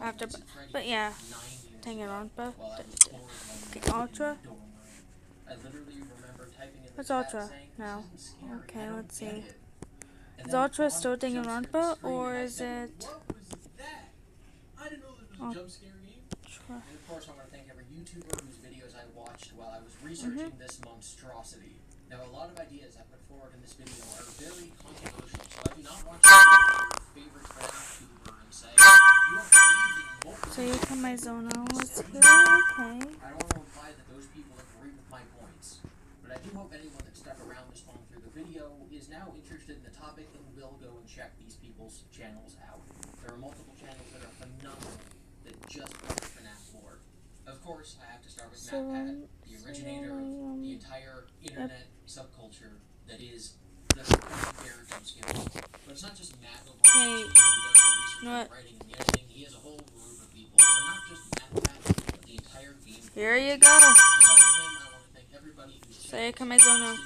after, but yeah. Danganronpa. Okay, Ultra. What's Ultra now? Okay, let's see. Is Ultra still Danganronpa, or is it Ultra? And of course, I want to thank every YouTuber whose videos I watched while I was researching this monstrosity. Now, a lot of ideas I put forward in this video are very controversial, so I do not want you to go to your favorite FNAF YouTuber and say, you don't believe in multiple. So you come my zone was here, okay. I don't want to imply that those people agree with my points, but I do hope anyone that stuck around this long through the video is now interested in the topic and will go and check these people's channels out. There are multiple channels that are phenomenal that just cover FNAF lore. Of course, I have to start with MatPat, the originator of the entire internet subculture that is the Fredbear jumpscare. But it's not just Matt over who does the research and writing and the editing. He has a whole group of people. So not just MatPat, but the entire game. Here you go. I want to thank everybody who's Say Kamizono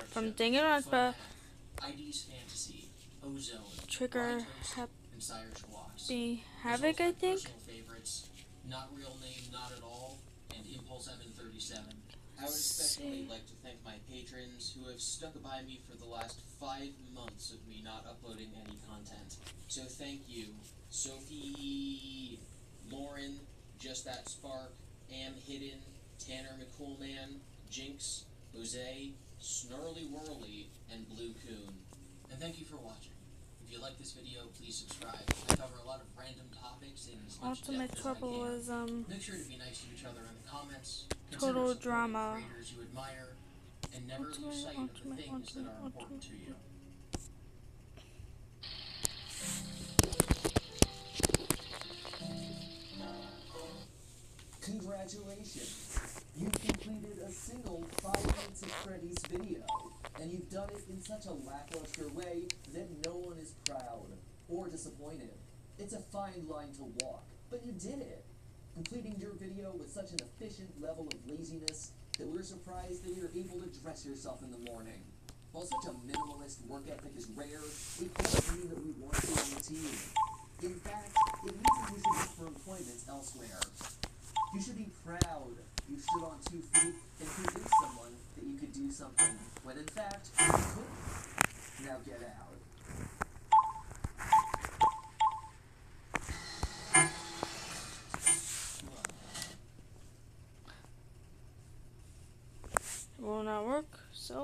from Danganronpa. ID's Fantasy, Ozone, Trigger and Sire Schwartz. Happy Havoc, I think. Favorites, Not Real Name, Not At All, and Impulse 737. I would especially like to thank my patrons who have stuck by me for the last 5 months of me not uploading any content. So thank you, Sophie, Lauren, Just That Spark, Am Hidden, Tanner McCoolman, Jinx, Jose, Snarly Whirly, and Blue Coon. And thank you for watching. If you like this video, please subscribe. I cover a lot of random topics in as much Ultimate depth as I Trouble can. was Make sure to be nice to each other in the comments. Total Consider supporting Drama. creators you admire, and never lose sight of the things that are important to you. Congratulations! You've completed a single 5 Nights at Freddy's video, and you've done it in such a lackluster way that no one is proud or disappointed. It's a fine line to walk, but you did it. Completing your video with such an efficient level of laziness that we're surprised that you're able to dress yourself in the morning. While such a minimalist work ethic is rare, it doesn't mean that we want you on the team. In fact, it means that you should look for employment elsewhere. You should be proud you stood on 2 feet and convinced someone that you could do something, when in fact, you couldn't. Now get out. It will not work, so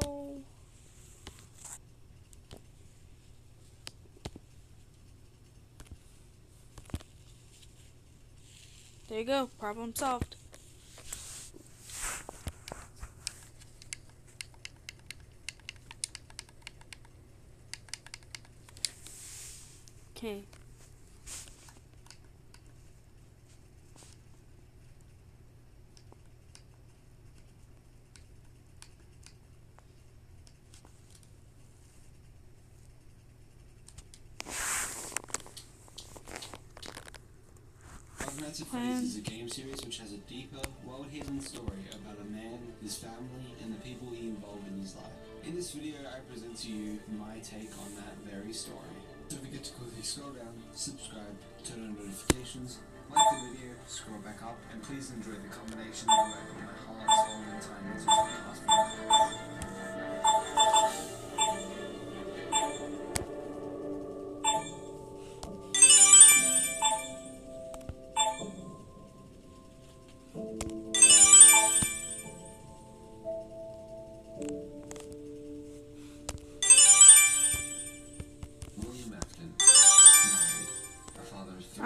there you go, problem solved. Okay. Five Nights at Freddy's is a game series which has a deeper, well-hidden story about a man, his family, and the people he involved in his life. In this video, I present to you my take on that very story. Don't forget to quickly scroll down, subscribe, turn on notifications, like the video, scroll back up, and please enjoy the combination of where I put my heart, soul, and time into the past few.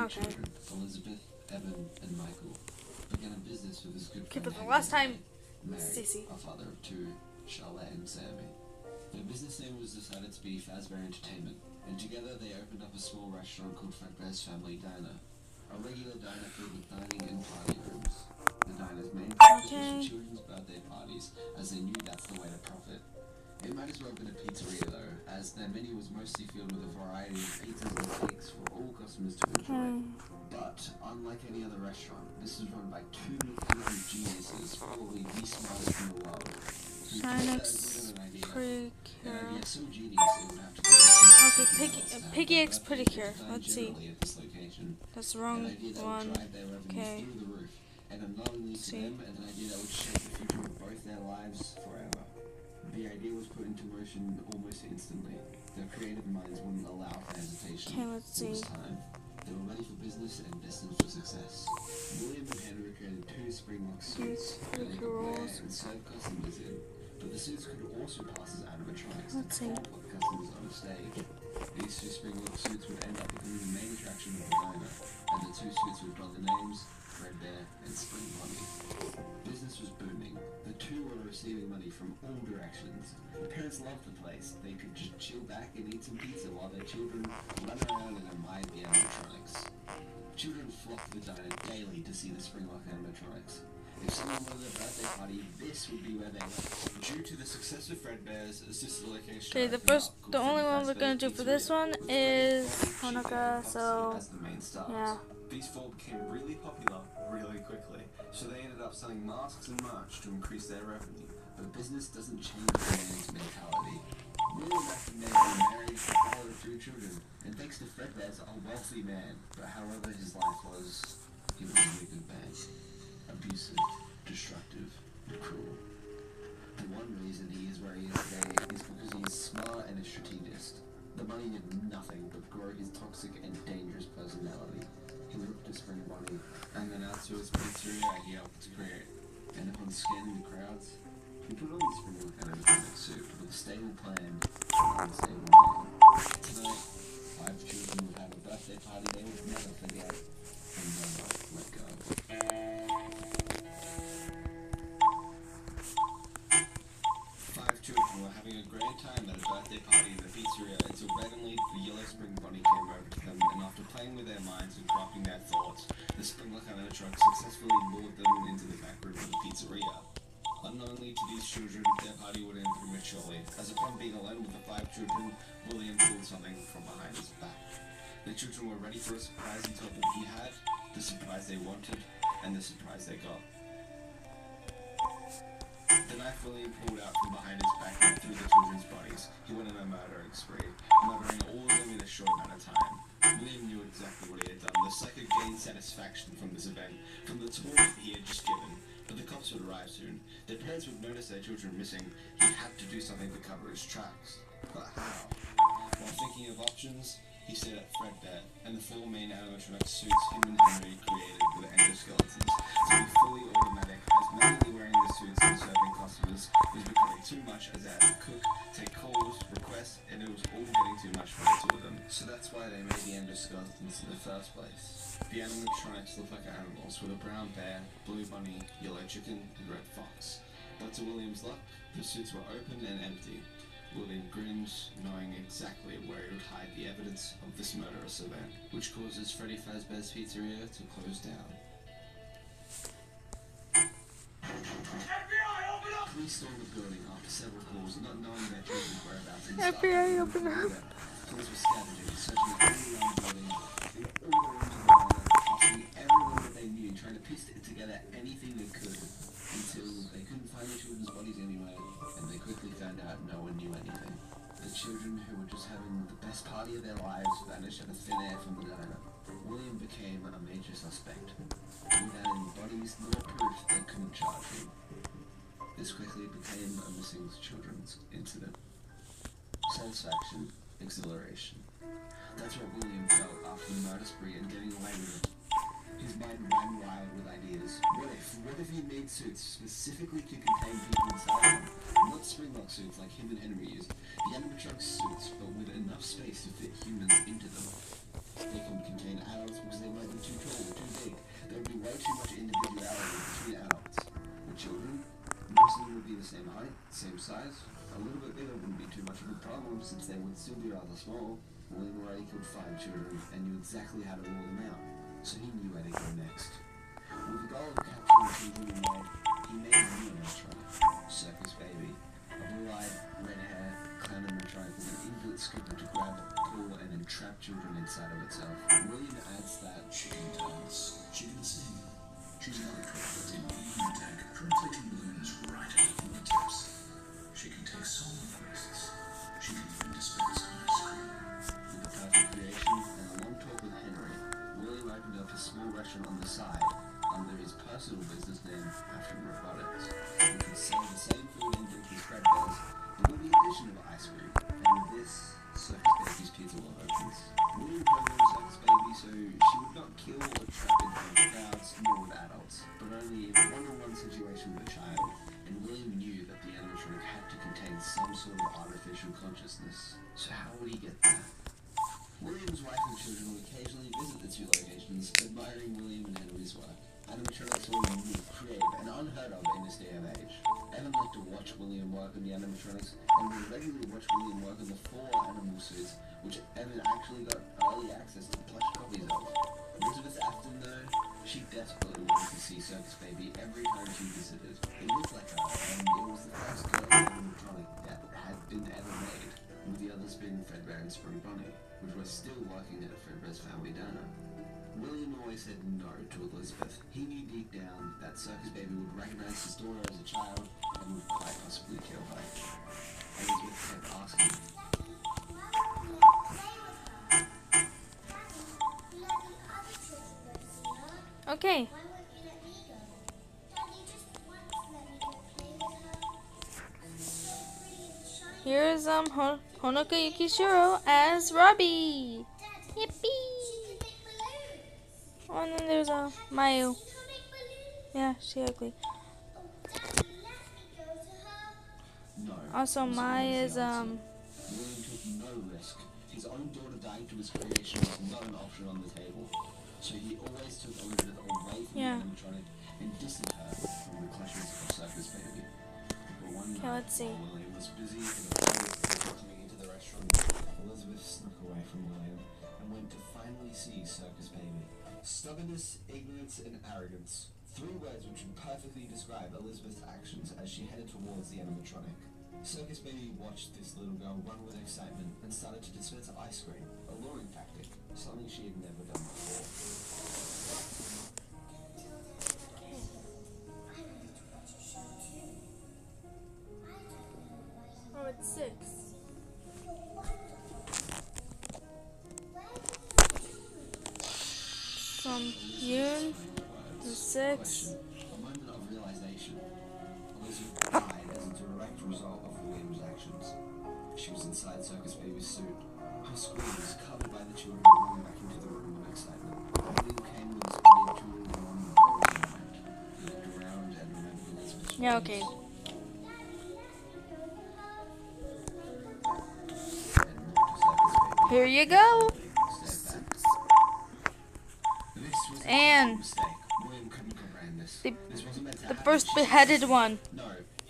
Children, Elizabeth, Evan, and Michael, began a business with his good friend For the last time, Mary, Sissy. a father of 2, Charlotte and Sammy. Their business name was decided to be Fazbear Entertainment, and together they opened up a small restaurant called Fredbear's Family Diner, a regular diner filled with dining and party rooms. The diner's main purpose was for children's birthday parties, as they knew that's the way to profit. It might as well have been a pizzeria though, as their menu was mostly filled with a variety of pizzas and cakes for all customers to enjoy. But, unlike any other restaurant, this was run by 2 little geniuses, probably the smartest in the world. Pretty Yeah, so genius it would have to go okay, Piggy X Pretty Cure. Let's see. That's the wrong one. Okay. Through the roof, and unknowingly to them, and an idea that would shape the future of both their lives forever. The idea was put into motion almost instantly. Their creative minds wouldn't allow for hesitation. Okay, let's see. It was time. They were ready for business and destined for success. William and Henry created 2 Springlock suits that they could wear and serve customers in. But the suits could also pass as animatronics to perform for the customers on the stage. These 2 Springlock suits would end up becoming the main attraction of the diner, and the 2 suits would draw the names Fredbear and Spring Bonnie. Business was booming. The 2 were receiving money from all directions. The parents loved the place. They could just chill back and eat some pizza while their children ran around and admired the animatronics. Children flocked to the diner daily to see the Springlock animatronics. If someone wanted a birthday party, this would be where they went. Due to the success of Fredbear's, a sister location. Okay, the only one we're gonna do for this one is Hanako. So yeah. These 4 became really popular really quickly, so they ended up selling masks and merch to increase their revenue. But business doesn't change a man's mentality. William after married, father of 2 children, and thanks to Fredbear's a wealthy man. But however his life was, he was a really good man. Abusive, destructive, and cruel. The one reason he is where he is today is because he is smart and a strategist. The money did nothing but grow his toxic and dangerous personality. He looked to Spring Bonnie, and then out to his pizzeria he helped to create. And upon scanning the crowds, he put on his Spring animatronic suit with a stable plan and unstable man. Tonight, 5 children will have a birthday party they will never forget and never let go. 5 children were having a grand time at a birthday party in the pizzeria until randomly the yellow Spring Bonnie came over to them, and after playing with their minds and corrupting their thoughts, the Springlock animatronic successfully lured them into the back room of the pizzeria. Unknowingly to these children, their party would end prematurely, as upon being alone with the 5 children, William pulled something from behind his back. The children were ready for a surprise he told them he had, the surprise they wanted, and the surprise they got. The knife William pulled out from behind his back and through the children's bodies. He went on a murdering spree, murdering all of them in a short amount of time. William knew exactly what he had done. The psycho gained satisfaction from this event, from the torment he had just given. But the cops would arrive soon. Their parents would notice their children missing. He had to do something to cover his tracks. But how? While thinking of options, he stared at Fredbear and the 4 main animatronic suits him and Henry created with endoskeletons to be fully automatic, as manually wearing the suits and serving customers was becoming too much, as they had to cook, take calls, requests, and it was all getting too much for the 2 of them. So that's why they made the endoskeletons in the first place. The animatronics looked like animals, with a brown bear, blue bunny, yellow chicken, and red fox. But to William's luck, the suits were open and empty. William grinned, knowing exactly where he would hide the evidence of this murderous event, which causes Freddy Fazbear's Pizzeria to close down. FBI, open up! Police stormed the building after several calls, not knowing their children's whereabouts, and FBI, open up! Police were scavenging, searching every around the building, in all the rooms of the island, asking everyone that they knew, trying to piece together anything they could, until they couldn't find the children's bodies anywhere, and they quickly found out no one knew anything. The children who were just having the best party of their lives vanished out of thin air from the diner. William became a major suspect. Without any bodies nor proof, they couldn't charge him. This quickly became a missing children's incident. Satisfaction, exhilaration. That's what William felt after the murder spree and getting away with it. His mind ran wild with ideas. What if he made suits specifically to contain people inside them? Not Springlock suits like him and Henry used. The animatronic suits, but with enough space to fit humans into them. They couldn't contain adults because they might be too tall or too big. There would be way too much individuality between adults. With children, most of them would be the same height, same size. A little bit bigger wouldn't be too much of a problem since they would still be rather small. William already killed 5 children and knew exactly how to rule them out. So he knew where to go next. With the goal of capturing children in love, he made a new animatronic, Circus Baby, a blue-eyed, red-hair clown animatronic with an inbuilt scooper to grab, pull, and entrap children inside of itself. William adds that She can dance, she can sing. She's not a in the tank, translating balloons right at her fingertips. She can take solar forests. She can even dispense ice cream. With the perfect creation and a long talk with Henry, William opened up a small restaurant on the side under his personal business name, Afton Robotics, which would sell the same food and drink as Fredbear's, but with the addition of ice cream. And with this, Circus Baby's Pizza Wall opens. William programmed Circus Baby so she would not kill or trap in front of crowds nor with adults, but only in a one-on-one situation with a child. And William knew that the animatronic had to contain some sort of artificial consciousness. So how would he get that? William's wife and children would occasionally visit the 2 locations, admiring William and Henry's work. Animatronics were unique, creative, and unheard of in this day and age. Evan liked to watch William work on the animatronics, and would regularly watch William work on the 4 animal suits, which Evan actually got early access to plush copies of. Elizabeth Afton, though, she desperately wanted to see Circus Baby every time she visited. It looked like her, and it was the first girl animatronic that had been ever made, with the others being Fredbear and Spring Bonnie, which were still working at Fredbear's family diner. William always said no to Elizabeth. He knew deep down that Circus Baby would recognize his daughter as a child and would quite possibly kill her. Elizabeth kept asking, Okay. here's Hanako Yukishiro as Robbie. Yippee! Oh, and then there's Mayu. Yeah, she ugly. No. Also, Mai is William took no risk. His own daughter dying to his creation was not an option on the table. So he always took Elizabeth away from the animatronic and distanced her from the clutches of Circus Baby. But one night, let's see. while William was busy in the people coming into the restaurant, Elizabeth snuck away from William and went to finally see Circus Baby. Stubbornness, ignorance, and arrogance. 3 words which would perfectly describe Elizabeth's actions as she headed towards the animatronic. Circus Baby watched this little girl run with excitement and started to dispense ice cream, a luring tactic, something she had never done before. Oh, it's 6. From Yoon to 6. A moment of realization. Elizabeth died as a direct result of William's actions. She was inside Circus Baby's suit. Her scream was covered by the children running back into the room in excitement. William came with his body of children along the moment. He looked around and remembered Elizabeth's Yeah, okay. Here you go. And the first beheaded one. No,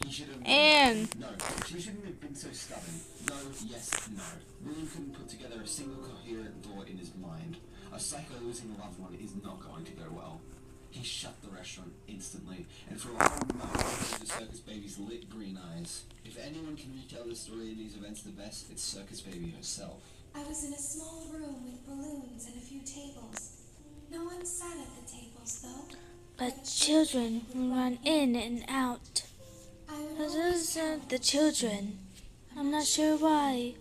he should have. And No, she shouldn't have been so stubborn. No, yes, no. William couldn't put together a single coherent thought in his mind. A psycho losing a loved one is not going to go well. He shut the restaurant instantly, and for a whole month, the Circus Baby's lit green eyes. If anyone can retell the story of these events the best, it's Circus Baby herself. I was in a small room with balloons and a few tables. No one sat at the tables, though. but children run in and out. Those are the children. I'm not sure why.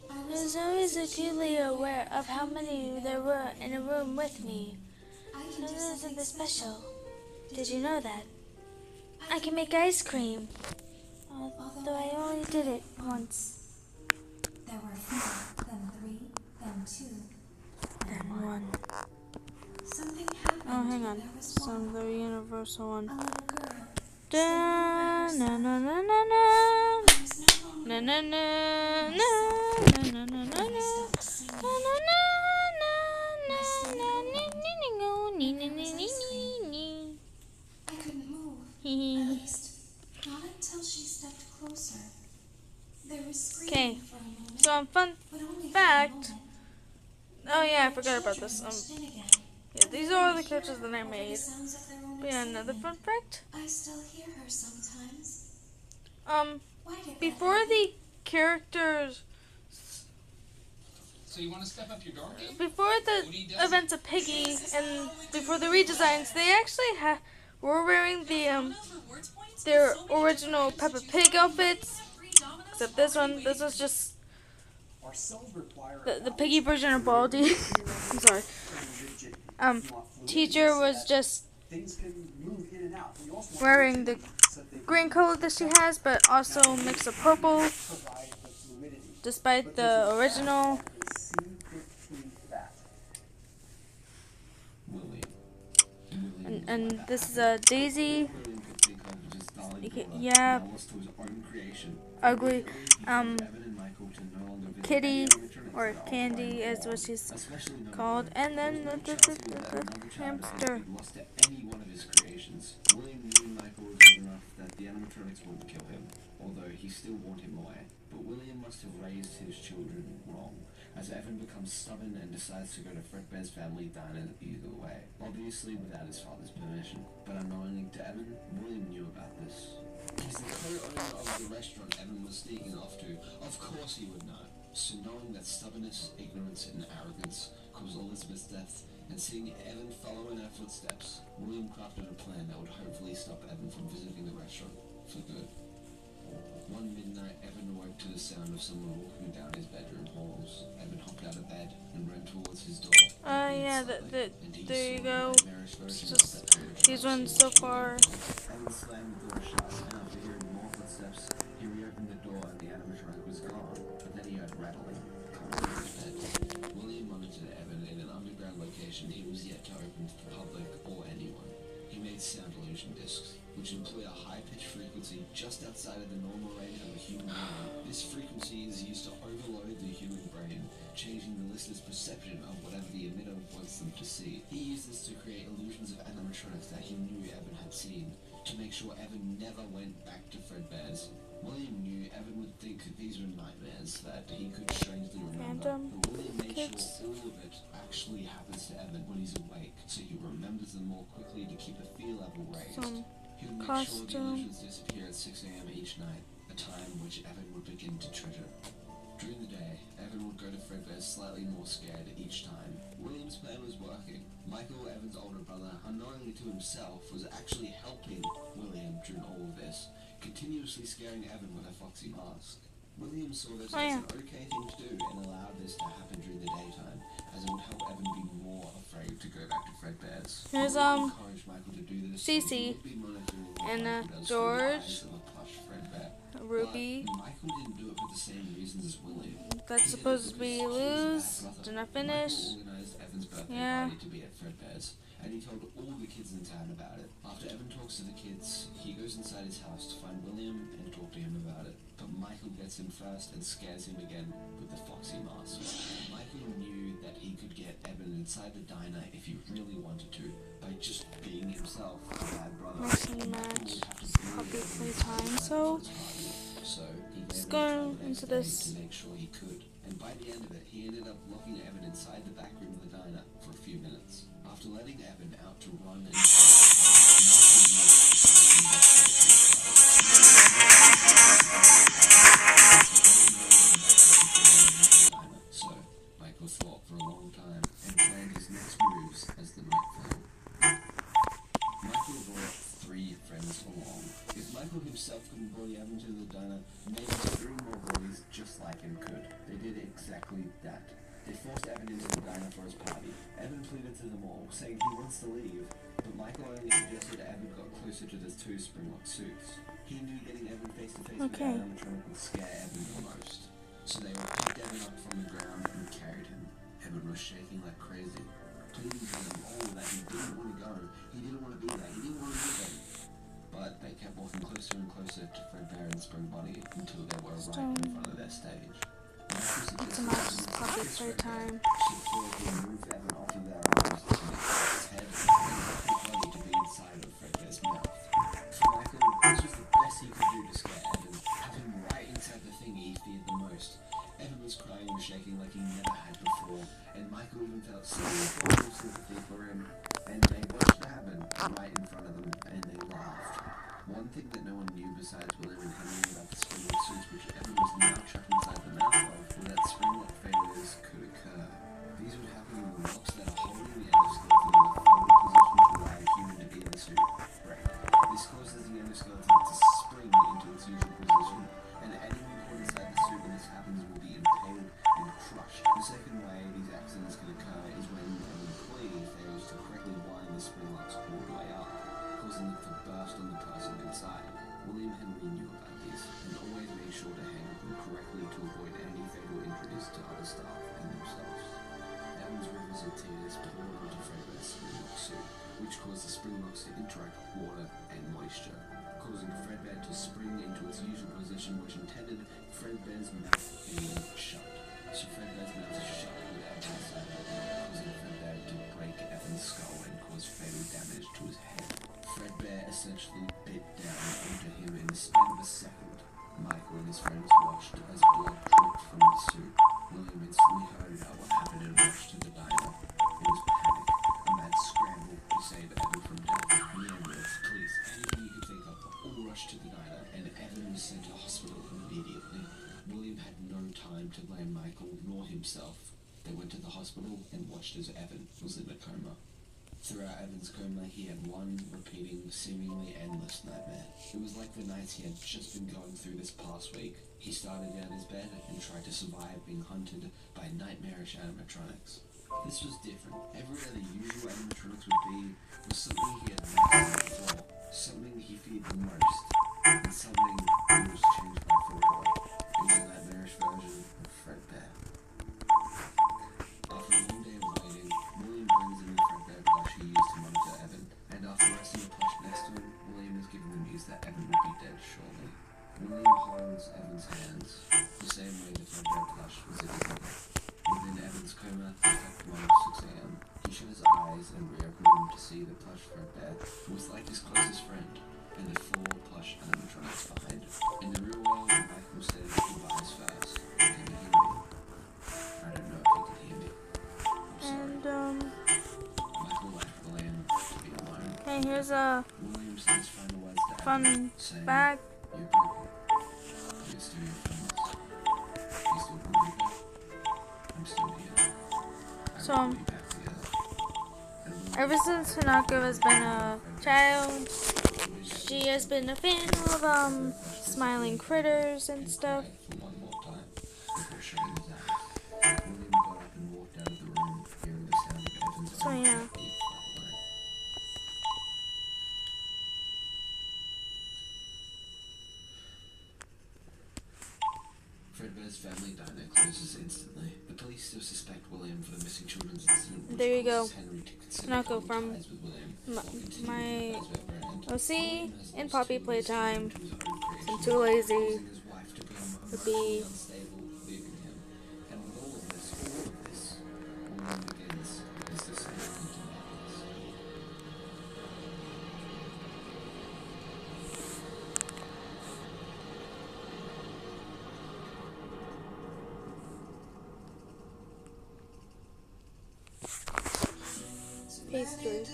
I was always acutely aware of how many there were in a room with me. This isn't the special. Did you know that? I can make ice cream. Although I only did it once. There were fewer, then 3, then 2, Then 1. Something happened. Oh, hang on. There was Some the universal one. a little girl. Da na na na na na na na na na na na na na na I couldn't move. At least, not until she stepped closer. There was screaming Okay, for a moment, so fun but only for a fact. moment. Oh yeah, I forgot about Children this. rushed in again. Yeah, these are all the characters that I Over the made. sounds of their own But yeah, another excitement. fun fact. I still hear her sometimes. Why did that Before happen? the characters, So you want to step up your door game? before the events of Piggy and before the redesigns, they actually were wearing the their original Peppa Pig outfits. Except this one, this was just the Piggy version of Baldy. I'm sorry. Teacher was just wearing the green coat that she has, but also mix of purple. Despite the original. And this is a Daisy. Yeah. Ugly. Kitty or Candy is what she's called. And then the hamster. Lost to any one of his creations. William knew Michael was old enough that the animatronics wouldn't kill him, although he still wanted him away. But William must have raised his children wrong, as Evan becomes stubborn and decides to go to Fredbear's family diner either way, obviously without his father's permission. But unknowingly to Evan, William knew about this. He's the co-owner of the restaurant Evan was sneaking off to. Of course he would know. So knowing that stubbornness, ignorance, and arrogance caused Elizabeth's death, and seeing Evan follow in her footsteps, William crafted a plan that would hopefully stop Evan from visiting the restaurant for good. One midnight, Evan awoke to the sound of someone walking down his bedroom halls. Evan hopped out of bed and ran towards his door. Yeah, there you go. It's just these ones so far. Evan slammed the door shut, and after hearing more footsteps, He reopened the door and the animatronic was gone, but then he heard rattling coming from his bed. William monitored Evan in an underground location he was yet to open to the public or anyone. He made sound illusion discs, which employ a high-pitched frequency just outside of the normal range of a human brain. This frequency is used to overload the human brain, changing the listener's perception of whatever the emitter wants them to see. He used this to create illusions of animatronics that he knew Evan had seen, to make sure Evan never went back to Fredbear's. William knew Evan would think these were nightmares that he could strangely remember, but William made sure all of it actually happens to Evan when he's awake, so he remembers them more quickly to keep the fear level raised. He would make sure the illusions disappear at 6 a.m. each night, a time which Evan would begin to treasure. During the day, Evan would go to Fredbear's slightly more scared each time. William's plan was working. Michael, Evan's older brother, unknowingly to himself, was actually helping William during all of this, continuously scaring Evan with a foxy mask. William saw this as an okay thing to do and allowed this to happen during the daytime, as it would help Evan be more afraid to go back to Fredbear's. Here's encouraged Michael to do this, Cece and George, Ruby. Michael didn't do it for the same reasons as William. That's supposed to be Luz. Did not finish. Michael organized Evan's birthday party to be at Fredbear's, and he told all the kids in town about it. After Evan talks to the kids, he goes inside his house to find William and talk to him about it. But Michael gets him first and scares him again with the foxy mask. Michael knew that he could get Evan inside the diner if he really wanted to, by just being himself, a bad brother. Match, puppy playtime. So let's go into this. To make sure he could. And by the end of it, he ended up locking Evan inside the back room of the diner for a few minutes. After letting Evan out to run and so Michael thought for a long time and planned his next moves as the night fell. Michael brought 3 friends along. If Michael himself couldn't bully Evan to the diner, maybe 3 more bullies just like him could. They did exactly that. They forced Evan into the diner for his party. Evan pleaded to them all, saying he wants to leave, but Michael only suggested Evan got closer to the 2 Springlock suits. He knew getting Evan face to face with the animatronic would scare Evan the most. So they picked Evan up from the ground and carried him. Evan was shaking like crazy, pleading to them all that he didn't want to go, he didn't want to be there, he didn't want to be there. But they kept walking closer and closer to Fredbear and Spring Bonnie until they were right in front of their stage. It's a nice puppy playtime. She thought he moved Evan off of their arms to make his head and Bonnie to be inside of Fredbear's mouth. For Michael, this was the best he could do to scare Evan, have him right inside the thing he feared the most. Evan was crying and shaking like he never had before, and Michael even felt some sympathy for him, and they watched it happen right in front of them, and they laughed. One thing that no one knew besides William and Henry about the Springlock suits, which Evan was now trapped inside the mouth of, was that Springlock failures could occur. These would happen when the locks that are holding the endoskeleton in the forward position to allow a human to be in the suit break. This causes the endoskeleton to spring into its usual position, and anyone caught inside the suit when this happens will be impaled and crushed. The second way these accidents can occur is when an employee fails to correctly wind the springlocks all the way up, causing them to burst on the person inside. William Henry knew about these, and always made sure to handle them correctly to avoid any fatal injuries to other staff and themselves. Evan's rivers of tears poured onto Fredbear's springlock suit, which caused the springlocks to interact with water and moisture, causing Fredbear to spring into its usual position, which intended Fredbear's mouth being shut. So Fredbear's mouth is shut with Evan inside of it, causing Fredbear to break Evan's skull and cause fatal damage to his head. Fredbear essentially bit down onto him in the span of a second. Michael and his friends watched as blood dripped from the suit. William instantly heard about what happened and rushed to the diner. It was panic, a mad scramble to save Evan from death. The ambulance, police, anything you could think of, all rushed to the diner, and Evan was sent to hospital immediately. William had no time to blame Michael nor himself. They went to the hospital and watched as Evan was in a coma. Throughout Evan's coma, he had one repeating, seemingly endless nightmare. It was like the nights he had just been going through this past week. He started out his bed and tried to survive being hunted by nightmarish animatronics. This was different. Every other usual animatronics would be was something he had never seen before, something he feared the most, and something he was changed by behind Evan's hands, the same way the red plush was at his neck. Within Evan's coma, at 6 a.m., he shut his eyes and reopened them to see the plush Fredbear, who was like his closest friend, and the 4 plush animatronics behind it. In the real world, Michael said goodbyes first. Can you hear me? I don't know if he could hear me. I'm sorry. And Michael left William to be alone. hey, here's a William said his final words to fun Evan, saying, fact. "You're broken. You're still your friends. You still want me back? I'm still here. So, I will be back together." And William ever since Hanako has been a child, she has been a fan of smiling critters and stuff. for one more time before shutting his eyes. William got up and walked out of the room, hearing the sound of Evan's So own yeah. heartbeat far away. Fredbear's family diner closes instantly. The police still suspect William for the missing children's incident, which There you go. causes Henry to consider Hanako cutting from ties with William my, while continuing my the Fazbear brand. OC William has in lost Poppy 2 of his Playtime. children to his own creation, I'm too lazy causing his wife to become to emotionally be. unstable, leaving him. And with all of this, William begins his descent into madness. Pastry.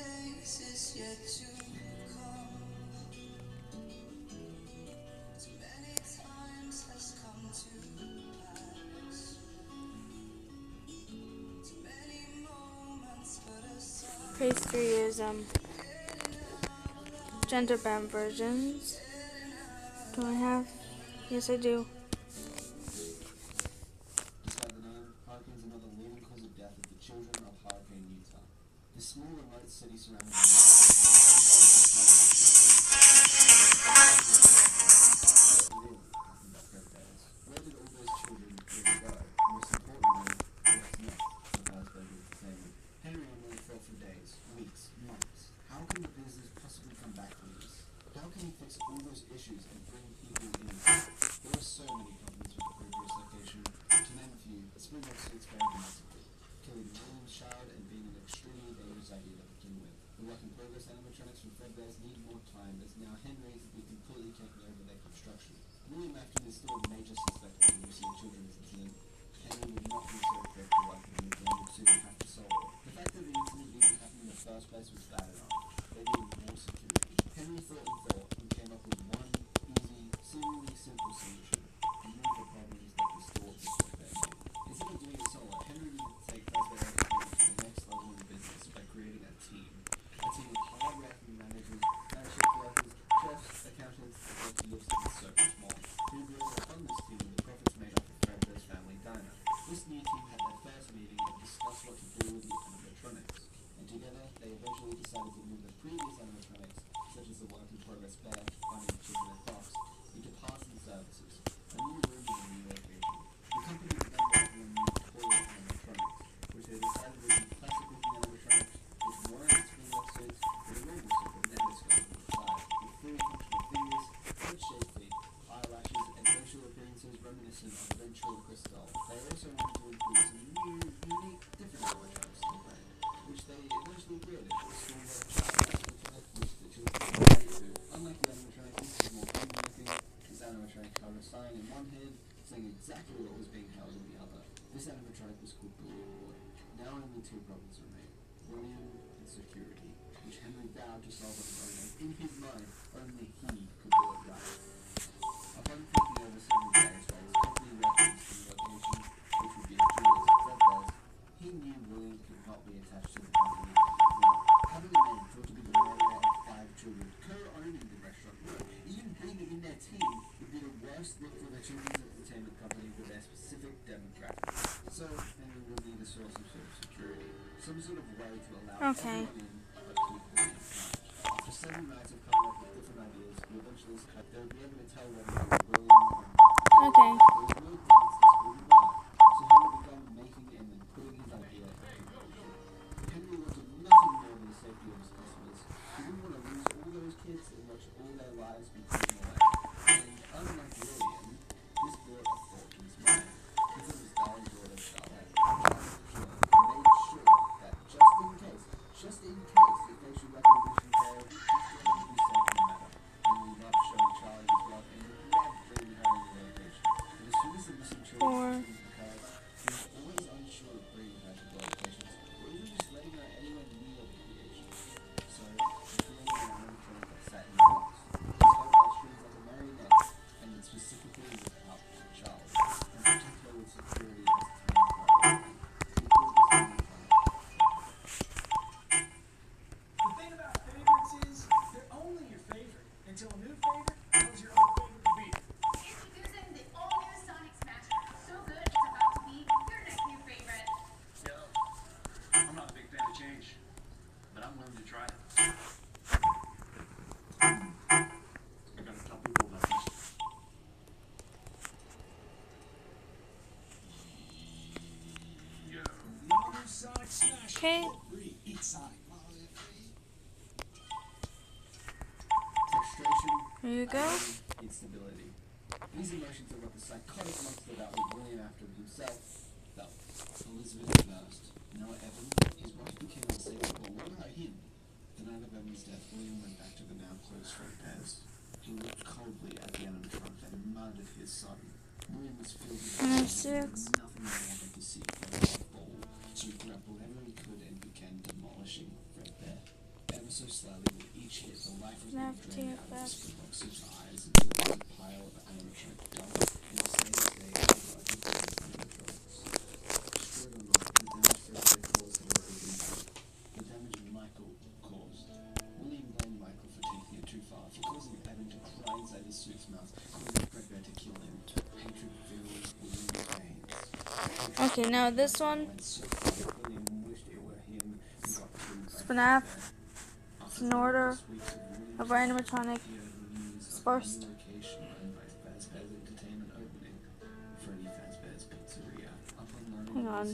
Pastry is gender band versions. Do I have? Yes, I do. Despite the name, hurricanes are not the leading cause of death of the children of Hurricane Utah. The small remote city surrounding the where did all those children really go? Most importantly, what's next? The Hasberg is the same. Henry and Emily fought for days, weeks, months. How can the business possibly come back from this? How can he fix all those issues and bring people in? There are so many companies with the previous location. To name a few, Springboard Suits failed massively, killing William's child and being an extremely dangerous idea to begin with. The work in progress animatronics from Fredbear's need more time, as now Henry will be completely taking over their construction. William Afton is still a major suspect of the Lucy children's incident. Henry would not be so quick to work with him again would soon have to solve it. The fact that the incident even happened in the first place was bad enough. They needed more security. Henry thought and came up with one easy, seemingly simple solution. Remove the problems that distort the Fredbear name. Instead of doing it solo, Henry needed to take Fazbear Entertainment to the next level in business by creating a team. A team of hard-working managers, shift workers, chefs, accountants, executives, and so much more. Who really will fund this team the profits made off of Fredbear's family diner. This new team had their first meeting and discussed what to do with the animatronics. And together, they eventually decided to move the previous animatronics, such as the work-in-progress bear, bunny, chicken, and fox, into parts and services. A new room in a new location. The company began working on new toy animatronics, which they decided would be classic-looking animatronics, with one spring-off suits, with a normal suit with an endoscope on the side, with fully functional fingers, head-shaped feet, eyelashes, and facial appearances reminiscent of ventriloquist doll. They also wanted to include some new, unique, different animatronics to the brand, which they eventually created. The Stormware Child animatronic, which the children can relate to. Unlike the animatronic, this is more human-looking. This animatronic held a sign in one hand, saying exactly what was being held in the other. This animatronic was called Balloon Boy. Now only 2 problems remain: William and security, which Henry vowed to solve on his own, and in his mind, only he could do it right. Upon thinking over several days while his company records the location, which would be a jewelers at Fredbear's, he knew William could not be attached to the company anymore. Having a man thought to be the murderer of 5 children, co-owning the restaurant, no, even being in their team would be the worst look for the children's entertainment company with their specific demographics. So, Henry will need a source of security, some sort of way to allow everyone in, but keep William out. After several nights of coming up with different ideas, he eventually said they would be able to tell whether it was William or not. Okay. There was no evidence this wouldn't work, so Henry began making and then putting his idea into motion. Henry wanted nothing more than the safety of his customers. He didn't want to lose all those kids and watch all their lives be taken away. And unlike William, Okay. Frustration, Here you go. instability. These emotions are what the psychotic monster that was William after himself felt. Elizabeth first. Noah Evan, his wife became unstable, but what about him? The night of Evan's death, William went back to the now closed Fredbear's. He looked coldly at the animatronic and muttered at his son. William was filled with nothing he wanted to see Fredbear fall, so he grabbed whatever he could and began demolishing Fredbear. Ever so slowly, with each hit, the life was being drained out of the Springbok suit's eyes until it was a pile of animatronic dung and to stay the day of the animatronics. Destroyed or not, the damage Fredbear caused had already been done. The damage Michael caused. William blamed Michael for taking it too far, for causing Evan to cry inside his suit's mouth, causing Fredbear to kill him. Hatred filled William's veins. Okay, now this one. FNAF. It's an order of our animatronic first. Hang on.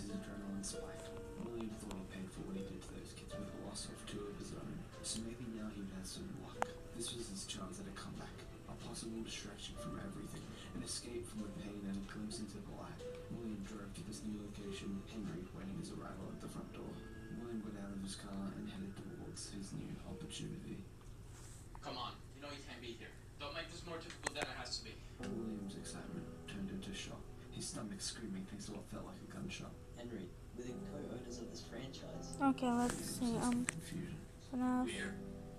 William thought he paid for what he did to those kids with the loss of two of his own, so maybe now he would have some luck. This was his chance at a comeback, a possible distraction from everything, an escape from the pain and a glimpse into the light. William drove to this new location, Henry waiting his arrival at the front door. William got out of his car and headed towards his new opportunity. Come on, you know you can't be here. Don't make this more difficult than it has to be. William's excitement turned into shock. His stomach screaming thanks to what felt like a gunshot. Henry, we're the co-owners of this franchise. Okay, let's see. Confusion. FNAF.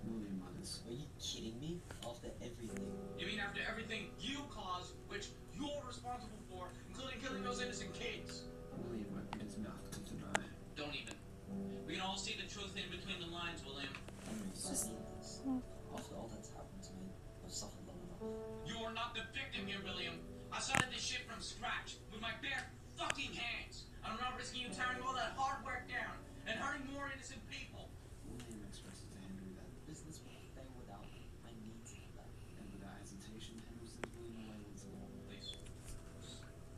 William mutters. Are you kidding me? After everything. You mean after everything you caused, which you're responsible for, including killing those innocent kids? William opened his mouth to deny. Don't even. We can all see the truth in between the lines, William. Henry, I need this. After all that's happened to me, I've suffered long enough. You are not the victim here, William. I started this shit from scratch, with my bare fucking hands. I'm not risking you tearing all that hard work down and hurting more innocent people. William expresses to Henry that Business will fail without me. I need to come back. and without hesitation, Henry sends William away once more. Please.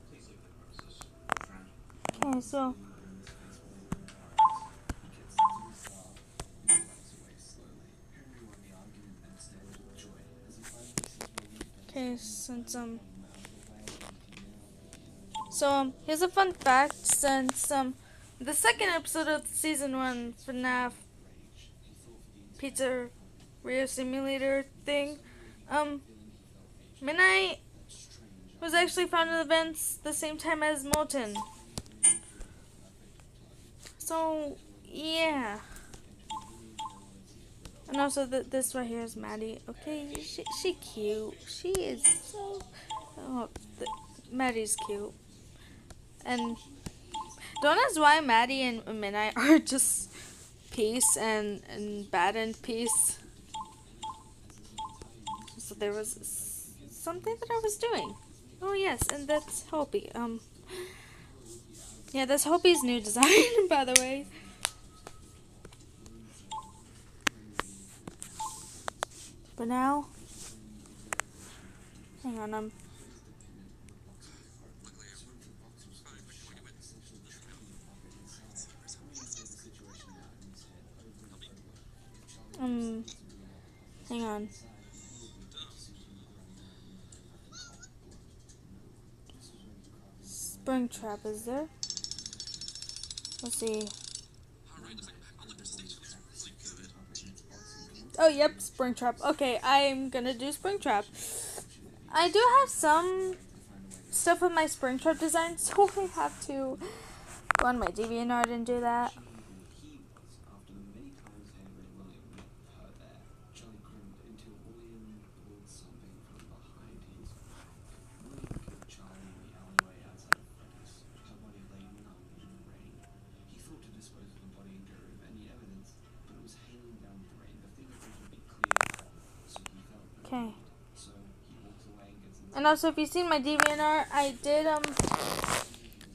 Please leave the premises, friend. Okay, so. He gets into his car and drives away slowly. Henry won the argument and stands with joy as he finally sees William. Okay, since So here's a fun fact. Since the second episode of season 1 FNAF Pizzeria Simulator thing, Midnight was actually found in the vents the same time as Molten. So yeah. And also this right here is Maddie. Okay, she cute. She is so. Oh, Maddie's cute. And don't ask why Maddie and Midnight are just peace and bad and peace. So there was something that I was doing. Oh yes, and that's Hopi. Yeah, that's Hopi's new design, by the way. But now, hang on, hang on. Springtrap is there? Let's see. Oh, yep, Springtrap. Okay, I'm gonna do Springtrap. I do have some stuff with my Springtrap design, so I have to go on my DeviantArt and do that. Okay. And also, if you've seen my DeviantArt, I did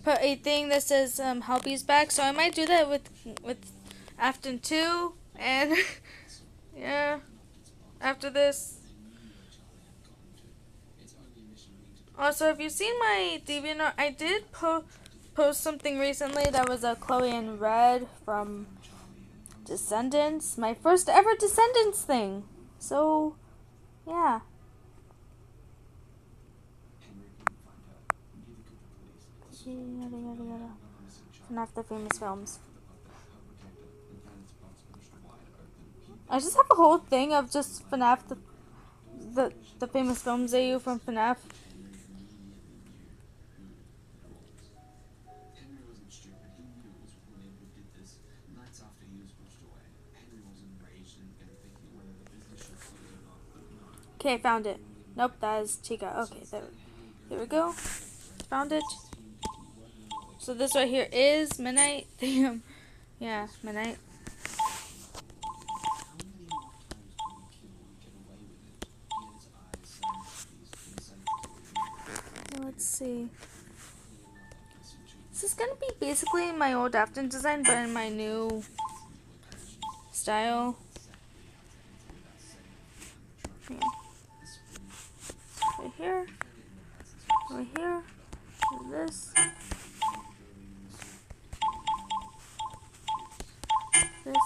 put a thing that says Helpy's back, so I might do that with Afton 2, and yeah, after this. Also, if you've seen my DeviantArt, I did post something recently that was a Chloe and Red from Descendants. My first ever Descendants thing. So, yeah. Yada yada yada. Enough the famous films. I just have a whole thing of just FNAF, the famous films AU from FNAF. Henry wasn't stupid. He knew it was William who did this. Nights after he was pushed away, Henry was enraged and began thinking whether the business should close or not, but no. Okay, I found it. Nope, that is Chica. Okay, there we go. Found it. So this right here is Midnight. Damn. Yeah, Midnight. Let's see. This is gonna be basically my old Afton design, but in my new style. Yeah. Right here. Right here. And this. This.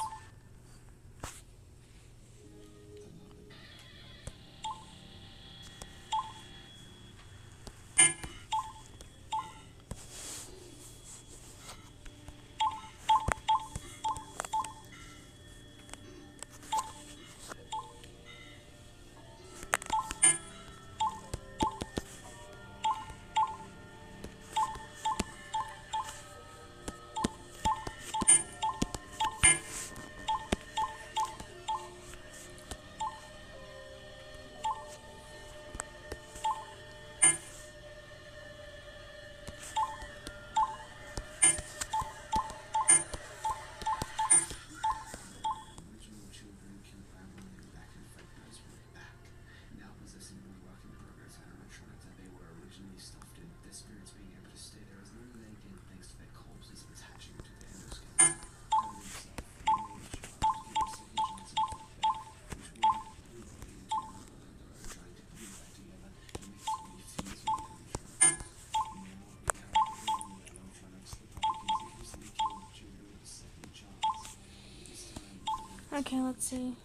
Okay, let's see.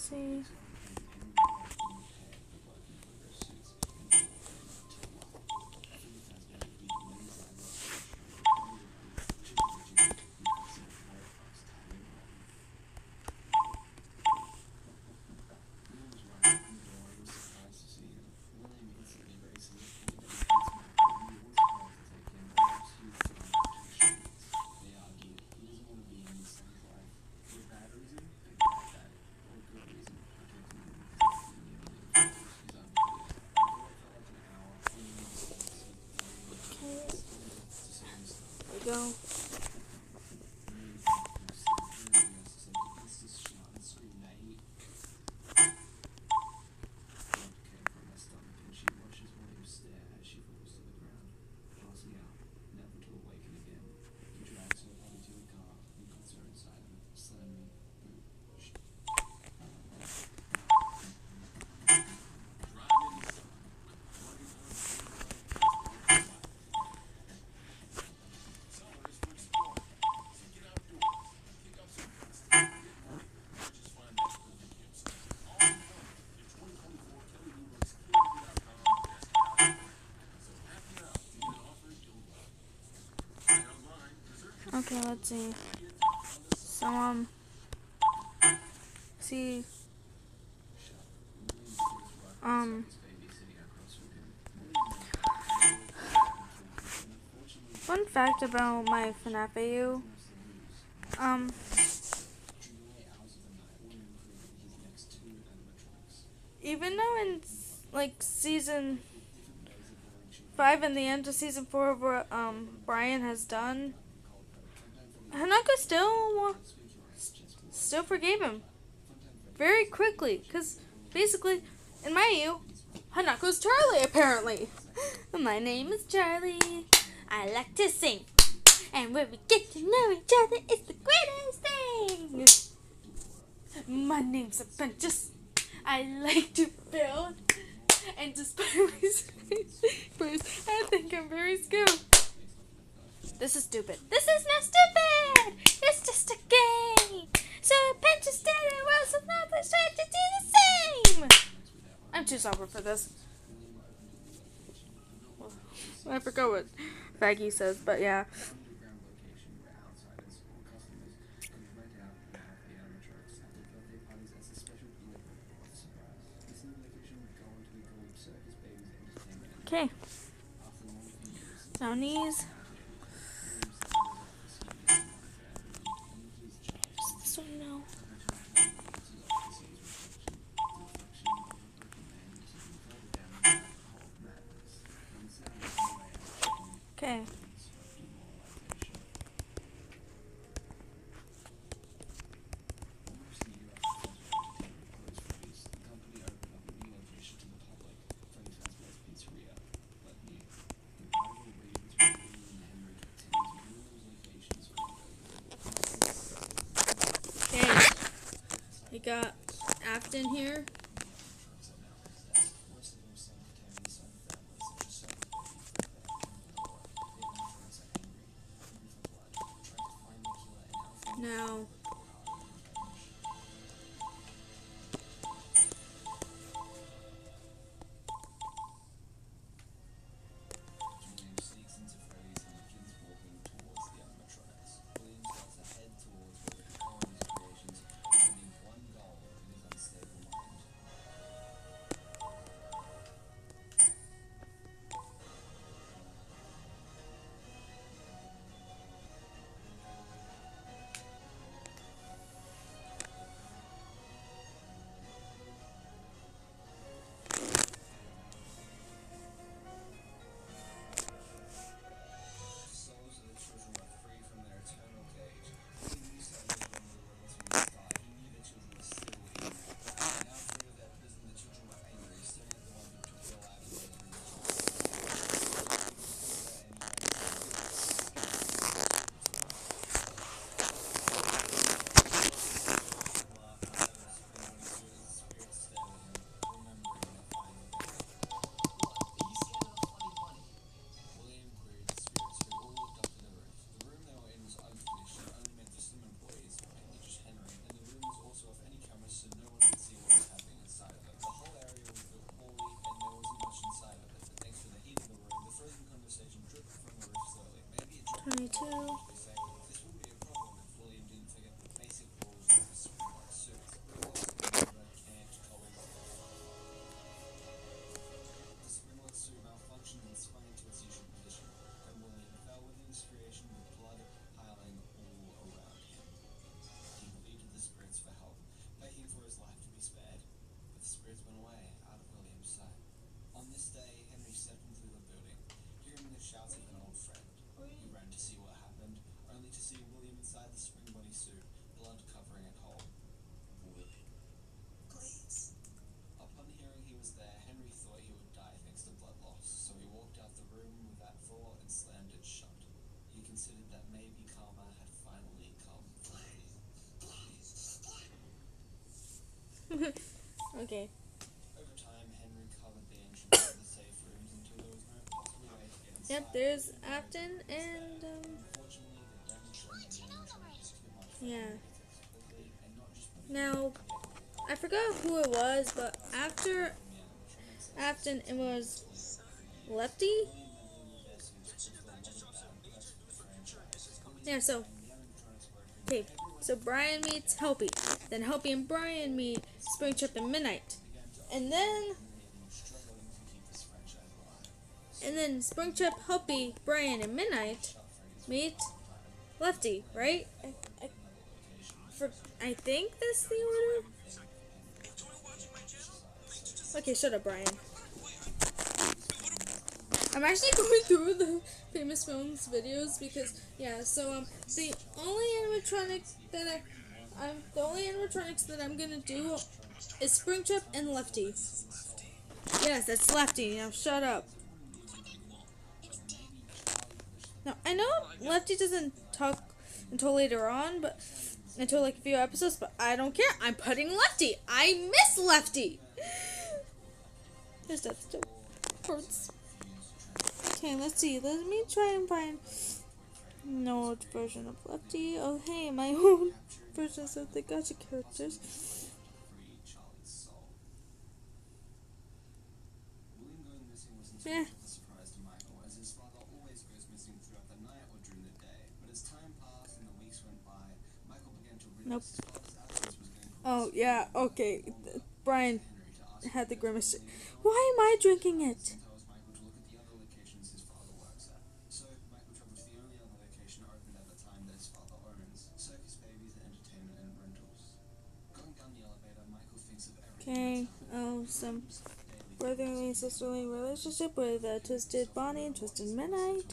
see. Go. Okay, let's see. So, see, fun fact about my FNAF AU, even though in, like, season 5 and the end of season 4 of what, Brian has done, Hanako still forgave him very quickly, because basically, in my AU, Hanako's Charlie, apparently. My name is Charlie. I like to sing. And when we get to know each other, it's the greatest thing. My name's Apprentice. I like to build. And despite my I think I'm very skilled. This is stupid. This is not stupid. It's just a game. So Apprentice did it. Well, so now let's try to do the same. I'm too sober for this. I forgot what Faggy says, but yeah. Okay. Brownies. So no. Okay. We got Afton here. Now, Okay. Over time, Henry covered the entrance to the safe rooms until there was no possible way to get inside. Yep, there's Afton and Unfortunately, the damage done to the animatronic was too much for yeah. Henry to fix quickly, and not just Now, I forgot who it was, but after Afton, it was Lefty. Yeah, so okay, so Brian meets Helpy, then Helpy and Brian meet Springtrap and Midnight, and then Springtrap, Helpy, Brian, and Midnight meet Lefty, right? I think that's the order. Okay, shut up, Brian. I'm actually going through the Famous Films videos because the only animatronics that I'm gonna do is Springtrap and Lefty. Yes, that's Lefty. Now shut up. Now I know Lefty doesn't talk until later on, but until like a few episodes, but I don't care. I'm putting Lefty. I miss Lefty. His death still hurts. Okay, let's see. Let me try and find an old version of Lefty. Oh, hey, my old versions of the gacha characters. William going missing wasn't too Yeah. much of a surprise to Michael, as his father always goes missing throughout the night or during the day. But as time passed and the weeks went by, Michael began to realize his father's absence was going to Oh, yeah, okay. Brian had the grimace. Why am I drinking it? tells Michael to look at the other locations his father works at. So Michael traveled to the only other location open at the time that his father owns, Circus Babies Entertainment and Rentals. Going down the elevator, Michael thinks of everything. Okay, some brotherly sisterly relationship with Twisted Bonnie and Twisted Midnight.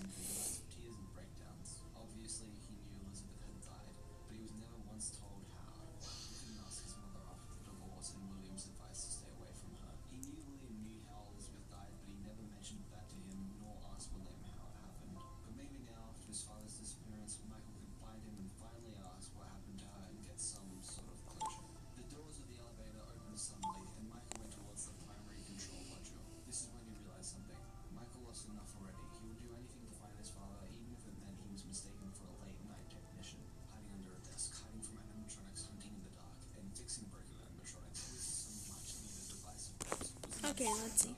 Tears and breakdowns. Obviously, he knew Elizabeth had died, but he was never once told how. He couldn't ask his mother after the divorce and William's advice to stay away from her. He knew William knew how Elizabeth died, but he never mentioned that to him, nor asked William how it happened. But maybe now, after his father's disappearance, Michael could find him and finally ask what happened to her and get some sort of closure. The doors of the elevator opened suddenly, and Michael went towards the primary control module. This is when he realized something. Michael lost enough already. He would do anything to find his father, even if it meant he was mistaken for a late-night technician. Hiding under a desk, hiding from animatronics, hunting in the dark, and fixing broken animatronics was some much-needed advice of course. Okay, let's see.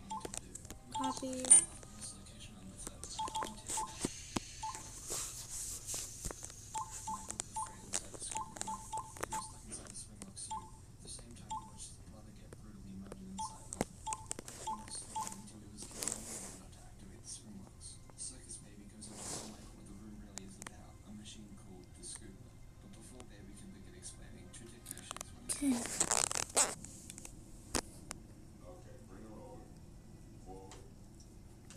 Copy. This location on the third until Michael was afraid inside the scoop room. He was stuck inside the springlock suit. At the same time, he watched his brother get brutally murdered inside them. He next thought until he was given a warning not to activate the springlocks. Circus Baby goes over to tell Michael what the room really is about, a machine called the Scooper. But before Baby can begin explaining, two technicians were Okay. Okay, bring it over. Forward.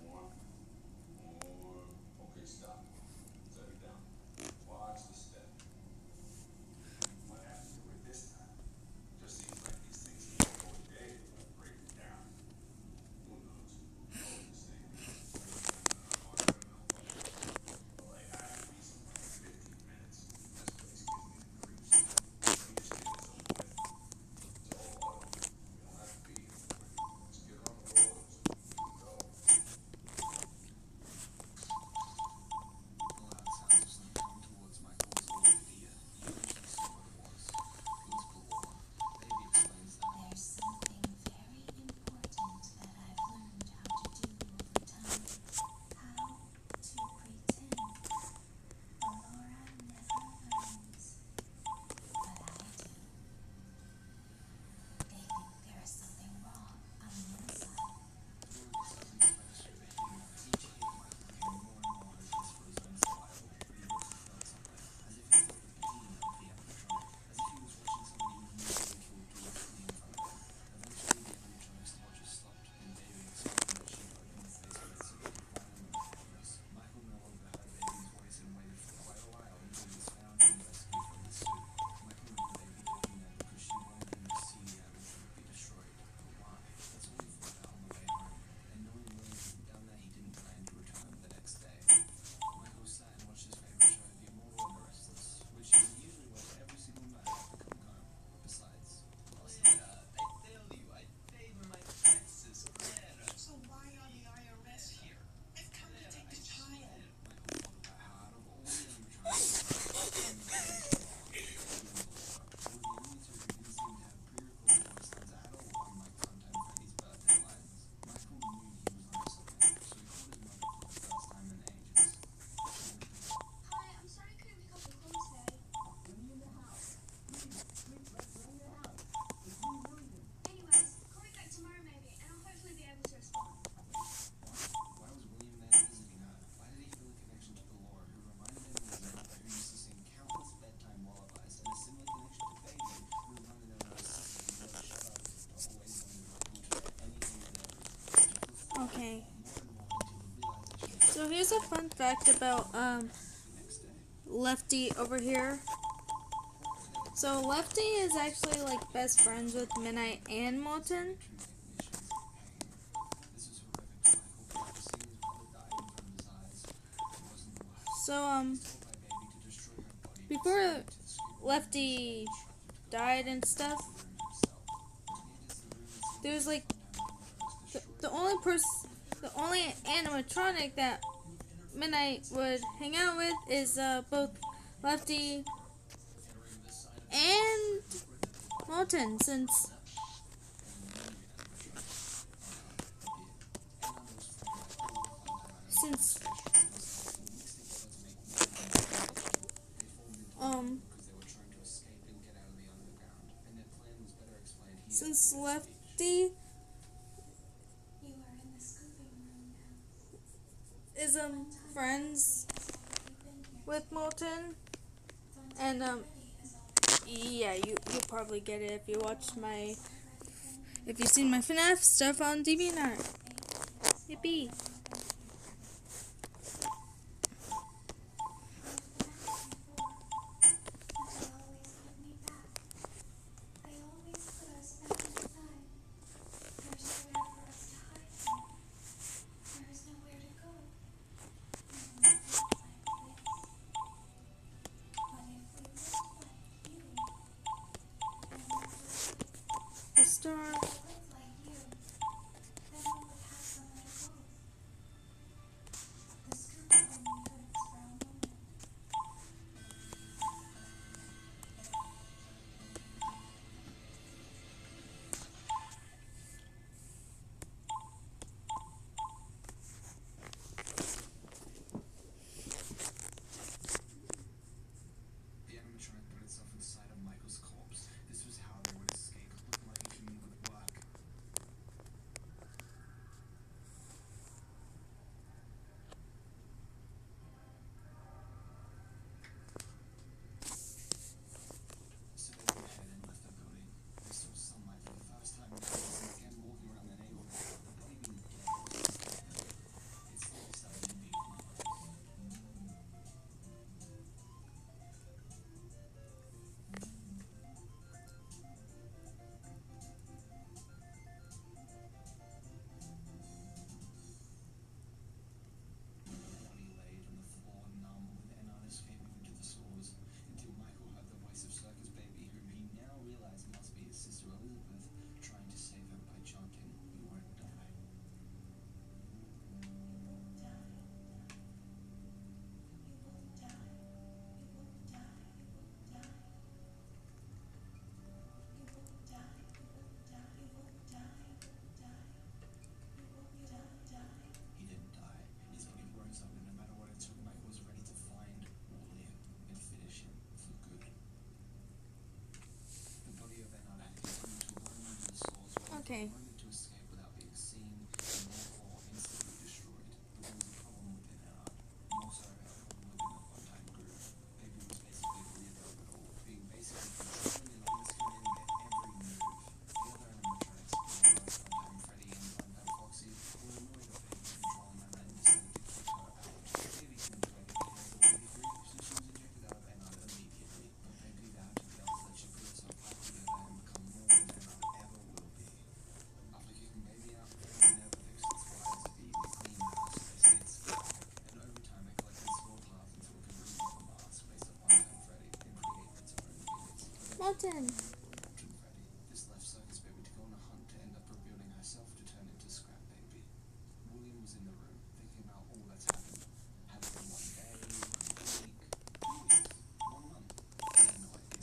One. More. Okay, stop. Set it down. Watch the step. What happened to it this time? Just seems like these things can go a day without breaking down. Who knows? All the same. Like, I have to be somewhere in 15 minutes. This place gives me the creeps. Let me just get this over with. Okay. So here's a fun fact about Lefty over here. So Lefty is actually like best friends with Midnight and Molten. So before Lefty died and stuff, there's like the only animatronic that Midnight would hang out with is both Lefty and Molten, since um since Lefty is friends with Molten, and yeah, you probably get it if you watched if you've seen my FNAF stuff on DeviantArt. Yippee! The star. The animatronic put itself inside of Michael's corpse. This was how they would escape, looking like a human would work. So they went ahead and left the building. They saw sunlight for the first time in years and began walking around the neighborhood. The body being dead was scared. It slowly started to decompose. The body laid on the floor, numb, with Enard escaping into the stores, until Michael heard the voice of Circus Baby, whom he now realized must be his sister Elizabeth, trying to save her by chanting, "You won't die." He didn't die. His body rose up, and no matter what it took, Michael was ready to find William and finish him for good. The body of Enard had continued to roam into the stores, waiting Okay. for a moment to escape without being seen, and therefore instantly destroyed. But there was a problem with Enard, more so a problem within the one-time group. Baby was basically the leader of it all, being basically controlling and understanding their every move. The other animatronics, Laura, Funtime Freddy, and Funtime Foxy, were annoyed at Baby controlling them and decided to kick her out. Baby couldn't do anything against the baby group, so she was ejected out of Enard immediately. But Baby vowed to the others that she put herself back together and become more than Enard ever will be. After kicking Baby out, Freddy never fixed its wires to be clean house, so they stayed spark. And over time it collected small parts until it could remove a mask based on Funtime Freddy and create its own figures. Molten. Molten Freddy. This left Circus Baby to go on a hunt to end up revealing herself to turn into Scrap Baby. William was in the room, thinking about all that's happened. Had it been one day, 1 week, 2 weeks, 1 month? He had no idea.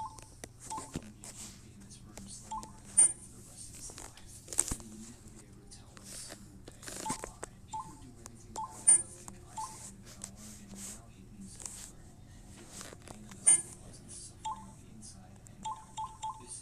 For all he knew, he'd be in this room slowly running away for the rest of his life. And he would never be able to tell when a single day went by. He couldn't do anything about it but being isolated and alone in the now hidden sanctuary, feeling the pain of the stores and suffering on the inside and out. This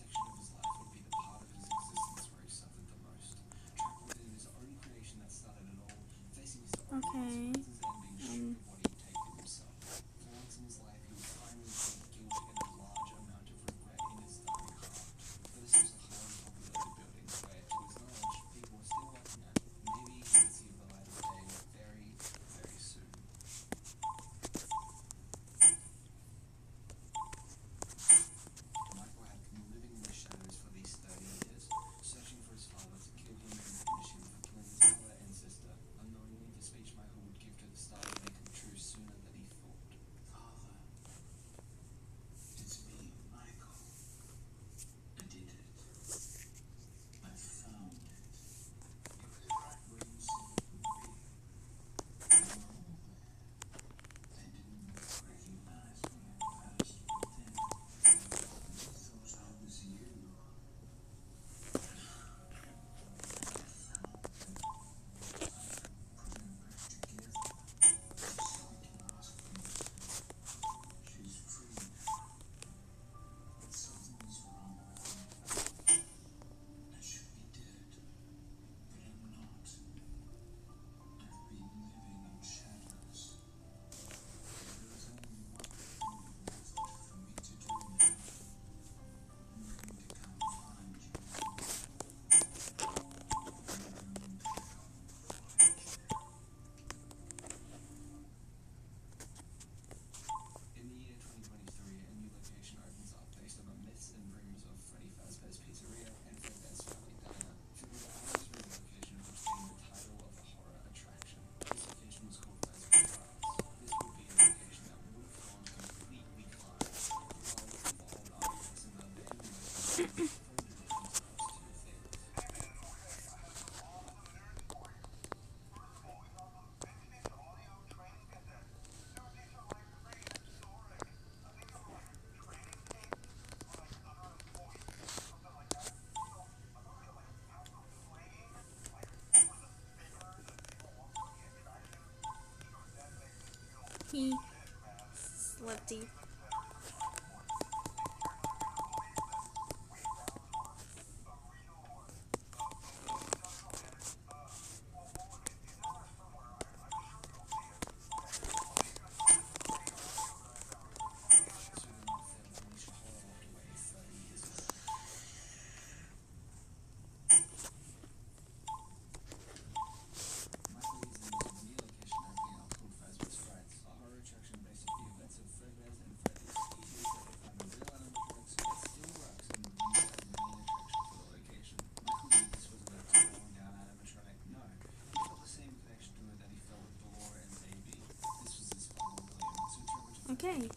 He slutty. Okay.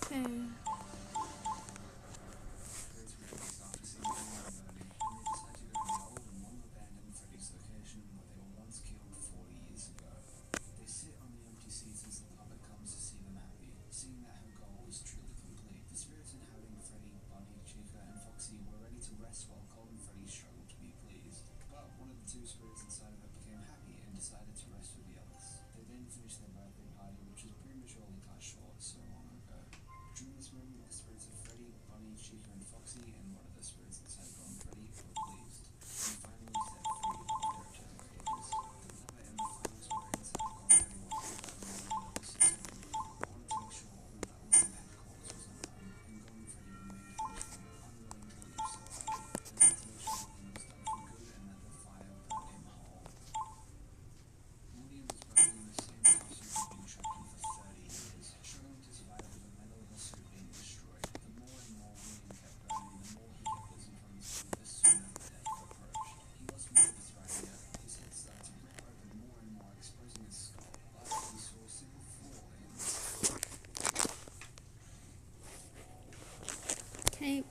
Okay. Okay.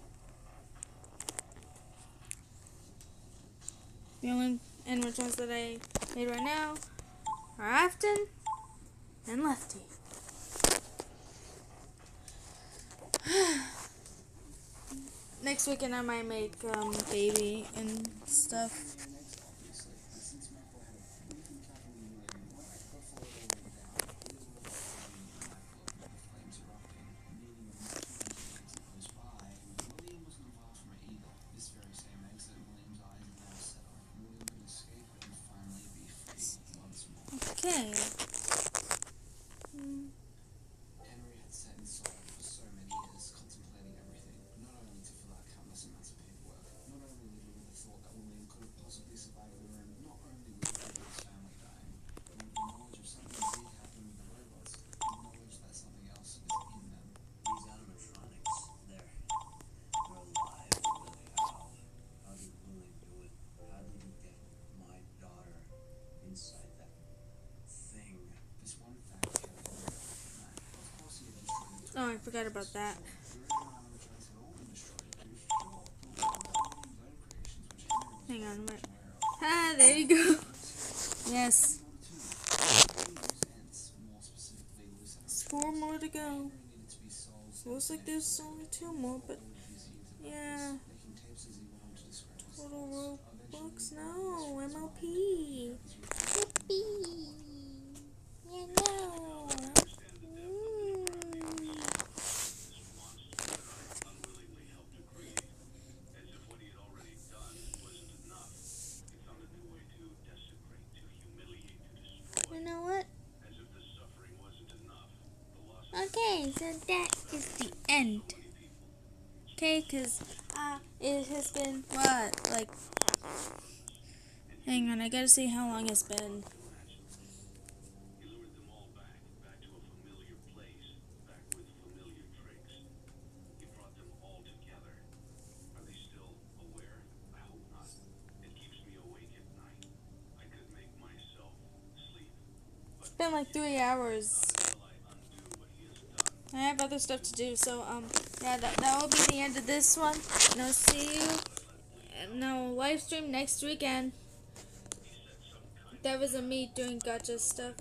The only inward ones that I made right now are Afton and Lefty. Next weekend I might make baby and stuff. Okay. Henry had sat inside for so many years, contemplating everything, not only to fill out countless amounts of paperwork, not only living with the thought that William could have possibly survived the room, not only with his family dying, but with the knowledge of something big happening with the robots, the knowledge that something else was in them. These animatronics, they're alive, Willie. How did Willie do it? How did he get my daughter inside that thing? This one fact kept him up at night. Of course he had destroyed Oh, I forgot about that. the original animatronics had all been destroyed, to be sure, but what about William's own creations, which Henry was Hang on, very wait. much aware of? Ah, there you go. Yes. More specifically, loose ends. 4 more to go. Henry needed to be sold. So looks like there's only 2 more, but yeah. Making tapes as he went on to describe his Total thoughts. Robux, Eventually, no. his MLP. mind Yippee. Yeah, no. And that is the end. Okay, because it has been, what, like, hang on, I gotta see how long it's been. He lured them all back to a familiar place, back with familiar tricks. He brought them all together. Are they still aware? I hope not. It keeps me awake at night. I could make myself sleep. It's been like 3 hours. I have other stuff to do, so yeah, that will be the end of this one. And I'll see you. No live stream next weekend. That was a me doing gacha stuff.